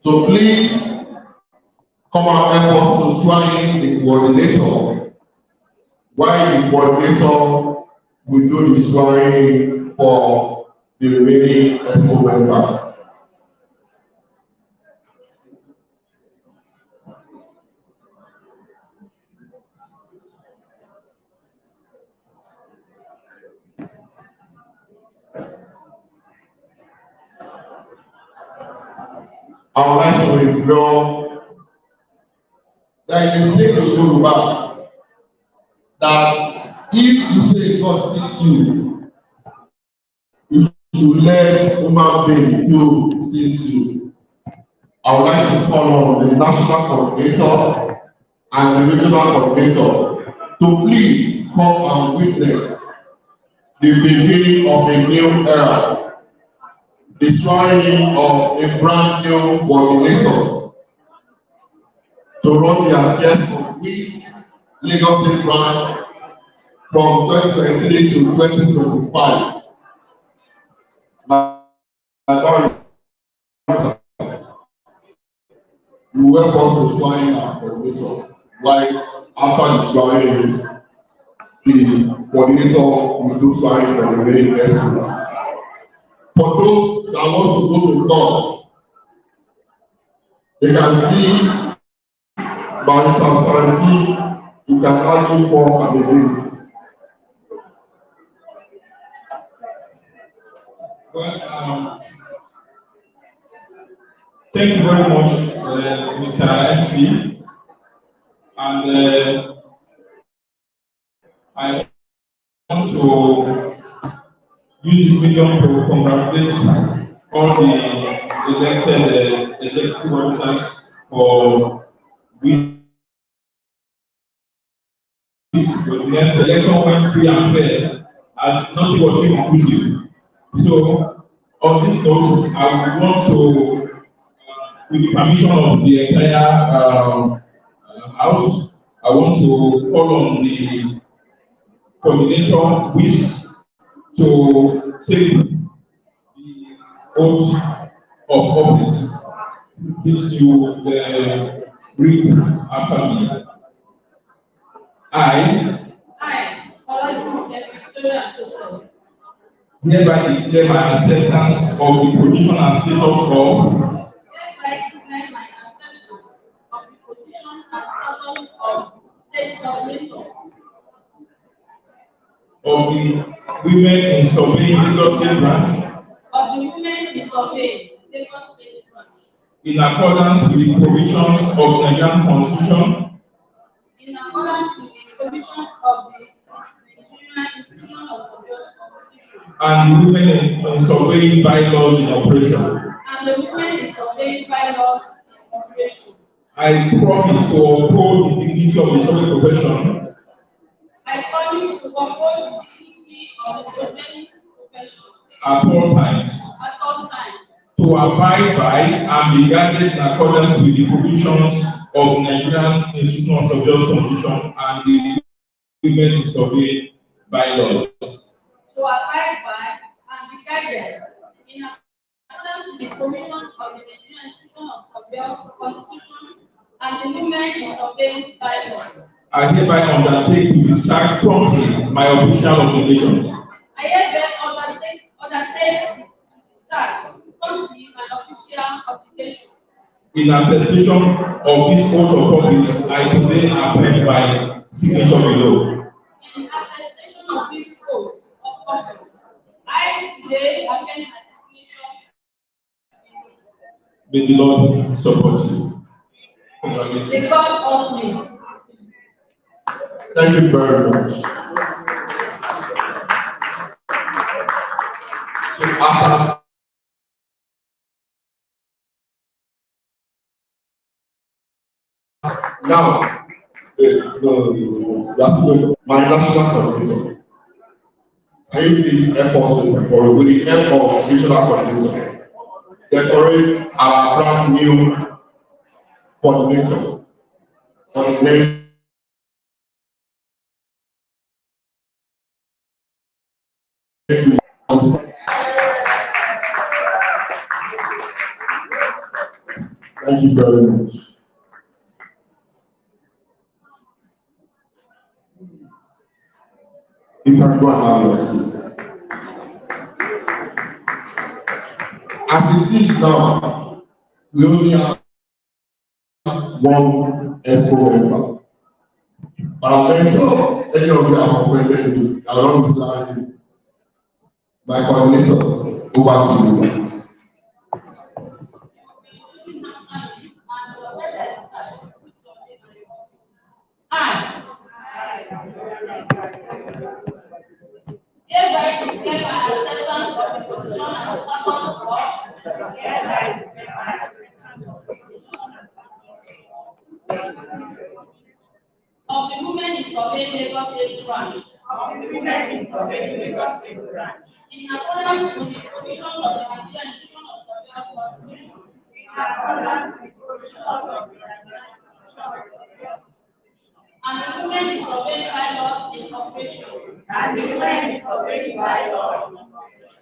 to please come and help us to swear in the coordinator, while the coordinator will do the swearing for the remaining ESCO members. I would like to implore that in the state of Yoruba, that if you say God sees you, you should let human being who sees you. I would like to call on the national coordinator and the regional coordinator to please come and witness the beginning of a new era, the swearing of a brand new coordinator to run the affairs of WIS Lagos State Branch from 2023 to 2025. You help us to swear in our coordinator, while after the swearing, the coordinator will do fine for the remaining person. For those that want to go to court, they can see Barrister Santi, you can argue for and against. Well, thank you very much, Mr. MC. And I want to use this medium to congratulate all the elected executive officers for WIS. The next election went free and fair, as nothing was inclusive. So, on this note, I would want to, with the permission of the entire House, I want to call on the coordinator WIS to take the oath of office. This you read after me. I hereby declare my acceptance of the position and status of the women in surveying Lagos State branch. In accordance with the provisions of Nigerian Constitution. In accordance with the provisions of the Nigerian Institution of Constitution. And the women in surveying bylaws in operation. And the women in surveying bylaws in operation. I promise to uphold the dignity of the survey profession. I promise to uphold the dignity of the surveying profession. At all times. At all times. To abide by and be guided in accordance with the provisions of Nigerian Institution of Constitution and the women in surveying bylaws. To abide by and be guided in accordance with the provisions of the Nigerian Institution of Constitution and the women in surveying bylaws. I hereby undertake to discharge promptly my official obligations. I hereby undertake to discharge promptly my official obligations. In attestation of this oath of office, I today append by signature below. In attestation of this oath of office, I today append my signature. May the Lord support you. Congratulations. May God help me. Thank you very much. So, as now, my national coordinator. Can you please help us with the help of regional coordinator? Decorate our brand new coordinator for the next. Thank you very much. You can go and have your seat. As it is now, we only have one ESCO member. But I'll mentor any of you have appointed me along with salary. My coordinator, over to you. Of the women in surveying Lagos State branch. Of the women in surveying Lagos State branch. In accordance with the provisions of the Nigerian Institution of Constitution. In accordance with the provisions of the Nigerian Institution of Constitution. And the women in surveying bylaws in operation. And the women in surveying bylaws in operation.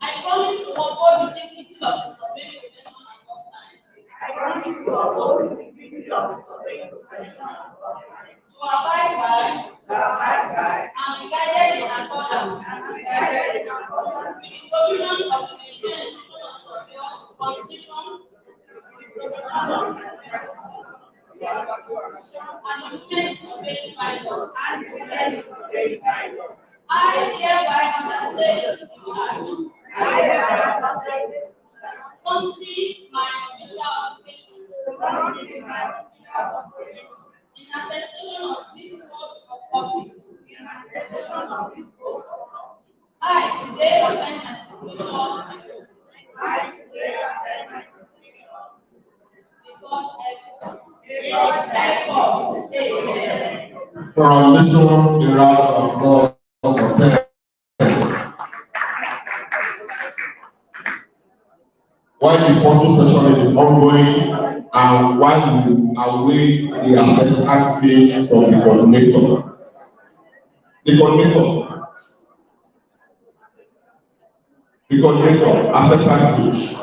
I promise to uphold the dignity of the surveying profession at all times. I promise to uphold the dignity of the surveying profession at all times. To abide by and I hereby undertake complete my official obligations in attestation of this oath of office. I today attend my situation before efforts. Amen. For our nation, a round of applause for them. While the photo session is ongoing and while we await the acceptance speech from the coordinator. The coordinator, acceptance speech.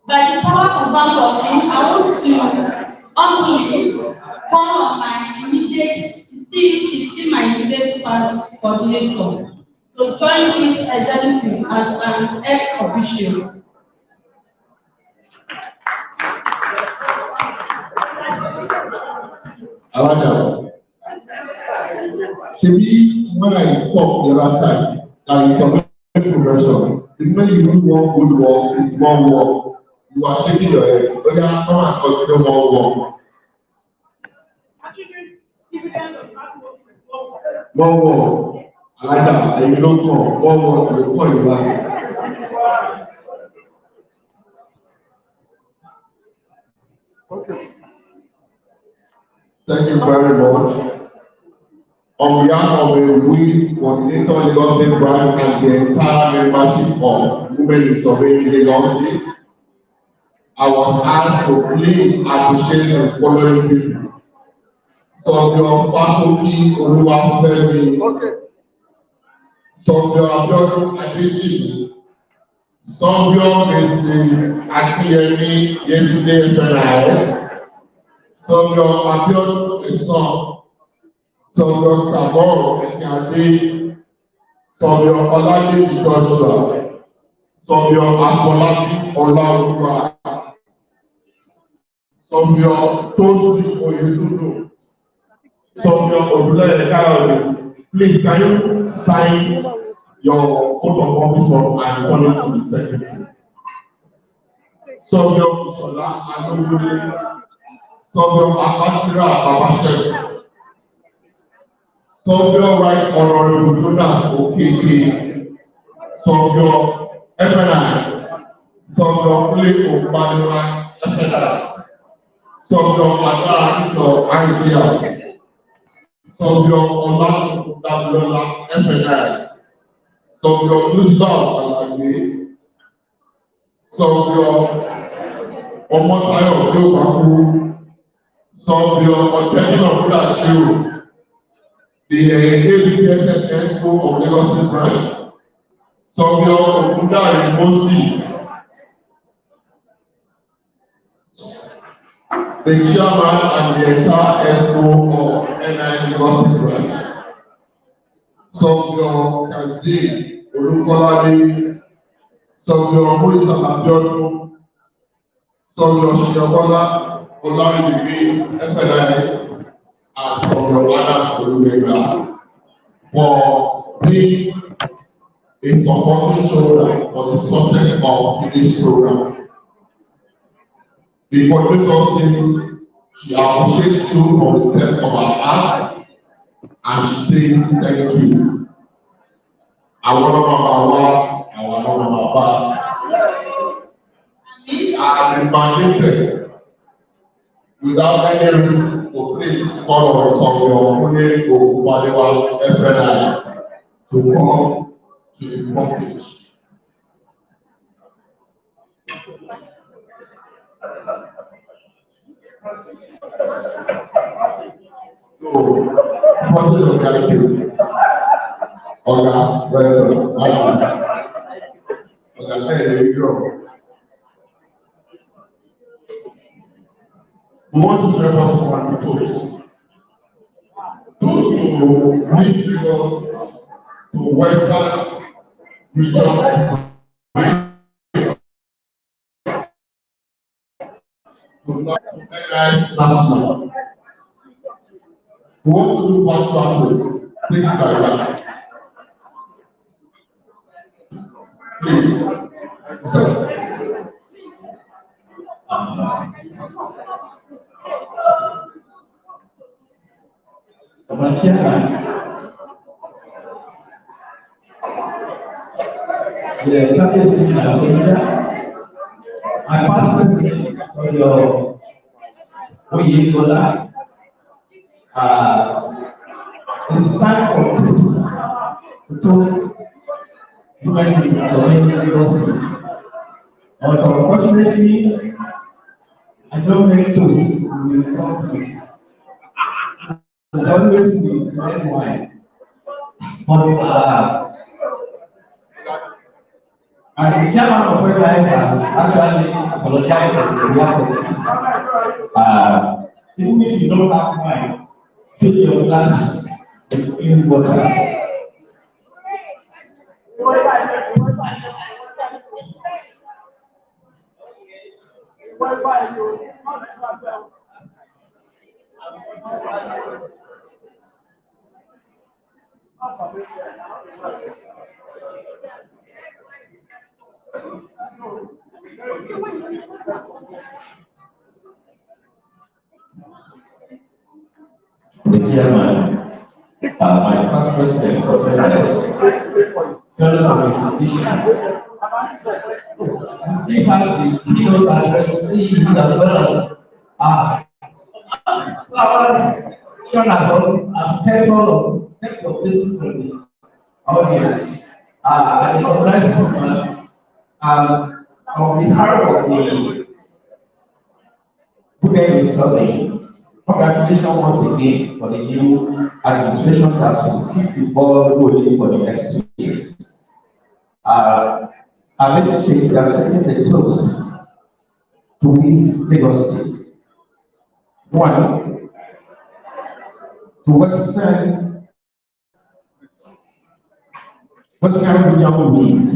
By the power conferred on me, I want to humbly call on my immediate, still my immediate past coordinator to join this executive as an ex-officio. Alaja, maybe when I talk the last time, there is some progression. The moment you do one good work, it's more work. You are shaking your head. But yeah, come and continue more work. More work. Alaja, and you don't know. More work, you call you back. Okay. Thank you very much. On behalf of the WIS Coordinator Lagos State Branch and the entire membership of Women in Surveying Lagos State, I was asked to please appreciate the following people. Sọ̀bíọ̀ Fátókí Olúwafẹ́mi, Sọ̀bíọ̀ Abíọ́dún Adéjìmí, Sọ̀bíọ̀ Mrs. Akínyẹmí Yétúndé FNIS, Sọ̀bíọ̀ Abíọ́dún Ẹ̀sán, Sọ̀bíọ̀ Kàbọ̀ Ẹ̀kínyàdé, Sọ̀bíọ̀ Ọládèjì Joshua, Sọ̀bíọ̀ Afọlábí Ọláolúwa, Sọ̀bíọ̀ Tósìn Oyèdúdú, Sọ̀bíọ̀ Òdúlẹ̀ Káyọ̀dé. Please, can you sign your oath of office form and return it to the secretary? Sọ̀bíọ̀ Ìṣọ̀lá Adójúlé, Sọ̀bíọ̀ Apátírà Babáṣẹ́gun, Sọ̀bíọ̀ Right Honourable Jonas Okeke, Sọ̀bíọ̀ FNI, Sọ̀bíọ̀ Kúnlé Ògbánilá FNI, Sọ̀bíọ̀ Agbára Níjọ IGR, Sọ̀bíọ̀ Ọlákùndábíọ́lá FNI, Sọ̀bíọ̀ Lúsíbà Àlàgbé, Sọ̀bíọ̀ Ọmọ́táyọ̀ Lóòpákú, Sọ̀bíọ̀ Ọ̀tẹ́bíọ̀ Kúdàṣíò, the ABPSF Expo of Lagos State Branch, Sọ̀bíọ̀ Ògúndàrí Moses, the chairman and the entire Expo of NI Lagos State Branch, Sọ̀bíọ̀ Kazeem Olúkọ́ládé, Sọ̀bíọ̀ Murita Abiodun, Sọ̀bíọ̀ Ṣìyàbọ́lá Ọláìlúwé FNIS, and Sọ̀bíọ̀ Adams Olúwẹ̀gbà for being a supporting shoulder for the success of today's program. The coordinator says she appreciates you from the depth of her heart and she says thank you. Àwọn ọmọ bàbá àwọn ọmọ bàbá are mandated without any reason to please call on Sọ̀bíọ̀ Kúnlé Ògúnbádéwà FNIS to come to the frontage. So, what is the guy Ọ̀gá Bẹ́ẹ̀rẹ̀ Ọ̀gá Bẹ́ẹ̀rẹ̀ Ìjọ. We want to help us to and be toast. Those who wish us to Western region to not organize last month. We want to do virtual notes, things like that. Please. So, Madam Chairman, the cabinet sitting at Abuja, my past president of your Oyekola, it's time for tools human beings or many persons. But unfortunately, I don't make tools with some things. There's always needs red wine. But as the chairman of WIS has actually apologized for the behalf of this, even if you don't have wine, fill your glass with clean water. The chairman, my past president of WIS, fellows of the institution, we still have the keynote address C as well as shown as technical business for the audience. And the organization on behalf of the WIS survey, congratulations once again for the new administration that will keep the ball rolling for the next 2 years. And let's take we are taking the toast to WIS Lagos State. 1, to Western Regional WIS.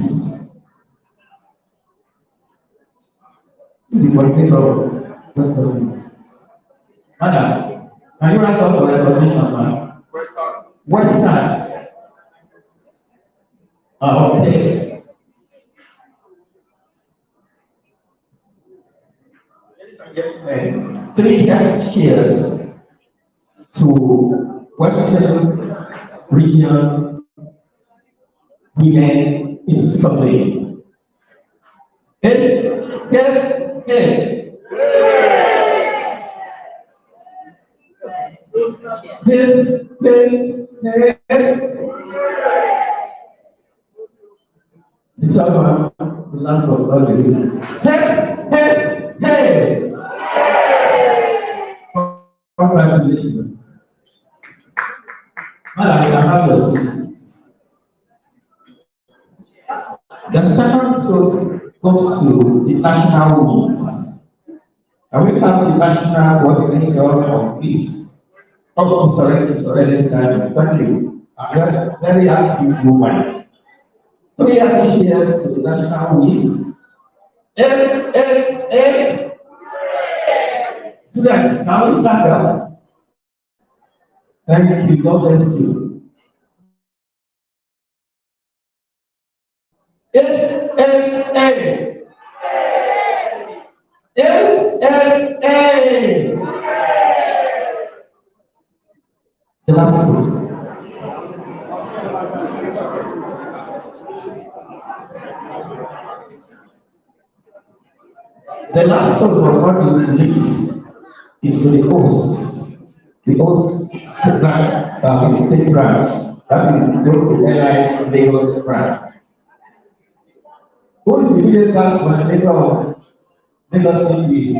The coordinator of Western WIS. Madam, can you ask for recognition, ma'am? Western. Okay. And 3 guest cheers to Western Region Women in Survey. The third one, the last of all is hey! Congratulations. Well, I can have your seat. The second goes to the national WIS. And we have the national coordinator of WIS. Oh, sorry, this time. Thank you. A very active woman. 3 years to the national WIS. Students, now we stand up. Thank you, God bless you. The last one. The last one was not in the list. Is to the host branch, the state branch. That is those with LIS Lagos branch. Who is the immediate past coordinator of Lagos State WIS?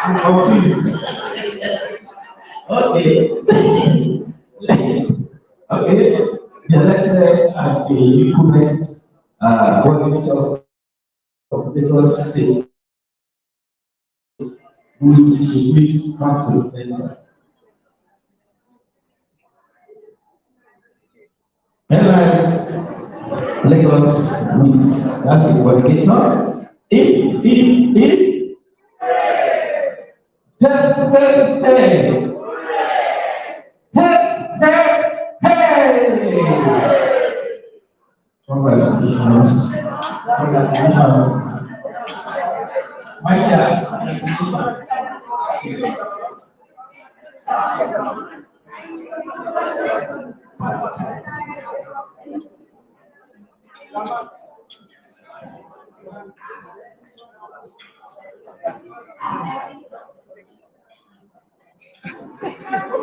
I'm confused. Okay. Okay. Yeah, let's say the equipment coordinator of Lagos State, who is please come to the center. LIS Lagos WIS. That's the qualification. In. Hey. Congratulations. My child.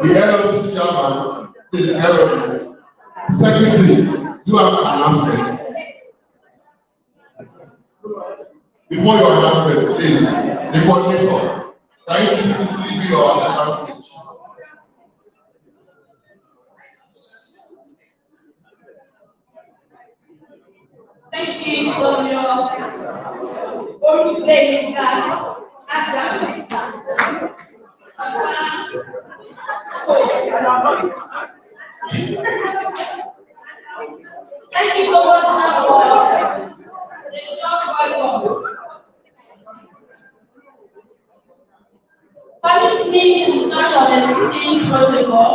The LLC chairman is Aaron. Secondly, you have announcements. Before your announcement, please, the coordinator, can you please quickly do your announcement? Thank you for your playing that Adams. Thank you so much for the just welcome. Permit me to stand on the existing protocol.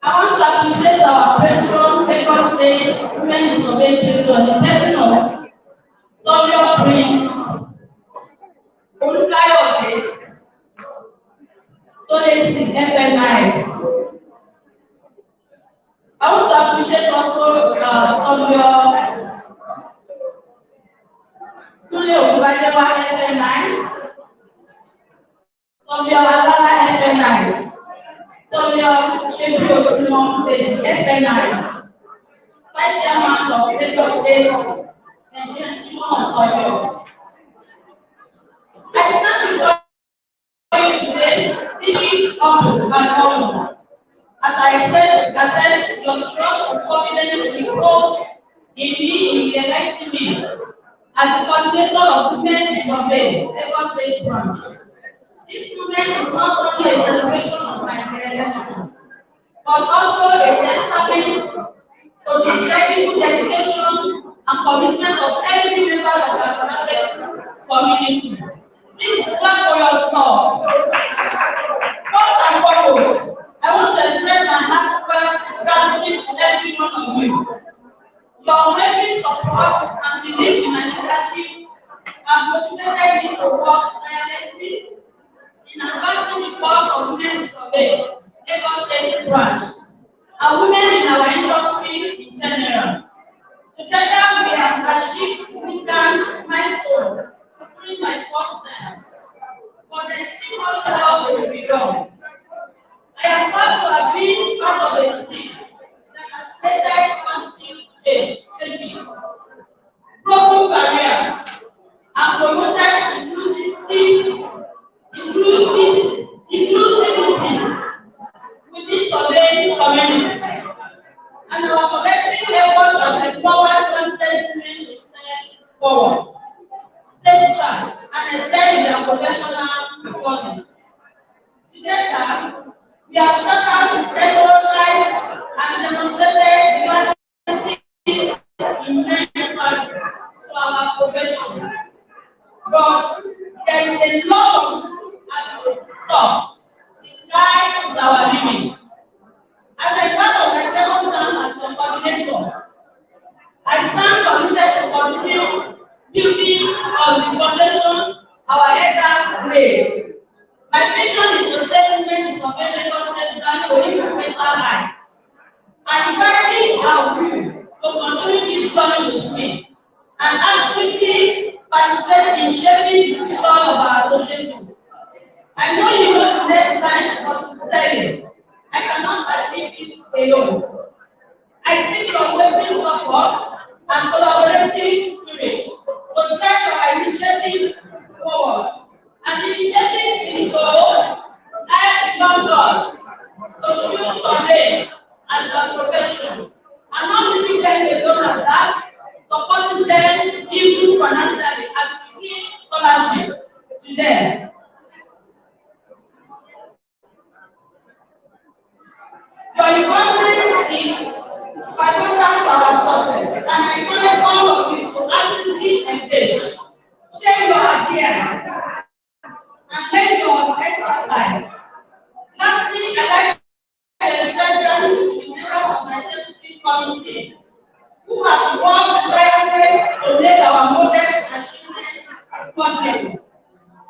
I want to appreciate our patron, Lagos State Women Disobeying Patron, the person of Sorio Prince, Olukayode, Solesi FNIs. I want to appreciate also Sorio Kule Okubadewa FNIs, Sorio Alala FNIs. Sorio Shebi Otimon FNIs, Vice Chairman of Lagos State Nigerian Institution of Sorio. I stand before you today, thinking humble and humble. As I said, your trust and confidence reposed in me in electing me as the coordinator of Women Disobeying Lagos State branch. This movement is not only a celebration of my election, but also a testament to the incredible dedication and commitment of every member of our Catholic community. Please clap for yourself. First and foremost, I want to express my heartfelt gratitude to every one of you. Your unwavering support and belief in my leadership have motivated me to work tirelessly in advancing the cause of women disobeying Lagos State branch and women in our industry in general. Together, we have achieved significant milestones during my first term, but there is still much work to be done. I am proud to have been part of a team that has created positive changes, broken barriers, and promoted inclusivity within surveying communities. And our collective efforts have empowered constant women to step forward, take charge, and excel in their professional performance. Together, we have shattered stereotypes and demonstrated diversity in men's value to our profession. But there is a lot of talk. The sky is our limit. As a part of my second term as a coordinator, I stand committed to continue building on the foundation our elders laid. My mission is to take women disobeying Lagos State branch to even better heights. I encourage our youth to continue this journey with me and actively participate in shaping the future of our association. I know you know the next time, but sincerely, I cannot achieve this alone. I seek your unwavering support and collaborative spirit to drive our initiatives forward. And the initiative is to help young girls to choose survey as a profession and not leaving them alone at that, supporting them even financially as we give scholarship to them. expertise. Lastly, I'd like to express gratitude to the members of my executive committee who have worked tirelessly to make our modest achievement possible.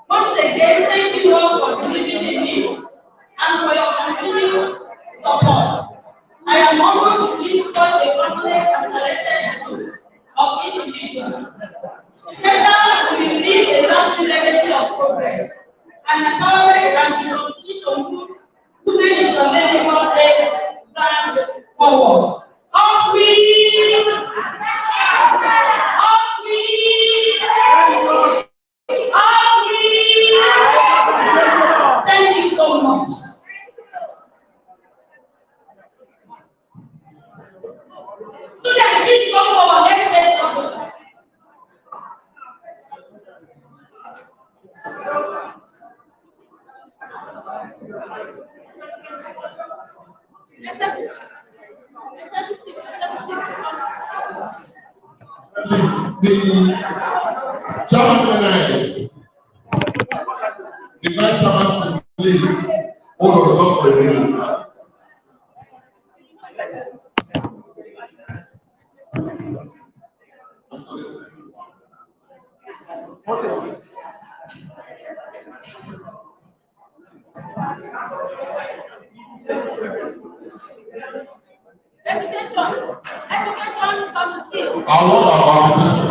Once again, thank you all for believing in me and for your continued support. I am honored to lead such a passionate and talented group of individuals. Together, we will leave a lasting legacy of progress and empowerment as we continue to move women in some Lagos State branch forward. All please! All please! All please! Thank you so much. Students, please come forward. Let's get started. Please, the chairman the vice chairman, please hold on just for a minute. Education committee. I want our position.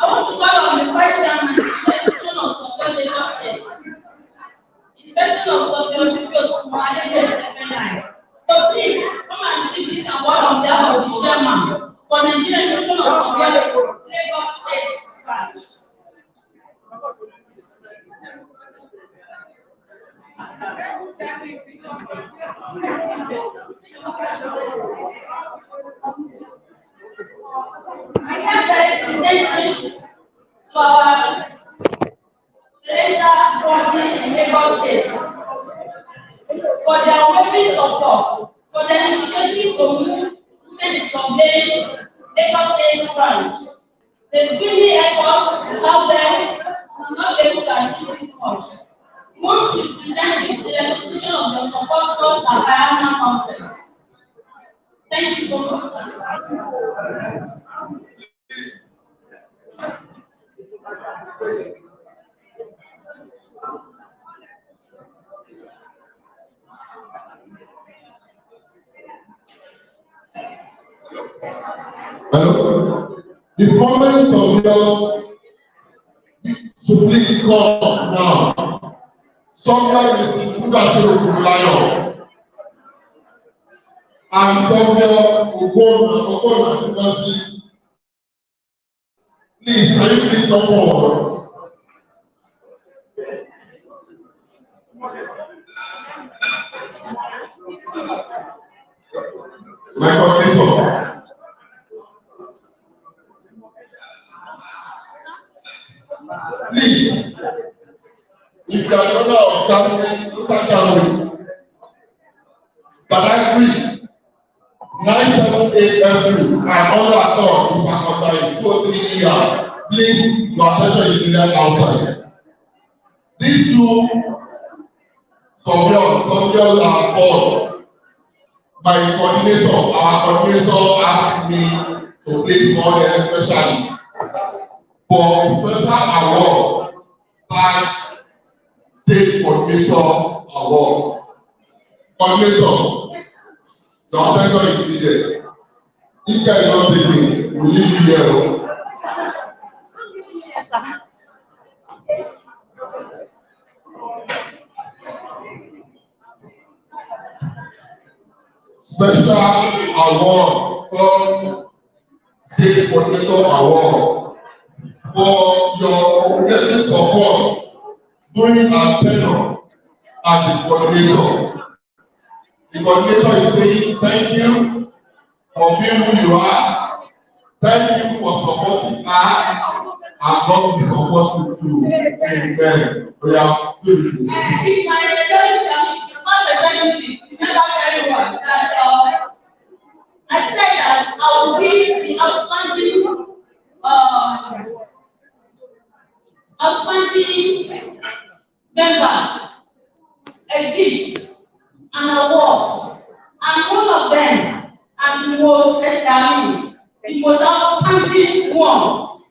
I want to call on the vice chairman, the person of Sophia Lagos State. The person of Sophia should be to manage the independence. So please come and receive this award on behalf of the chairman for the Nigerian Institution of Sophia Lagos State branch. I have the representatives to our parental body in Lagos State for their unwavering support for the initiative to move women in surveying Lagos State branch. They really help us. Without them, we will not be able to achieve this much. Once you present this, the recognition of your support towards our biannual conference. Thank you so much, sir. Hello? The comments of yours should please come now. Somewhere Mrs. Mugashiro Kumulayo and somewhere Ogona Kumasi. Please, can you please come forward? My coordinator. Please, if you are the owner of total gathering, but I agree, 978F2, I'm under accord if I'm outside 203 here. Please, your attention is needed outside. These two surveyors are called by the coordinator. Our coordinator asked me to place more especially for a special award by State Coordinator Award. Coordinator, the attention is needed. If you are not taking, we leave you here. Special award from State Coordinator Award for your comprehensive support during our tenure as the coordinator. The coordinator is saying thank you for being who you are. Thank you for supporting her, and God will support you too. Amen. We are beautiful. If my executive, it's not executive, remember very well that I said that I will be the outstanding member, a gift, an award, and one of them, and it was examined. It was outstanding one.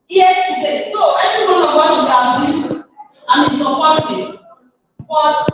Here today, no, every one of us should agree and be supportive. But